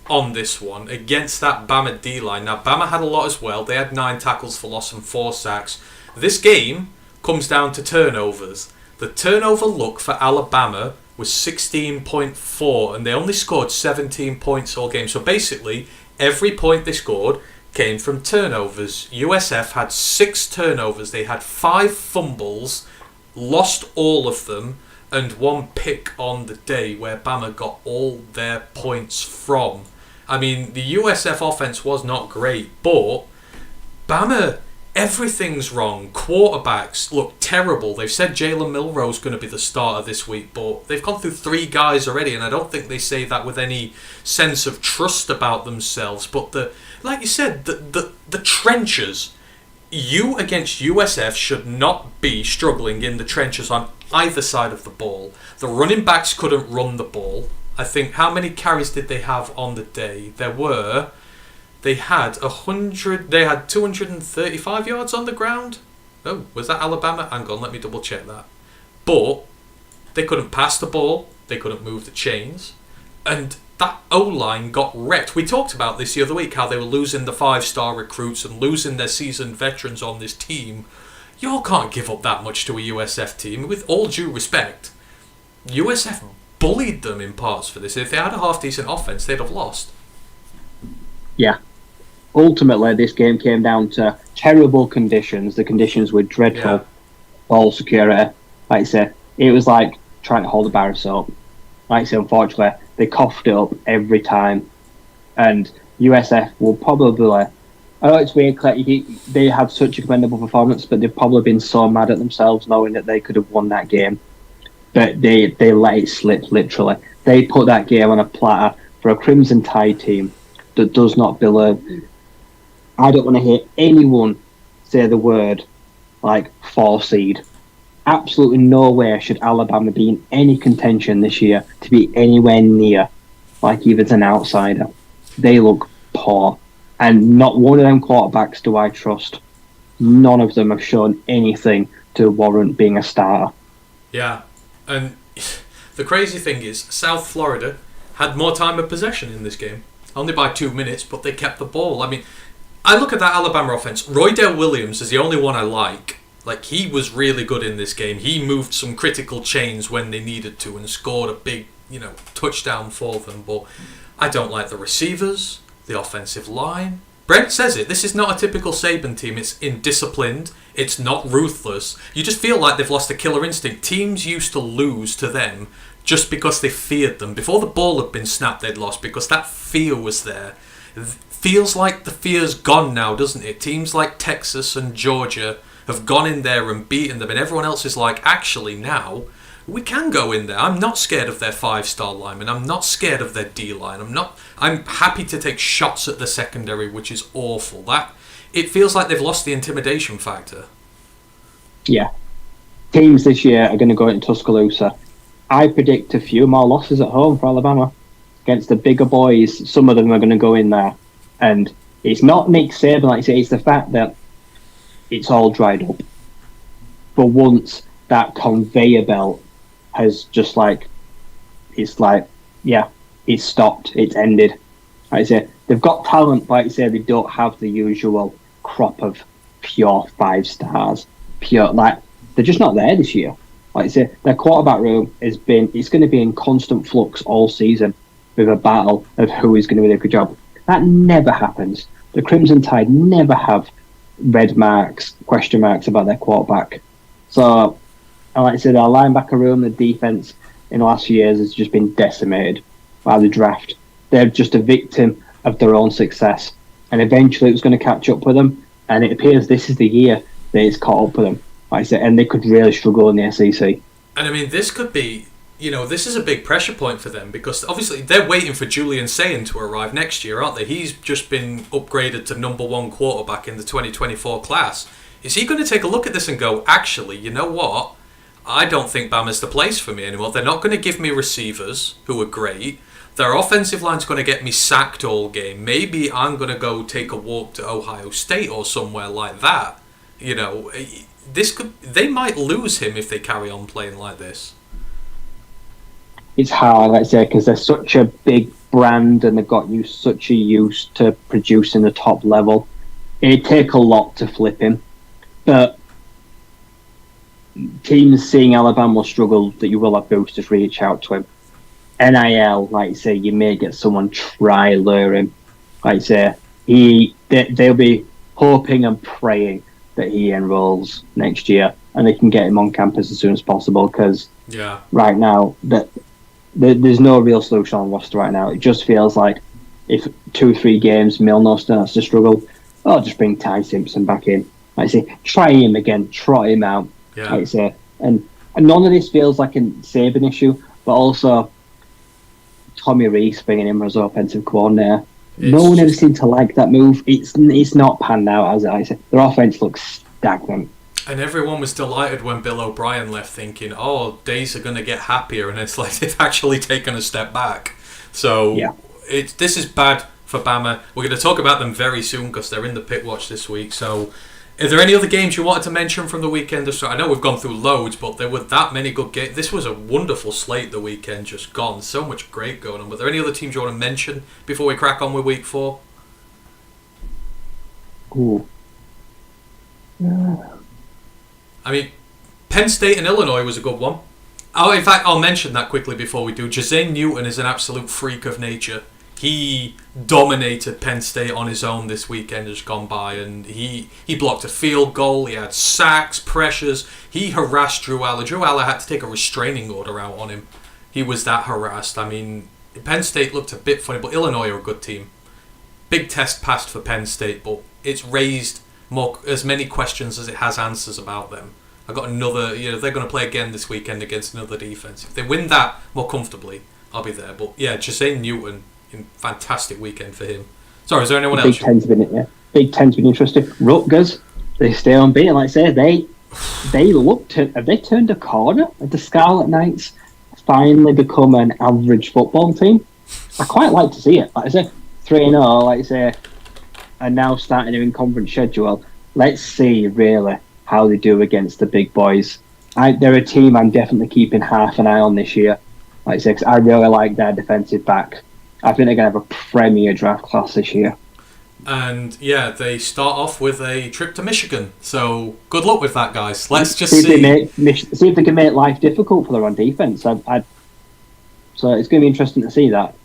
on this one against that Bama D-line. Now, Bama had a lot as well. They had 9 tackles for loss and 4 sacks. This game comes down to turnovers. The turnover look for Alabama was 16.4, and they only scored 17 points all game. So basically, every point they scored came from turnovers. USF had 6 turnovers. They had 5 fumbles, lost all of them, and 1 pick on the day where Bama got all their points from. I mean, the USF offense was not great, but Bama, everything's wrong. Quarterbacks look terrible. They've said Jalen Milroe's going to be the starter this week, but they've gone through 3 guys already, and I don't think they say that with any sense of trust about themselves. But like you said, the trenches. You against USF should not be struggling in the trenches on either side of the ball. The running backs couldn't run the ball. I think, how many carries did they have on the day? They had 235 yards on the ground. Oh, was that Alabama? Hang on, let me double check that. But they couldn't pass the ball. They couldn't move the chains. And that O-line got wrecked. We talked about this the other week, how they were losing the 5-star recruits and losing their seasoned veterans on this team. Y'all can't give up that much to a USF team. With all due respect, USF bullied them in parts for this. If they had a half-decent offense, they'd have lost. Yeah. Ultimately, this game came down to terrible conditions. The conditions were dreadful. Ball security. Like I say, it was like trying to hold a bar of soap. Like I say, unfortunately, they coughed it up every time. And USF will probably... I know it's weird, they had such a commendable performance, but they've probably been so mad at themselves knowing that they could have won that game. But they let it slip, literally. They put that game on a platter for a Crimson Tide team that does not believe. I don't want to hear anyone say the word, 4 seed. Absolutely nowhere should Alabama be in any contention this year to be anywhere near, even an outsider. They look poor. And not one of them quarterbacks do I trust. None of them have shown anything to warrant being a starter. Yeah, and the crazy thing is, South Florida had more time of possession in this game. Only by 2 minutes, but they kept the ball. I mean, I look at that Alabama offense. Roydell Williams is the only one I like. He was really good in this game. He moved some critical chains when they needed to and scored a big, touchdown for them. But I don't like the receivers, the offensive line. Brent says it. This is not a typical Saban team. It's indisciplined. It's not ruthless. You just feel like they've lost a killer instinct. Teams used to lose to them just because they feared them. Before the ball had been snapped, they'd lost because that fear was there. Feels like the fear's gone now, doesn't it? Teams like Texas and Georgia have gone in there and beaten them, and everyone else is like, actually now, we can go in there. I'm not scared of their 5-star linemen. I'm not scared of their D-line. I'm happy to take shots at the secondary, which is awful. It feels like they've lost the intimidation factor. Yeah. Teams this year are going to go into Tuscaloosa. I predict a few more losses at home for Alabama against the bigger boys. Some of them are going to go in there. And it's not Nick Saban, like I say, it's the fact that it's all dried up. For once, that conveyor belt has just it's stopped, it's ended. Like I say, they've got talent, but like I say, they don't have the usual crop of pure 5 stars. They're just not there this year. Like I say, their quarterback room it's going to be in constant flux all season with a battle of who is going to do a good job. That never happens. The Crimson Tide never have question marks about their quarterback. So, like I said, our linebacker room, the defense in the last few years has just been decimated by the draft. They're just a victim of their own success. And eventually it was going to catch up with them. And it appears this is the year that it's caught up with them. Like I said, and they could really struggle in the SEC. And I mean, this could be, this is a big pressure point for them because obviously they're waiting for Julian Sayin to arrive next year, aren't they? He's just been upgraded to number 1 quarterback in the 2024 class. Is he going to take a look at this and go, actually, you know what? I don't think Bama's the place for me anymore. They're not going to give me receivers who are great. Their offensive line's going to get me sacked all game. Maybe I'm going to go take a walk to Ohio State or somewhere like that. They might lose him if they carry on playing like this. It's hard, like I say, because they're such a big brand and they've got such a used to producing the top level. It'd take a lot to flip him. But teams seeing Alabama struggle, that you will have boosters reach out to him. NIL, like you say, you may get someone try lure him. Like you say, they'll be hoping and praying that he enrolls next year and they can get him on campus as soon as possible because right now there's no real solution on the roster right now. It just feels like if 2-3 games Milner starts to struggle, just bring Ty Simpson back in. Like I say, try him again, try him out. Like I say, and none of this feels like a Saban issue, but also Tommy Rees bringing him as offensive coordinator. No one ever seemed to like that move. It's not panned out, as I said. Their offense looks stagnant. And everyone was delighted when Bill O'Brien left thinking, days are going to get happier. And it's like they've actually taken a step back. So this is bad for Bama. We're going to talk about them very soon because they're in the pit watch this week. So are there any other games you wanted to mention from the weekend? I know we've gone through loads, but there were that many good games. This was a wonderful slate the weekend just gone. So much great going on. Were there any other teams you want to mention before we crack on with week 4? Ooh. I mean, Penn State and Illinois was a good one. In fact, I'll mention that quickly before we do. Jazane Newton is an absolute freak of nature. He dominated Penn State on his own this weekend just gone by, and he blocked a field goal, he had sacks, pressures, he harassed Drew Aller. Drew Aller had to take a restraining order out on him. He was that harassed. I mean, Penn State looked a bit funny, but Illinois are a good team. Big test passed for Penn State, but it's raised as many questions as it has answers about them. I got another, they're going to play again this weekend against another defense. If they win that more comfortably, I'll be there. But yeah, Jazane Newton, fantastic weekend for him. Sorry, is there anyone else? Big Ten's been interesting. Rutgers, they stay unbeaten. Like I say, have they turned a corner? Have the Scarlet Knights finally become an average football team? I quite like to see it. Like I say, 3-0, like I say, and now starting their in-conference schedule. Let's see, really, how they do against the big boys. They're a team I'm definitely keeping half an eye on this year. Like I say, 'cause I really like their defensive back. I think they're going to have a premier draft class this year. And yeah, they start off with a trip to Michigan. So good luck with that, guys. Let's just see. See if they can make life difficult for them on defense. So it's going to be interesting to see that.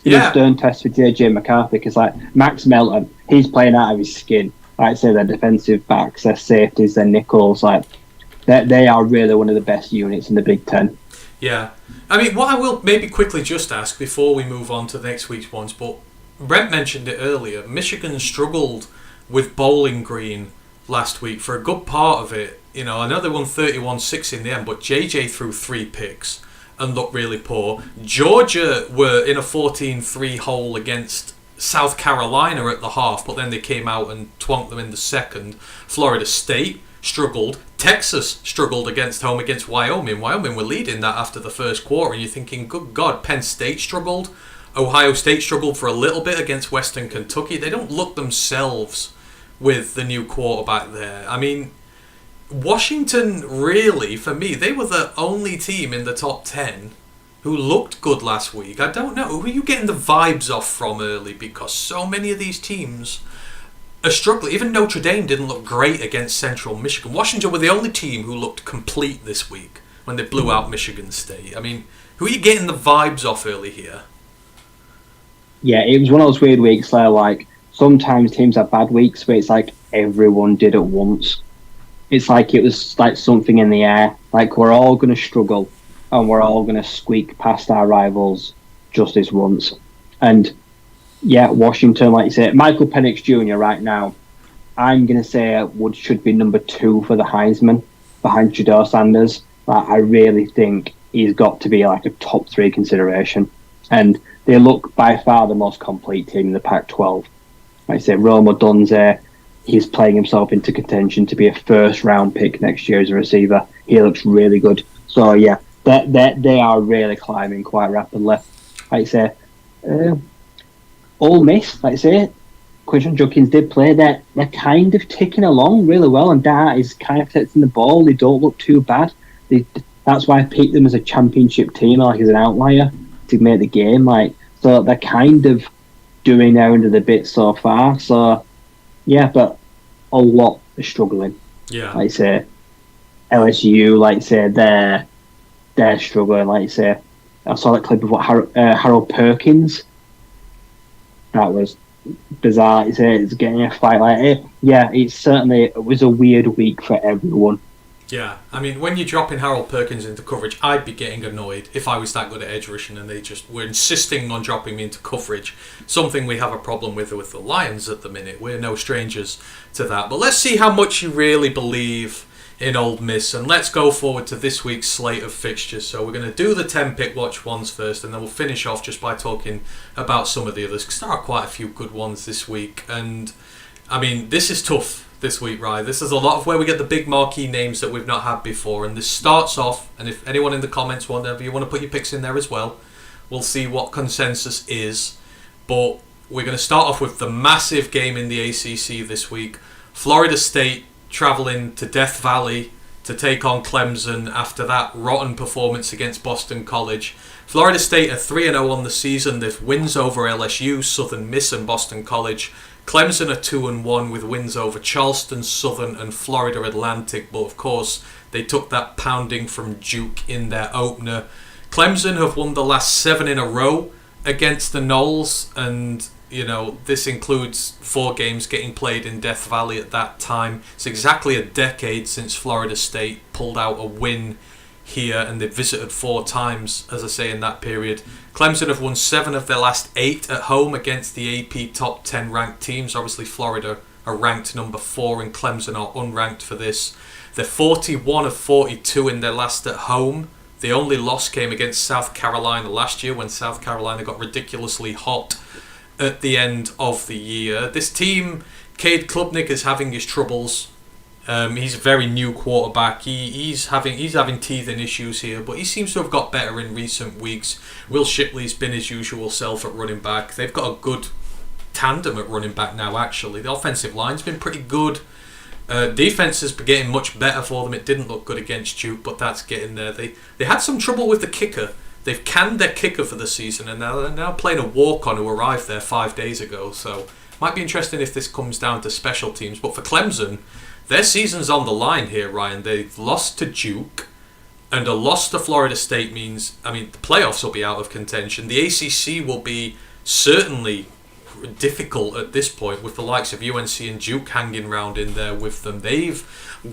A stern test for JJ McCarthy because Max Melton, he's playing out of his skin. Like I say, their defensive backs, their safeties, their nickels, they are really one of the best units in the Big Ten. Yeah. I mean, what I will maybe quickly just ask before we move on to next week's ones, but Brent mentioned it earlier. Michigan struggled with Bowling Green last week for a good part of it. I know they won 31-6 in the end, but JJ threw 3 picks and looked really poor. Georgia were in a 14-3 hole against South Carolina at the half, but then they came out and twonked them in the second. Florida State struggled. Texas struggled home against Wyoming. Wyoming were leading that after the first quarter, and you're thinking, good God, Penn State struggled. Ohio State struggled for a little bit against Western Kentucky. They don't look themselves with the new quarterback there. I mean, Washington, really, for me, they were the only team in the top 10 who looked good last week. I don't know. Who are you getting the vibes off from early? Because so many of these teams are struggling. Even Notre Dame didn't look great against Central Michigan. Washington were the only team who looked complete this week when they blew out Michigan State. I mean, who are you getting the vibes off early here? Yeah, it was one of those weird weeks where, like, sometimes teams have bad weeks where it's like everyone did at once. It's like it was like something in the air. Like, we're all going to struggle and we're all going to squeak past our rivals just this once. And yeah, Washington, like you say, Michael Penix Jr. right now, I'm going to say should be number 2 for the Heisman behind Deion Sanders. Like, I really think he's got to be like a top 3 consideration. And they look by far the most complete team in the Pac-12. Like I say, Rome Odunze, he's playing himself into contention to be a first-round pick next year as a receiver. He looks really good. So yeah, they are really climbing quite rapidly. Like I say, Ole Miss, like I say, Quinton Judkins did play. They're kind of ticking along really well, and Dart is kind of protecting the ball. They don't look too bad. That's why I picked them as a championship team, like as an outlier to make the game. Like, so they're kind of doing their end of the bit so far. So yeah, but a lot are struggling. Yeah, like I say, LSU, like I say, they're struggling. Like I say, I saw that clip of what Harold Perkins. That was bizarre. It's getting a fight like it. Yeah, it was a weird week for everyone. Yeah, I mean, when you're dropping Harold Perkins into coverage, I'd be getting annoyed if I was that good at edge rushing and they just were insisting on dropping me into coverage. Something we have a problem with the Lions at the minute. We're no strangers to that. But let's see how much you really believe in Ole Miss, and let's go forward to this week's slate of fixtures. So we're going to do the 10 pick watch ones first, and then we'll finish off just by talking about some of the others, because there are quite a few good ones this week. And I mean, this is tough this week, right? This is a lot of where we get the big marquee names that we've not had before, and this starts off, and if anyone in the comments whatever you want to put your picks in there as well, we'll see what consensus is. But we're going to start off with the massive game in the ACC this week. Florida State travelling to Death Valley to take on Clemson after that rotten performance against Boston College. Florida State are 3-0 on the season. They've wins over LSU, Southern Miss and Boston College. Clemson are 2-1 with wins over Charleston, Southern and Florida Atlantic, but of course they took that pounding from Duke in their opener. Clemson have won the last 7 in a row against the Noles, and you know, this includes 4 games getting played in Death Valley at that time. It's exactly a decade since Florida State pulled out a win here, and they've visited 4 times, as I say, in that period. Clemson have won 7 of their last 8 at home against the AP top 10 ranked teams. Obviously, Florida are ranked number 4 and Clemson are unranked for this. They're 41 of 42 in their last at home. The only loss came against South Carolina last year when South Carolina got ridiculously hot at the end of the year. This team, Cade Klubnik is having his troubles. He's a very new quarterback. He's having teething issues here, but he seems to have got better in recent weeks. Will Shipley's been his usual self at running back. They've got a good tandem at running back now, actually. The offensive line's been pretty good. Defense has been getting much better for them. It didn't look good against Duke, but that's getting there. They had some trouble with the kicker. They've canned their kicker for the season, and they're now playing a walk-on who arrived there 5 days ago. So might be interesting if this comes down to special teams. But for Clemson, their season's on the line here, Ryan. They've lost to Duke, and a loss to Florida State means, I mean, the playoffs will be out of contention. The ACC will be certainly difficult at this point with the likes of UNC and Duke hanging around in there with them. They've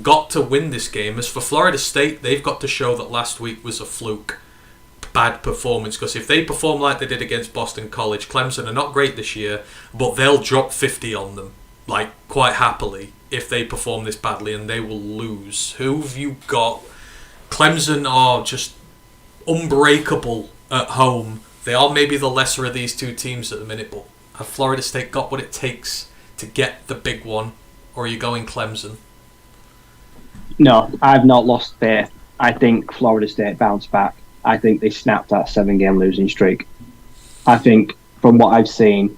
got to win this game. As for Florida State, they've got to show that last week was a fluke. Bad performance, because if they perform like they did against Boston College, Clemson are not great this year, but they'll drop 50 on them, like, quite happily, if they perform this badly, and they will lose. Who have you got? Clemson are just unbreakable at home. They are maybe the lesser of these two teams at the minute, but have Florida State got what it takes to get the big one, or are you going Clemson? No, I've not lost faith. I think Florida State bounced back. I think they snapped that 7-game losing streak. I think from what I've seen,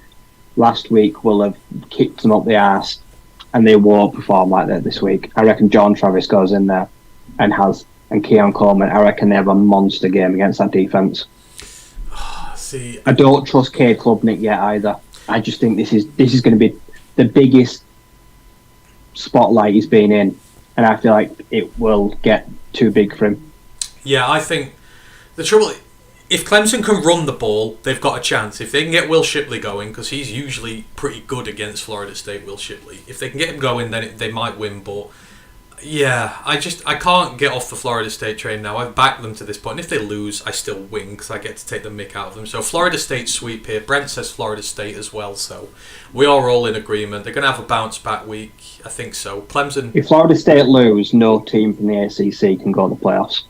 last week will have kicked them up the arse, and they won't perform like that this week. I reckon John Travis goes in there and Keon Coleman. I reckon they have a monster game against that defense. See, I don't trust Cade Klubnik yet either. I just think this is going to be the biggest spotlight he's been in, and I feel like it will get too big for him. Yeah, I think the trouble, if Clemson can run the ball, they've got a chance. If they can get Will Shipley going, because he's usually pretty good against Florida State, Will Shipley. If they can get him going, then they might win. But yeah, I can't get off the Florida State train now. I've backed them to this point. And if they lose, I still win because I get to take the mick out of them. So Florida State sweep here. Brent says Florida State as well. So we are all in agreement. They're going to have a bounce back week. I think so. Clemson. If Florida State lose, no team from the ACC can go to the playoffs.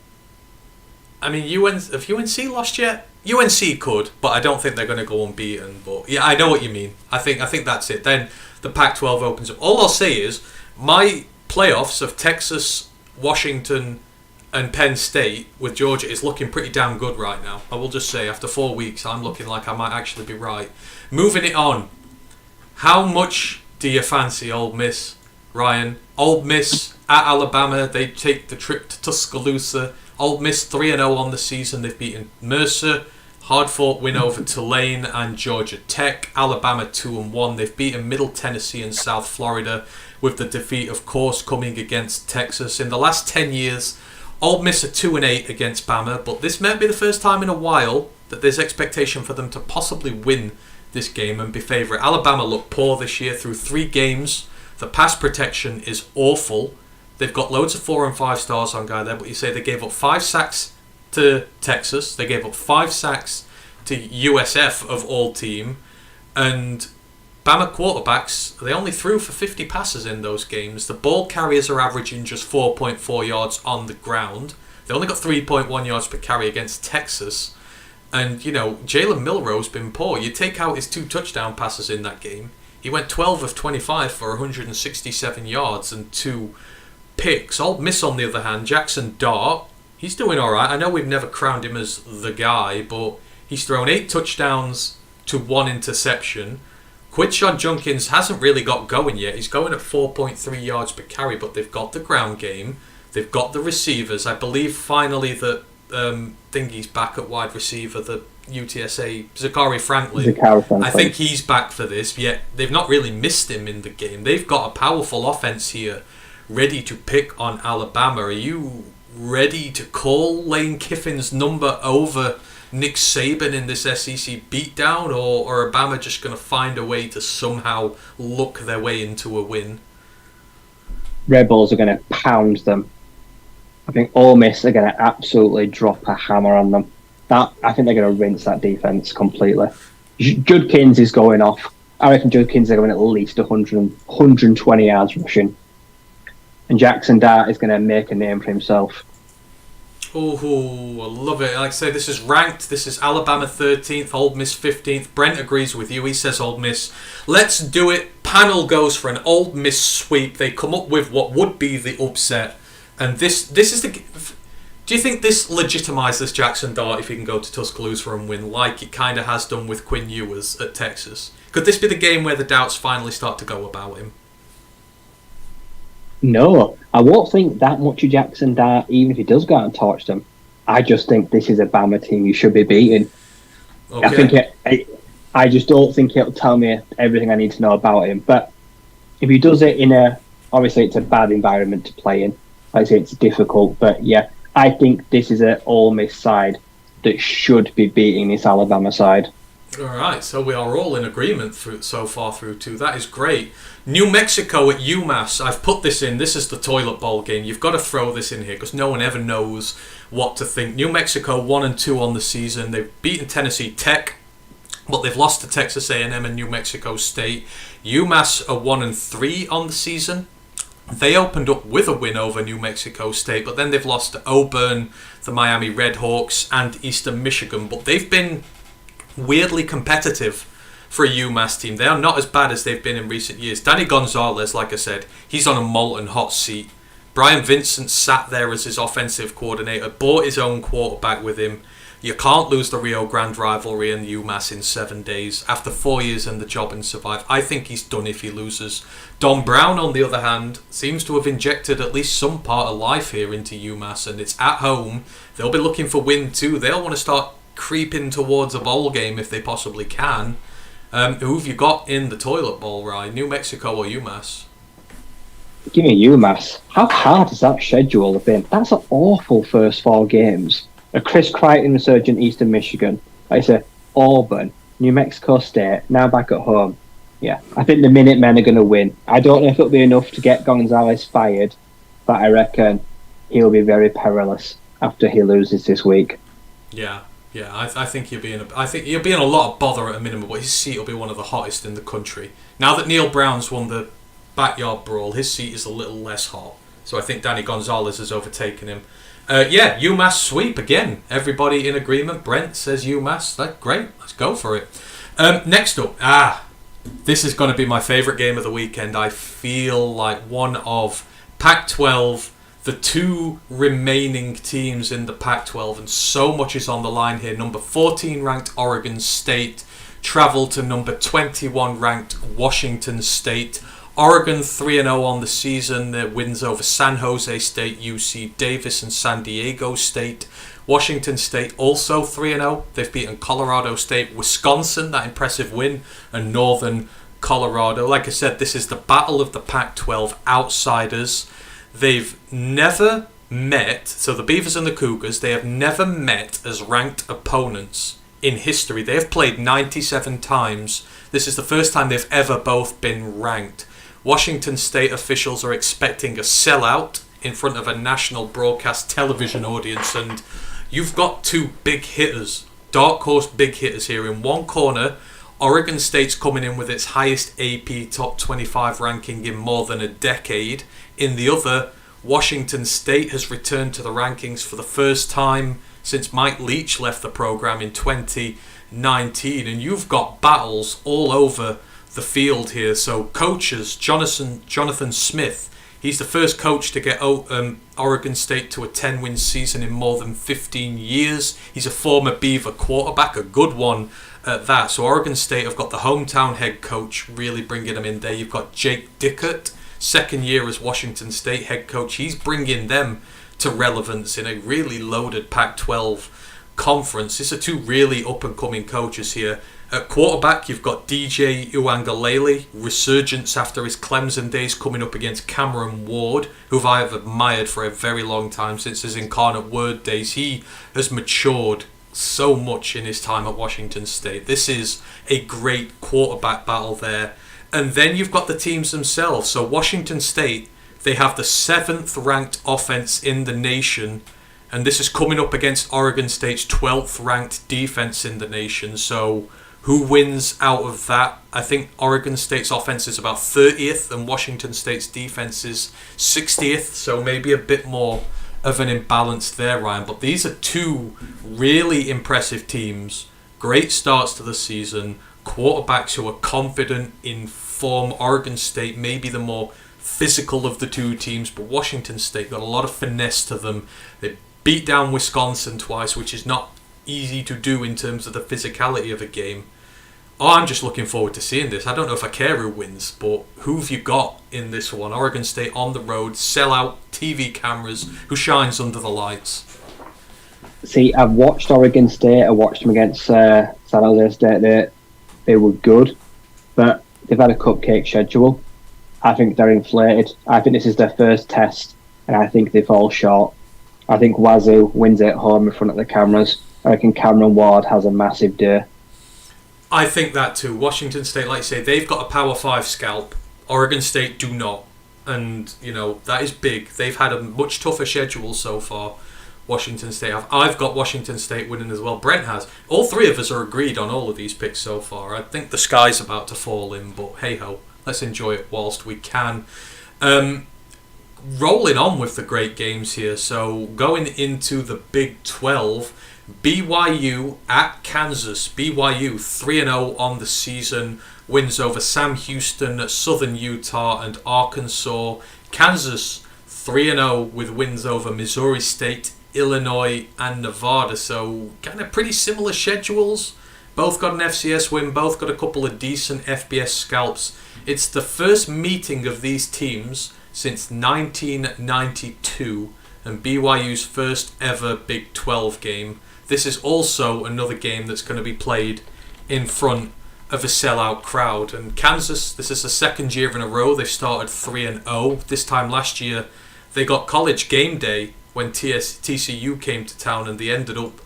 I mean, have UNC lost yet? UNC could, but I don't think they're going to go unbeaten. But yeah, I know what you mean. I think that's it. Then the Pac-12 opens up. All I'll say is my playoffs of Texas, Washington, and Penn State with Georgia is looking pretty damn good right now. I will just say, after 4 weeks, I'm looking like I might actually be right. Moving it on. How much do you fancy Ole Miss, Ryan? Ole Miss at Alabama. They take the trip to Tuscaloosa. Ole Miss 3-0 on the season. They've beaten Mercer, hard-fought win over Tulane and Georgia Tech. Alabama 2-1. They've beaten Middle Tennessee and South Florida, with the defeat, of course, coming against Texas. In the last 10 years, Ole Miss are 2-8 against Bama, but this might be the first time in a while that there's expectation for them to possibly win this game and be favourite. Alabama look poor this year through 3 games. The pass protection is awful. They've got loads of 4 and 5 stars on guy there, but you say they gave up 5 sacks to Texas. They gave up 5 sacks to USF of all team. And Bama quarterbacks, they only threw for 50 passes in those games. The ball carriers are averaging just 4.4 yards on the ground. They only got 3.1 yards per carry against Texas. And, Jalen Milroe's been poor. You take out his 2 touchdown passes in that game. He went 12 of 25 for 167 yards and 2 picks. Ole Miss, on the other hand, Jackson Dart, he's doing all right. I know we've never crowned him as the guy, but he's thrown 8 touchdowns to 1 interception. Quinshon Junkins hasn't really got going yet. He's going at 4.3 yards per carry, but they've got the ground game. They've got the receivers. I believe finally that Thingy's back at wide receiver, the UTSA, Zachary Franklin. I think he's back for this, yet they've not really missed him in the game. They've got a powerful offense here, ready to pick on Alabama. Are you ready to call Lane Kiffin's number over Nick Saban in this SEC beatdown, or are Bama just going to find a way to somehow look their way into a win? Red Bulls are going to pound them. I think Ole Miss are going to absolutely drop a hammer on them. I think they're going to rinse that defense completely. Judkins is going off. I reckon Judkins are going at least 120 yards rushing. And Jackson Dart is going to make a name for himself. Oh, I love it. Like I say, this is ranked. This is Alabama 13th, Ole Miss 15th. Brent agrees with you. He says Ole Miss. Let's do it. Panel goes for an Ole Miss sweep. They come up with what would be the upset. And this is the... Do you think this legitimises Jackson Dart if he can go to Tuscaloosa and win, like it kind of has done with Quinn Ewers at Texas? Could this be the game where the doubts finally start to go about him? No, I won't think that much of Jackson Dart, even if he does go out and torch them. I just think this is a Bama team you should be beating. Okay. I just don't think it'll tell me everything I need to know about him. But if he does it obviously it's a bad environment to play in. I say it's difficult, but yeah, I think this is an Ole Miss side that should be beating this Alabama side. All right, so we are all in agreement so far through 2. That is great. New Mexico at UMass. I've put this in. This is the toilet bowl game. You've got to throw this in here because no one ever knows what to think. New Mexico 1-2 on the season. They've beaten Tennessee Tech, but they've lost to Texas A&M and New Mexico State. UMass are 1-3 on the season. They opened up with a win over New Mexico State, but then they've lost to Auburn, the Miami Redhawks, and Eastern Michigan. But they've been weirdly competitive for a UMass team. They are not as bad as they've been in recent years. Danny Gonzalez, like I said, he's on a molten hot seat Brian Vincent sat there as his offensive coordinator, brought his own quarterback with him. You can't lose the Rio Grande Rivalry and UMass in 7 days. After 4 years in the job and survive, I think he's done if he loses. Don Brown, on the other hand, seems to have injected at least some part of life here into UMass, and it's at home. They'll be looking for win too. They'll want to start creeping towards a bowl game if they possibly can. Who have you got in the toilet bowl, Ryan? New Mexico or UMass? Give me UMass. How hard has that schedule been? That's an awful first 4 games. A Chris Crichton resurgent Eastern Michigan. Like I said, Auburn, New Mexico State, now back at home. Yeah, I think the Minutemen are going to win. I don't know if it'll be enough to get Gonzalez fired, but I reckon he'll be very perilous after he loses this week. Yeah, I think he'll be in a lot of bother at a minimum, but his seat will be one of the hottest in the country. Now that Neil Brown's won the Backyard Brawl, his seat is a little less hot. So I think Danny Gonzalez has overtaken him. UMass sweep again. Everybody in agreement. Brent says UMass. That's great. Let's go for it. Next up, this is going to be my favourite game of the weekend. I feel like one of Pac-12, the 2 remaining teams in the Pac-12, and so much is on the line here. Number 14 ranked Oregon State travel to number 21 ranked Washington State. Oregon 3-0 on the season. Their wins over San Jose State, UC Davis, and San Diego State. Washington State also 3-0. They've beaten Colorado State, Wisconsin, that impressive win, and Northern Colorado. Like I said, this is the battle of the Pac-12 outsiders. They've never met, so the Beavers and the Cougars, they have never met as ranked opponents in history. They have played 97 times. This is the first time they've ever both been ranked. Washington State officials are expecting a sellout in front of a national broadcast television audience, and you've got 2 big hitters, dark horse big hitters here. In one corner, Oregon State's coming in with its highest AP top 25 ranking in more than a decade. In the other, Washington State has returned to the rankings for the first time since Mike Leach left the program in 2019, and you've got battles all over the field here. So coaches, Jonathan Smith, he's the first coach to get Oregon State to a 10-win season in more than 15 years. He's a former Beaver quarterback, a good one at that. So Oregon State have got the hometown head coach really bringing them in there. You've got Jake Dickert, second year as Washington State head coach. He's bringing them to relevance in a really loaded Pac-12 conference. These are 2 really up-and-coming coaches here. At quarterback, you've got DJ Uiagalelei, resurgence after his Clemson days, coming up against Cameron Ward, who I have admired for a very long time since his Incarnate Word days. He has matured so much in his time at Washington State. This is a great quarterback battle there. And then you've got the teams themselves. So Washington State, they have the 7th ranked offense in the nation, and this is coming up against Oregon State's 12th ranked defense in the nation. So who wins out of that? I think Oregon State's offense is about 30th and Washington State's defense is 60th, so maybe a bit more of an imbalance there, Ryan. But these are 2 really impressive teams. Great starts to the season. Quarterbacks who are confident in form. Oregon State maybe the more physical of the 2 teams, but Washington State got a lot of finesse to them. They beat down Wisconsin twice, which is not easy to do in terms of the physicality of a game. I'm just looking forward to seeing this. I don't know if I care who wins, but who have you got in this one? Oregon State on the road, sellout, TV cameras. Who shines under the lights? See, I've watched Oregon State. I watched them against San Jose State. They were good, but they've had a cupcake schedule. I think they're inflated. I think this is their first test, and I think they fall short. I think Wazoo wins it at home in front of the cameras. I reckon Cameron Ward has a massive day. I think that too. Washington State, like you say, they've got a Power 5 scalp. Oregon State do not. And, that is big. They've had a much tougher schedule so far. Washington State. I've got Washington State winning as well. Brent has. All 3 of us are agreed on all of these picks so far. I think the sky's about to fall in, but hey-ho. Let's enjoy it whilst we can. Rolling on with the great games here. So going into the Big 12, BYU at Kansas. BYU 3-0 on the season. Wins over Sam Houston, Southern Utah and Arkansas. Kansas 3-0 with wins over Missouri State, Illinois, and Nevada. So kind of pretty similar schedules. Both got an FCS win, both got a couple of decent FBS scalps. It's the first meeting of these teams since 1992 and BYU's first ever Big 12 game. This is also another game that's going to be played in front of a sellout crowd. And Kansas, this is the second year in a row they've started 3-0. This time last year they got College Game Day when TCU came to town, and they ended up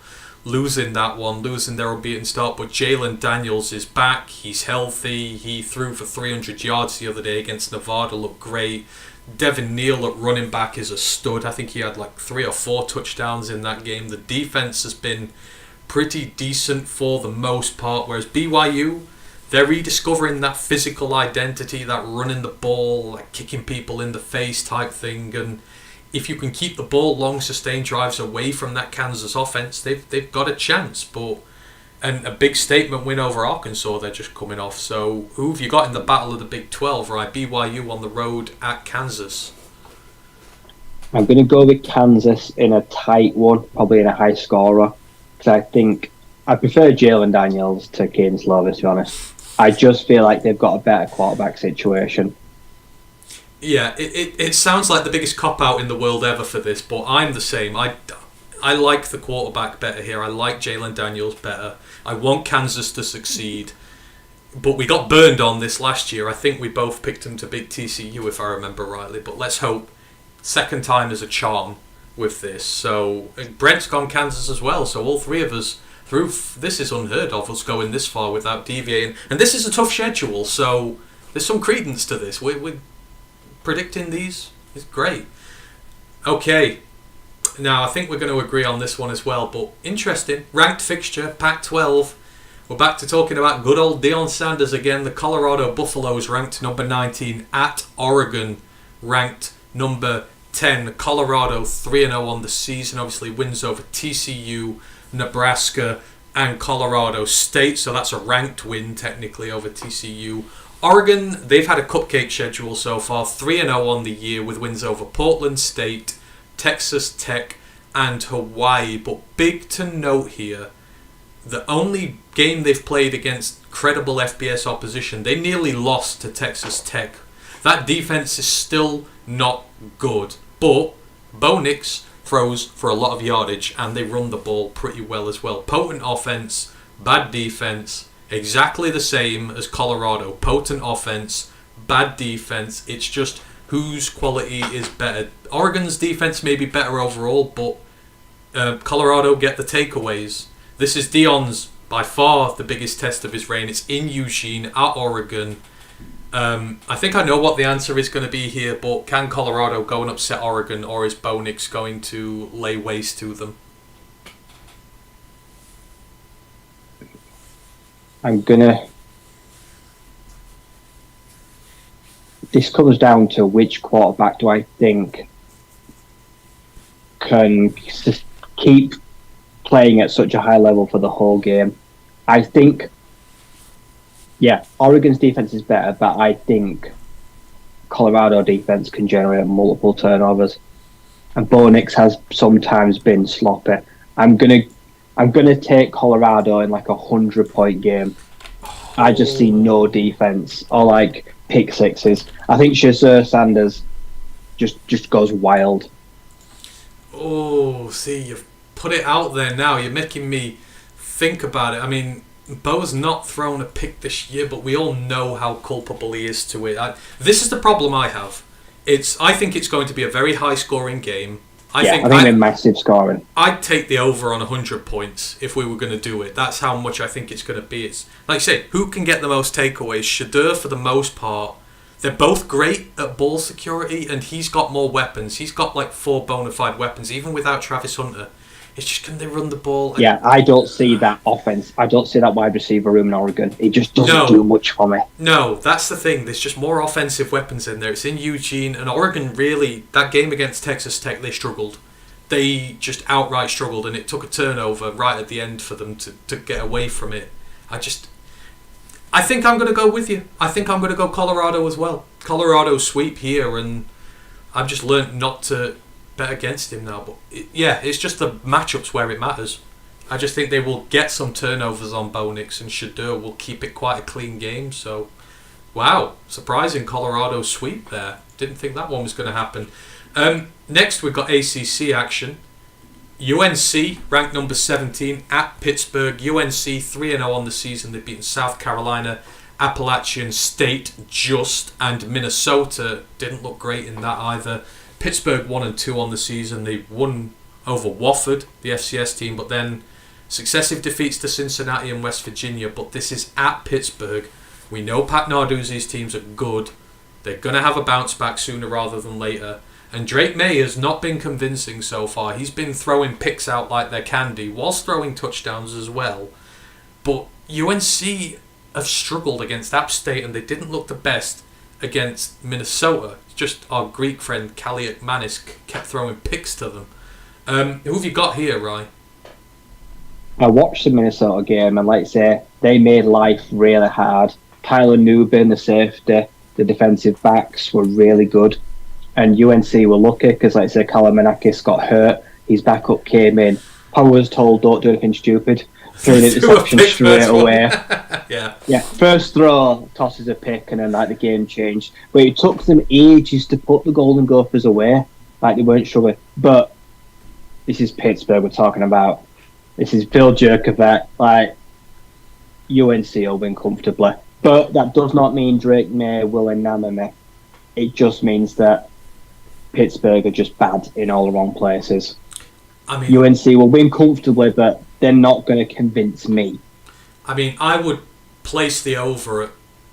losing that one, losing their unbeaten start. But Jalen Daniels is back. He's healthy. He threw for 300 yards the other day against Nevada, looked great. Devin Neal at running back is a stud. I think he had like 3 or 4 touchdowns in that game. The defense has been pretty decent for the most part, whereas BYU, they're rediscovering that physical identity, that running the ball, like kicking people in the face type thing. And if you can keep the ball long, sustained drives away from that Kansas offense, they've got a chance. And a big statement win over Arkansas they're just coming off. So who have you got in the battle of the Big 12, right? BYU on the road at Kansas. I'm going to go with Kansas in a tight one, probably in a high scorer, because I think I prefer Jalen Daniels to Caden Slovis, to be honest. I just feel like they've got a better quarterback situation. Yeah, it sounds like the biggest cop-out in the world ever for this, but I'm the same. I like the quarterback better here. I like Jalen Daniels better. I want Kansas to succeed. But we got burned on this last year. I think we both picked him to beat TCU, if I remember rightly. But let's hope second time is a charm with this. So Brent's gone Kansas as well. So all three of us, this is unheard of, us going this far without deviating. And this is a tough schedule, so there's some credence to this. We're predicting these is great. Okay, now I think we're going to agree on this one as well, but interesting. Ranked fixture, Pac-12. We're back to talking about good old Deion Sanders again. The Colorado Buffaloes ranked number 19 at Oregon, ranked number 10. Colorado 3-0 on the season, obviously wins over TCU, Nebraska, and Colorado State, so that's a ranked win technically over TCU. Oregon, they've had a cupcake schedule so far, 3-0 on the year with wins over Portland State, Texas Tech, and Hawaii. But big to note here, the only game they've played against credible FBS opposition, they nearly lost to Texas Tech. That defense is still not good, but Bo Nix throws for a lot of yardage and they run the ball pretty well as well. Potent offense, bad defense, exactly the same as Colorado. Potent offense, bad defense. It's just whose quality is better. Oregon's defense may be better overall, but Colorado get the takeaways. This is Deion's by far the biggest test of his reign. It's in Eugene at Oregon. I think I know what the answer is going to be here, but can Colorado go and upset Oregon, or is Bo Nix going to lay waste to them? This comes down to which quarterback do I think can keep playing at such a high level for the whole game. I think, Oregon's defense is better, but I think Colorado defense can generate multiple turnovers, and Bo Nix has sometimes been sloppy. I'm gonna take Colorado in like 100-point game. I just see no defense or like pick sixes. I think Deion Sanders just goes wild. Oh, see, you've put it out there now. You're making me think about it. I mean, Bo's not thrown a pick this year, but we all know how culpable he is to it. This is the problem I have. I think it's going to be a very high-scoring game. I think they're massive scoring. I'd take the over on 100 points if we were going to do it. That's how much I think it's going to be. It's like I say, who can get the most takeaways? Shadur for the most part. They're both great at ball security, and he's got more weapons. He's got like 4 bona fide weapons, even without Travis Hunter. It's just, can they run the ball? I don't see that offense. I don't see that wide receiver room in Oregon. It just doesn't do much for me. No, that's the thing. There's just more offensive weapons in there. It's in Eugene, and Oregon really, that game against Texas Tech, they struggled. They just outright struggled, and it took a turnover right at the end for them to get away from it. I think I'm going to go with you. I think I'm going to go Colorado as well. Colorado sweep here, and I've just learnt not to bet against him now. But it's just the matchups where it matters. I just think they will get some turnovers on Bo Nix, and Shedeur will keep it quite a clean game. So, wow, surprising Colorado sweep there. Didn't think that one was going to happen. Next, we've got ACC action. UNC, ranked number 17, at Pittsburgh. UNC 3-0 on the season. They've beaten South Carolina, Appalachian State and Minnesota. Didn't look great in that either. Pittsburgh 1-2 on the season. They won over Wofford, the FCS team, but then successive defeats to Cincinnati and West Virginia. But this is at Pittsburgh. We know Pat Narduzzi's teams are good. They're going to have a bounce back sooner rather than later. And Drake May has not been convincing so far. He's been throwing picks out like they're candy, whilst throwing touchdowns as well. But UNC have struggled against App State, and they didn't look the best against Minnesota. Just our Greek friend Kaliak Manis kept throwing picks to them. Who have you got here, Ryan? I watched the Minnesota game, and like I say, they made life really hard. Kyler Newbin, the safety, the defensive backs were really good. And UNC were lucky because, like I say, Kalamanakis got hurt. His backup came in. Power was told, don't do anything stupid. Threw an interception straight away. Yeah. First throw, tosses a pick, and then the game changed. But it took them ages to put the Golden Gophers away. They weren't sure. But this is Pittsburgh we're talking about. This is Bill Jerkovic. UNC will win comfortably. But that does not mean Drake May will enamour me. It just means that Pittsburgh are just bad in all the wrong places. I mean, UNC will win comfortably, but they're not going to convince me. I mean, I would place the over at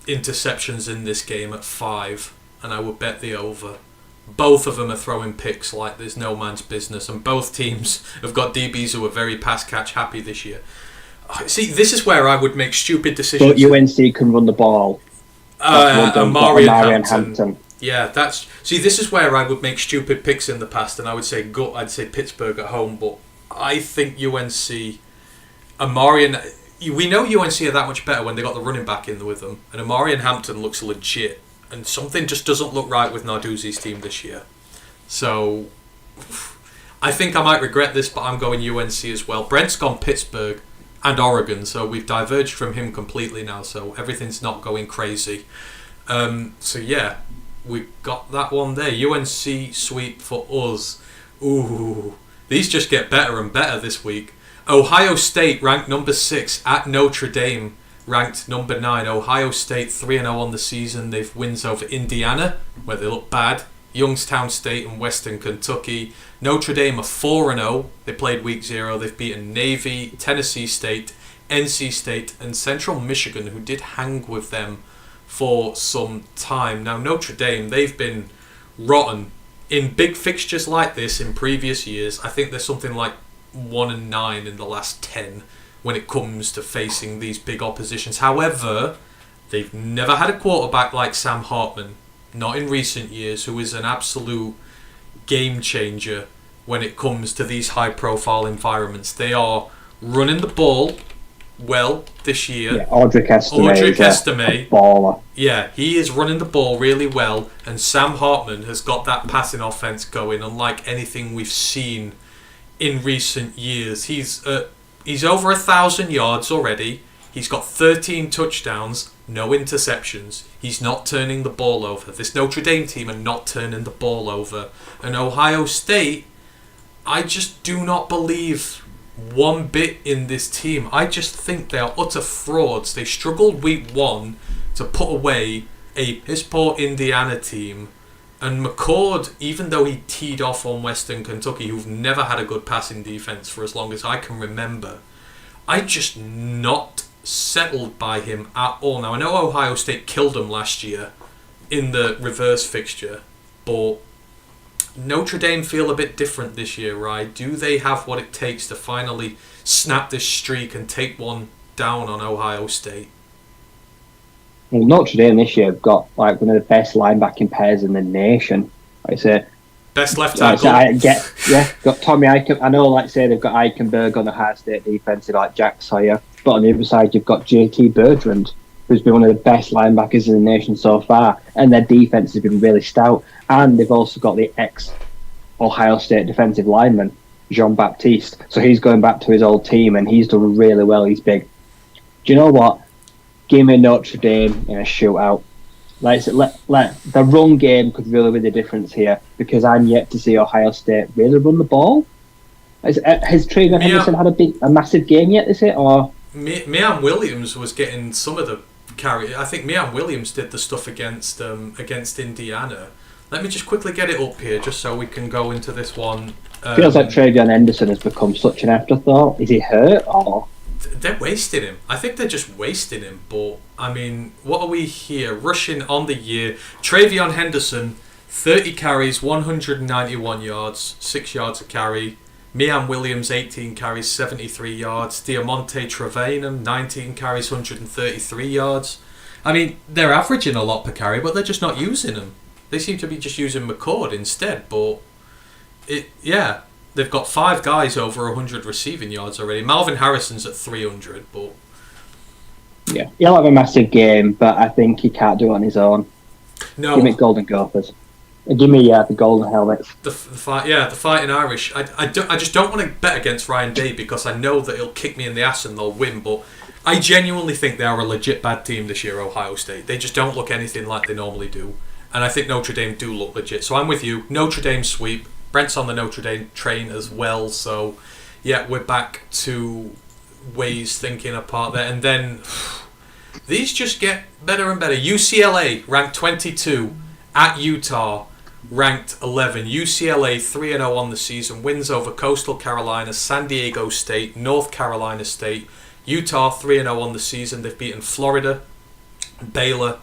interceptions in this game at 5, and I would bet the over. Both of them are throwing picks like there's no man's business, and both teams have got DBs who are very pass-catch happy this year. See, this is where I would make stupid decisions. But UNC can run the ball. Amari and Hampton. Yeah, this is where I would make stupid picks in the past, and I would say I'd say Pittsburgh at home, but I think UNC, Amari and we know UNC are that much better when they got the running back in with them, and Amari and Hampton looks legit, and something just doesn't look right with Narduzzi's team this year. So I think I might regret this, but I'm going UNC as well. Brent's gone Pittsburgh and Oregon, so we've diverged from him completely now, so everything's not going crazy. So yeah, we got that one there. UNC sweep for us. Ooh, these just get better and better this week. Ohio State ranked number 6 at Notre Dame, ranked number 9. Ohio State 3-0 on the season. They've wins over Indiana, where they look bad, Youngstown State and Western Kentucky. Notre Dame are 4-0. They played week 0. They've beaten Navy, Tennessee State, NC State, and Central Michigan, who did hang with them for some time. Now, Notre Dame, they've been rotten in big fixtures like this in previous years. I think there's something like 1-9 in the last 10 when it comes to facing these big oppositions. However, they've never had a quarterback like Sam Hartman, not in recent years, who is an absolute game changer when it comes to these high profile environments. They are running the ball well this year. Yeah, Audric Estime, a baller. Yeah, he is running the ball really well, and Sam Hartman has got that passing offense going, unlike anything we've seen in recent years. He's over 1,000 yards already. He's got 13 touchdowns, no interceptions. He's not turning the ball over. This Notre Dame team are not turning the ball over. And Ohio State, I just do not believe one bit in this team. I just think they are utter frauds. They struggled week 1 to put away a piss-poor Indiana team. And McCord, even though he teed off on Western Kentucky, who've never had a good passing defense for as long as I can remember, I just not settled by him at all. Now, I know Ohio State killed them last year in the reverse fixture, but Notre Dame feel a bit different this year, right? Do they have what it takes to finally snap this streak and take one down on Ohio State? Well, Notre Dame this year have got one of the best linebacking pairs in the nation. Like I say, best left tackle. Got Tommy Eichenberg. I know, they've got Eichenberg on the High State defense, like Jack Sawyer. But on the other side, you've got JT Bertrand. who's been one of the best linebackers in the nation so far, and their defense has been really stout. And they've also got the ex-Ohio State defensive lineman, Jean-Baptiste. So he's going back to his old team, and he's done really well. He's big. Do you know what? Give me Notre Dame in a shootout. The run game could really be the difference here, because I'm yet to see Ohio State really run the ball. Has Travion Henderson had a massive game yet this year? Or Mian Williams was getting some of the carry. I think Mian Williams did the stuff against Indiana. Let me just quickly get it up here, just so we can go into this one. Feels like Travion Henderson has become such an afterthought. Is he hurt or? They're wasting him. I think they're just wasting him. But I mean, what are we here? Rushing on the year, Travion Henderson, 30 carries, 191 yards, 6 yards a carry. Mian Williams, 18 carries, 73 yards. Diamante Trevanum, 19 carries, 133 yards. I mean, they're averaging a lot per carry, but they're just not using them. They seem to be just using McCord instead. But they've got 5 guys over 100 receiving yards already. Malvin Harrison's at 300, but yeah, he'll have a massive game, but I think he can't do it on his own. No, give me Golden Gophers. Give me the Golden Helmets. The Fighting Irish. I just don't want to bet against Ryan Day, because I know that he'll kick me in the ass and they'll win. But I genuinely think they are a legit bad team this year, Ohio State. They just don't look anything like they normally do, and I think Notre Dame do look legit. So I'm with you. Notre Dame sweep. Brent's on the Notre Dame train as well. So yeah, we're back to ways thinking apart there, and then these just get better and better. UCLA ranked 22 at Utah. Ranked 11. UCLA 3-0 on the season. Wins over Coastal Carolina, San Diego State, North Carolina State. Utah 3-0 on the season. They've beaten Florida, Baylor,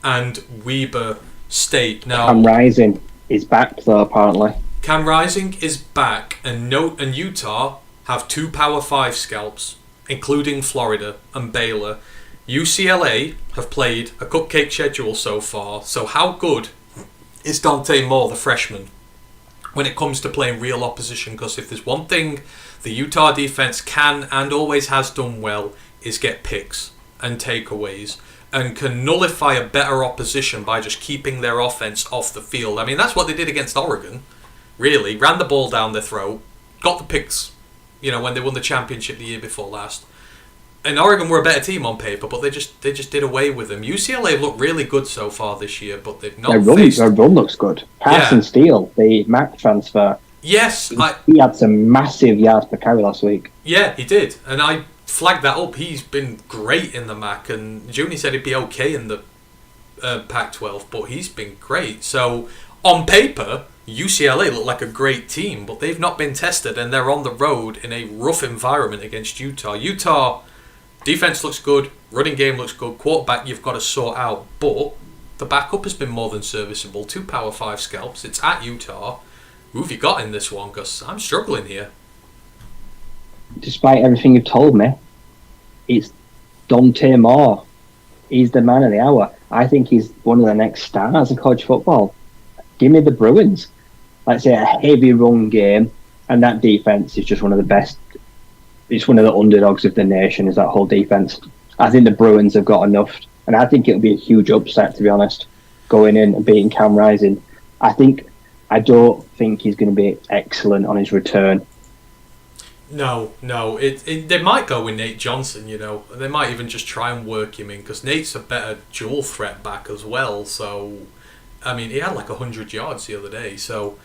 and Weber State. Now, Cam Rising is back though, apparently. Cam Rising is back, and Utah have 2 Power 5 scalps, including Florida and Baylor. UCLA have played a cupcake schedule so far. So how good is Dante Moore, the freshman, when it comes to playing real opposition? Because if there's one thing the Utah defense can and always has done well, is get picks and takeaways, and can nullify a better opposition by just keeping their offense off the field. I mean, that's what they did against Oregon, really. Ran the ball down their throat, got the picks, when they won the championship the year before last. And Oregon were a better team on paper, but they just did away with them. UCLA look really good so far this year, but they've not their run looks good. Carson Steele, the MAC transfer. Yes. He had some massive yards per carry last week. Yeah, he did. And I flagged that up. He's been great in the MAC, and Junie said he'd be okay in the Pac-12, but he's been great. So, on paper, UCLA look like a great team, but they've not been tested, and they're on the road in a rough environment against Utah. Utah, defense looks good, running game looks good, quarterback you've got to sort out, but the backup has been more than serviceable. 2 Power 5 scalps. It's at Utah. Who have you got in this one? Because I'm struggling here. Despite everything you've told me, it's Dante Moore. He's the man of the hour. I think he's one of the next stars of college football. Give me the Bruins. Like I say, a heavy run game, and that defense is just one of the best. It's one of the underdogs of the nation, is that whole defense. I think the Bruins have got enough, and I think it'll be a huge upset, to be honest, going in and beating Cam Rising. I don't think he's going to be excellent on his return. No. They might go with Nate Johnson, They might even just try and work him in, because Nate's a better dual threat back as well. So, I mean, he had like 100 yards the other day. So,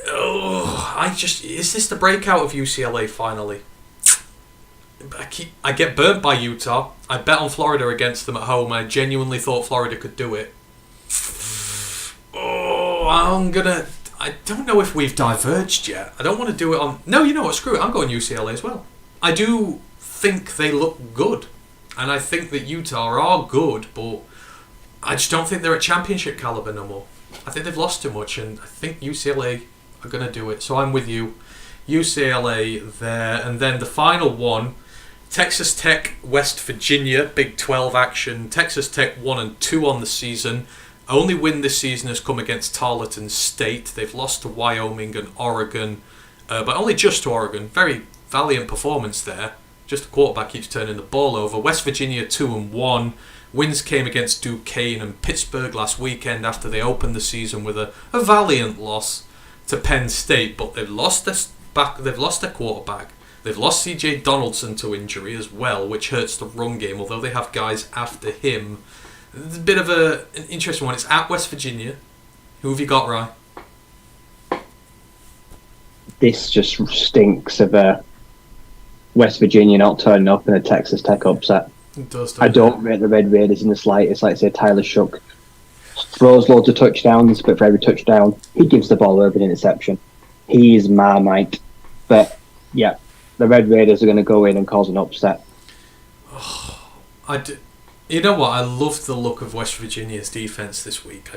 is this the breakout of UCLA finally? I get burnt by Utah. I bet on Florida against them at home. I genuinely thought Florida could do it. I don't know if we've diverged yet. I don't want to do it on... No, you know what? Screw it. I'm going UCLA as well. I do think they look good. And I think that Utah are good, but I just don't think they're at championship caliber no more. I think they've lost too much, and I think UCLA are going to do it. So I'm with you. UCLA there. And then the final one, Texas Tech, West Virginia, Big 12 action. Texas Tech 1-2 on the season. Only win this season has come against Tarleton State. They've lost to Wyoming and Oregon, but only just to Oregon. Very valiant performance there. Just the quarterback keeps turning the ball over. West Virginia 2-1. Wins came against Duquesne and Pittsburgh last weekend after they opened the season with a valiant loss to Penn State, but they've lost their quarterback. They've lost CJ Donaldson to injury as well, which hurts the run game, although they have guys after him. It's a bit of an interesting one. It's at West Virginia. Who have you got, Ryan? This just stinks of West Virginia not turning up in a Texas Tech upset. It does. I don't rate the Red Raiders in the slightest. Like I say, Tyler Shook throws loads of touchdowns, but for every touchdown, he gives the ball over an interception. He's Marmite. But, yeah, the Red Raiders are going to go in and cause an upset. You know what? I loved the look of West Virginia's defense this week.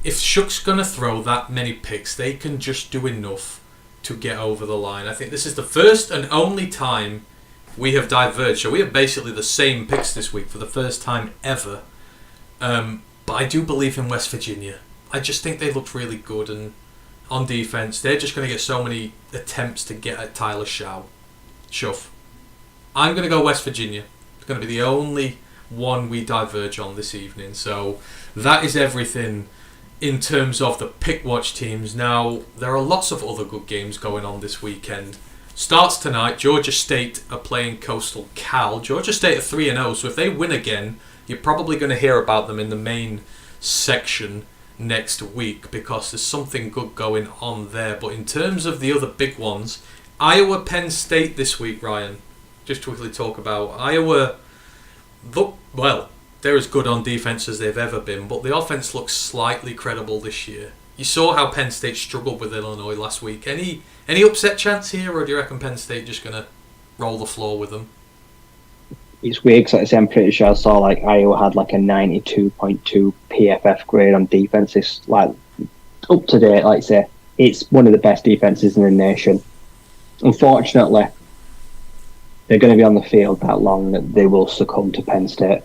If Shook's going to throw that many picks, they can just do enough to get over the line. I think this is the first and only time we have diverged. So we have basically the same picks this week for the first time ever. But I do believe in West Virginia. I just think they looked really good, and on defense, they're just going to get so many attempts to get at Tyler Shuff. I'm going to go West Virginia. It's going to be the only one we diverge on this evening. So that is everything in terms of the pick watch teams. Now, there are lots of other good games going on this weekend. Starts tonight. Georgia State are playing Coastal Cal. Georgia State are 3-0, so if they win again, you're probably going to hear about them in the main section next week because there's something good going on there. But in terms of the other big ones, Iowa Penn State this week, Ryan. Just to quickly talk about Iowa. They're as good on defense as they've ever been, but the offense looks slightly credible this year. You saw how Penn State struggled with Illinois last week. Any upset chance here, or do you reckon Penn State just going to roll the floor with them? It's weird because I'm pretty sure I saw Iowa had a 92.2 PFF grade on defense. It's up to date. Like I say, it's one of the best defenses in the nation. Unfortunately, they're going to be on the field that long that they will succumb to Penn State.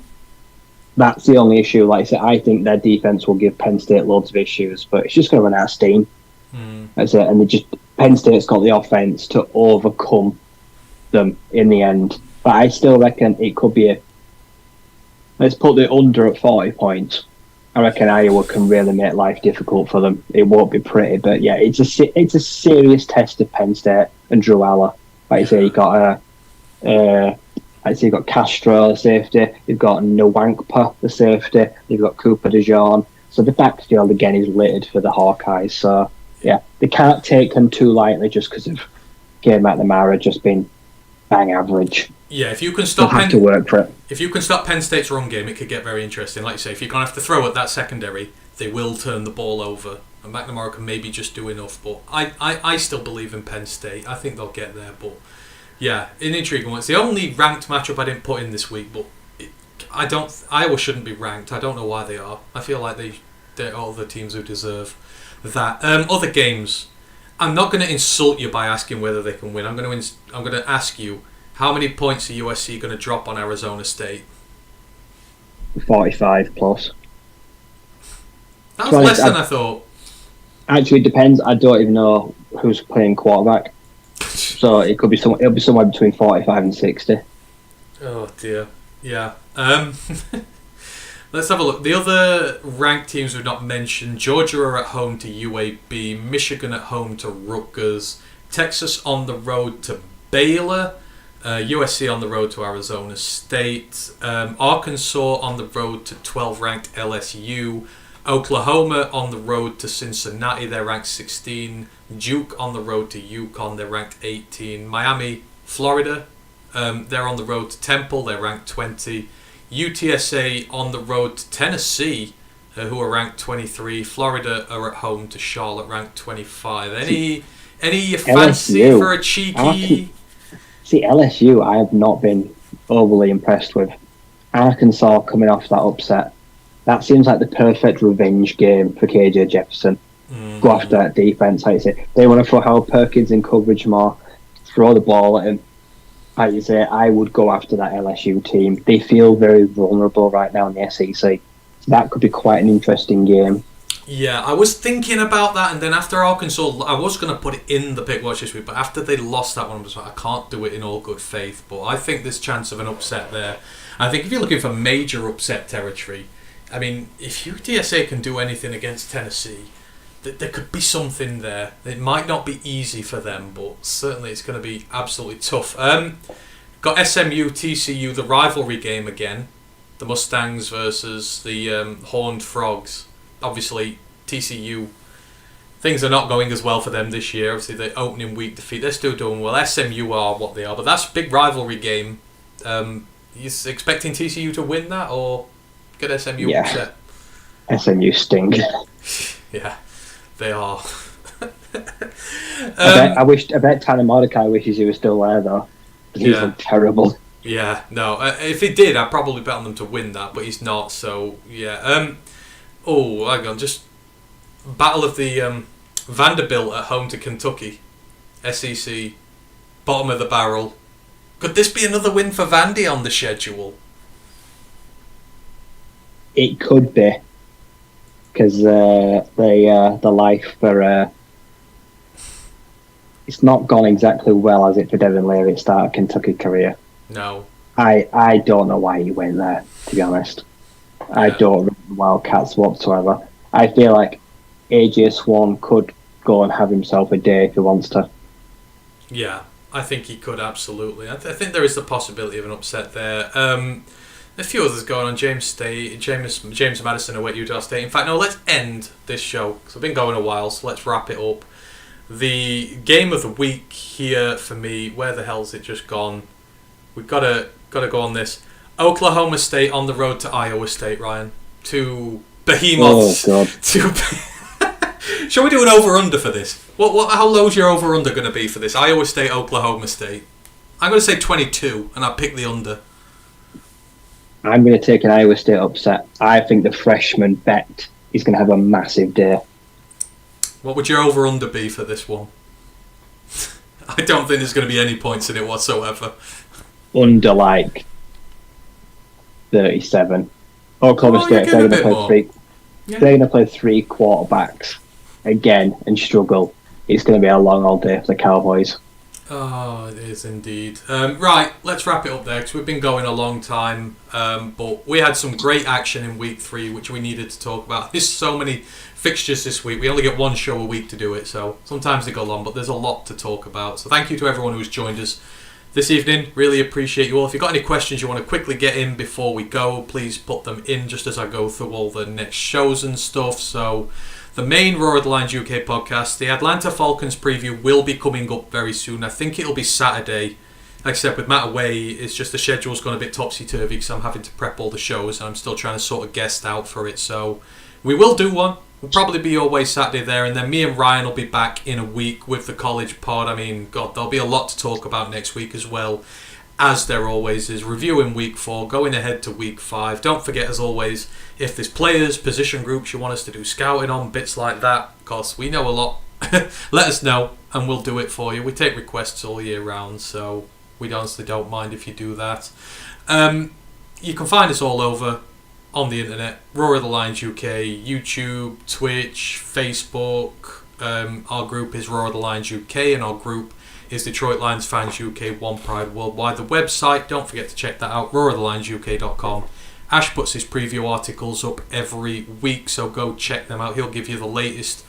That's the only issue. Like I said, I think their defense will give Penn State loads of issues, but it's just going to run out of steam. That's it. And Penn State's got the offense to overcome them in the end. But I still reckon it could be let's put the under at 40 points. I reckon Iowa can really make life difficult for them. It won't be pretty, but yeah, it's a serious test of Penn State and Drew Aller. Like I say, you got you've got Castro, the safety. You've got Nwankpa, the safety. You've got Cooper DeJean. So the backfield again is littered for the Hawkeyes. So yeah, they can't take them too lightly just because of Gabe McNamara just been bang average. Yeah, if you can stop have to work for it. If you can stop Penn State's run game, it could get very interesting. Like you say, if you're going to have to throw at that secondary, they will turn the ball over. And McNamara can maybe just do enough. But I still believe in Penn State. I think they'll get there. But yeah, an intriguing one. It's the only ranked matchup I didn't put in this week. But Iowa shouldn't be ranked. I don't know why they are. I feel like they're all the teams who deserve that. Other games. I'm not going to insult you by asking whether they can win. I'm going to ask you, how many points are USC going to drop on Arizona State? 45 plus. That's less than I thought. Actually, it depends. I don't even know who's playing quarterback. So it'll be somewhere between 45 and 60. Oh dear. Yeah. Let's have a look. The other ranked teams we've not mentioned: Georgia are at home to UAB, Michigan at home to Rutgers, Texas on the road to Baylor, USC on the road to Arizona State, Arkansas on the road to 12-ranked LSU, Oklahoma on the road to Cincinnati, they're ranked 16, Duke on the road to UConn, they're ranked 18, Miami, Florida, they're on the road to Temple, they're ranked 20, UTSA on the road to Tennessee, who are ranked 23, Florida are at home to Charlotte, ranked 25. Any fancy LSU, for a cheeky... See, LSU, I have not been overly impressed with. Arkansas coming off that upset. That seems like the perfect revenge game for KJ Jefferson. Go after that defense, like you say. They want to throw Howard Perkins in coverage more, throw the ball at him. Like you say, I would go after that LSU team. They feel very vulnerable right now in the SEC. So that could be quite an interesting game. Yeah, I was thinking about that, and then after Arkansas, I was going to put it in the pick watch this week, but after they lost that one, I was like, I can't do it in all good faith. But I think there's chance of an upset there. I think if you're looking for major upset territory, I mean, if UTSA can do anything against Tennessee, there could be something there. It might not be easy for them, but certainly it's going to be absolutely tough. Got SMU, TCU, the rivalry game again. The Mustangs versus the Horned Frogs. Obviously, TCU, things are not going as well for them this year. Obviously, the opening week defeat, they're still doing well. SMU are what they are, but that's a big rivalry game. You expecting TCU to win that, or get SMU upset? SMU sting. Yeah, they are. I bet Tanner Mordecai wishes he was still there, though. He's terrible. Yeah, no. If he did, I'd probably bet on them to win that, but he's not, so, yeah. Hang on, just Battle of the Vanderbilt at home to Kentucky. SEC, bottom of the barrel. Could this be another win for Vandy on the schedule? It could be, because the life for it's not gone exactly well, has it, for Devin Leary at the start of Kentucky career? No. I don't know why he went there, to be honest. Yeah. I don't rate the Wildcats whatsoever. I feel like AJ Swan could go and have himself a day if he wants to. Yeah, I think he could, absolutely. I think there is the possibility of an upset there. A few others going on. James Madison away at Utah State. In fact, no, let's end this show, because I've been going a while, so let's wrap it up. The game of the week here for me, where the hell's it just gone? We've got to go on this. Oklahoma State on the road to Iowa State, Ryan. Two behemoths. Oh, God. Shall we do an over-under for this? How low's your over-under going to be for this? Iowa State, Oklahoma State. I'm going to say 22, and I'll pick the under. I'm going to take an Iowa State upset. I think the freshman Bet is going to have a massive day. What would your over-under be for this one? I don't think there's going to be any points in it whatsoever. Under, 37. Oklahoma State, they're going to play three quarterbacks again and struggle. It's going to be a long old day for the Cowboys. Oh, it is indeed. Right, let's wrap it up there, because we've been going a long time, but we had some great action in week 3 which we needed to talk about. There's so many fixtures this week. We only get one show a week to do it, so sometimes they go long, but there's a lot to talk about. So thank you to everyone who's joined us this evening. Really appreciate you all. If you've got any questions you want to quickly get in before we go, please put them in just as I go through all the next shows and stuff. So the main Roar of the Lions UK podcast, the Atlanta Falcons preview, will be coming up very soon. I think it'll be Saturday. Like I said, with Matt away, it's just the schedule's gone a bit topsy-turvy because I'm having to prep all the shows and I'm still trying to sort of guest out for it. So we will do one. We'll probably be your way Saturday there, and then me and Ryan will be back in a week with the college pod. I mean, God, there'll be a lot to talk about next week as well, as there always is. Reviewing week 4, going ahead to week 5. Don't forget, as always, if there's players, position groups you want us to do scouting on, bits like that, because we know a lot, let us know and we'll do it for you. We take requests all year round, so we honestly don't mind if you do that. You can find us all over on the internet, Roar of the Lions UK, YouTube, Twitch, Facebook. Our group is Roar of the Lions UK, and our group is Detroit Lions Fans UK, One Pride Worldwide. The website, don't forget to check that out, roarofthelionsuk.com. Ash puts his preview articles up every week, so go check them out. He'll give you the latest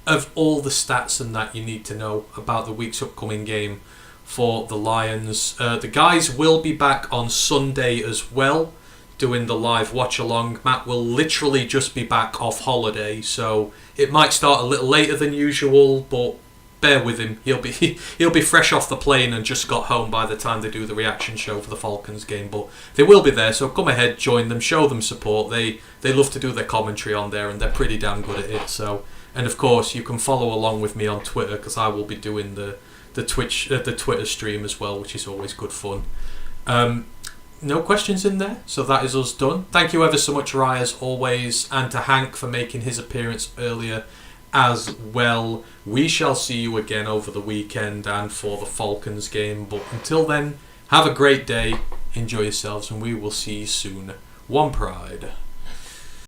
of all the stats and that you need to know about the week's upcoming game for the Lions. The guys will be back on Sunday as well, doing the live watch along. Matt will literally just be back off holiday, so it might start a little later than usual, but bear with him. He'll be fresh off the plane and just got home by the time they do the reaction show for the Falcons game, but they will be there, so come ahead, join them, show them support. They love to do their commentary on there, and they're pretty damn good at it. So, and of course you can follow along with me on Twitter, because I will be doing the Twitter stream as well, which is always good fun. No questions in there, so that is us done. Thank you ever so much, Rye, as always, and to Hank for making his appearance earlier as well. We shall see you again over the weekend and for the Falcons game, but until then, have a great day, enjoy yourselves, and we will see you soon. One Pride.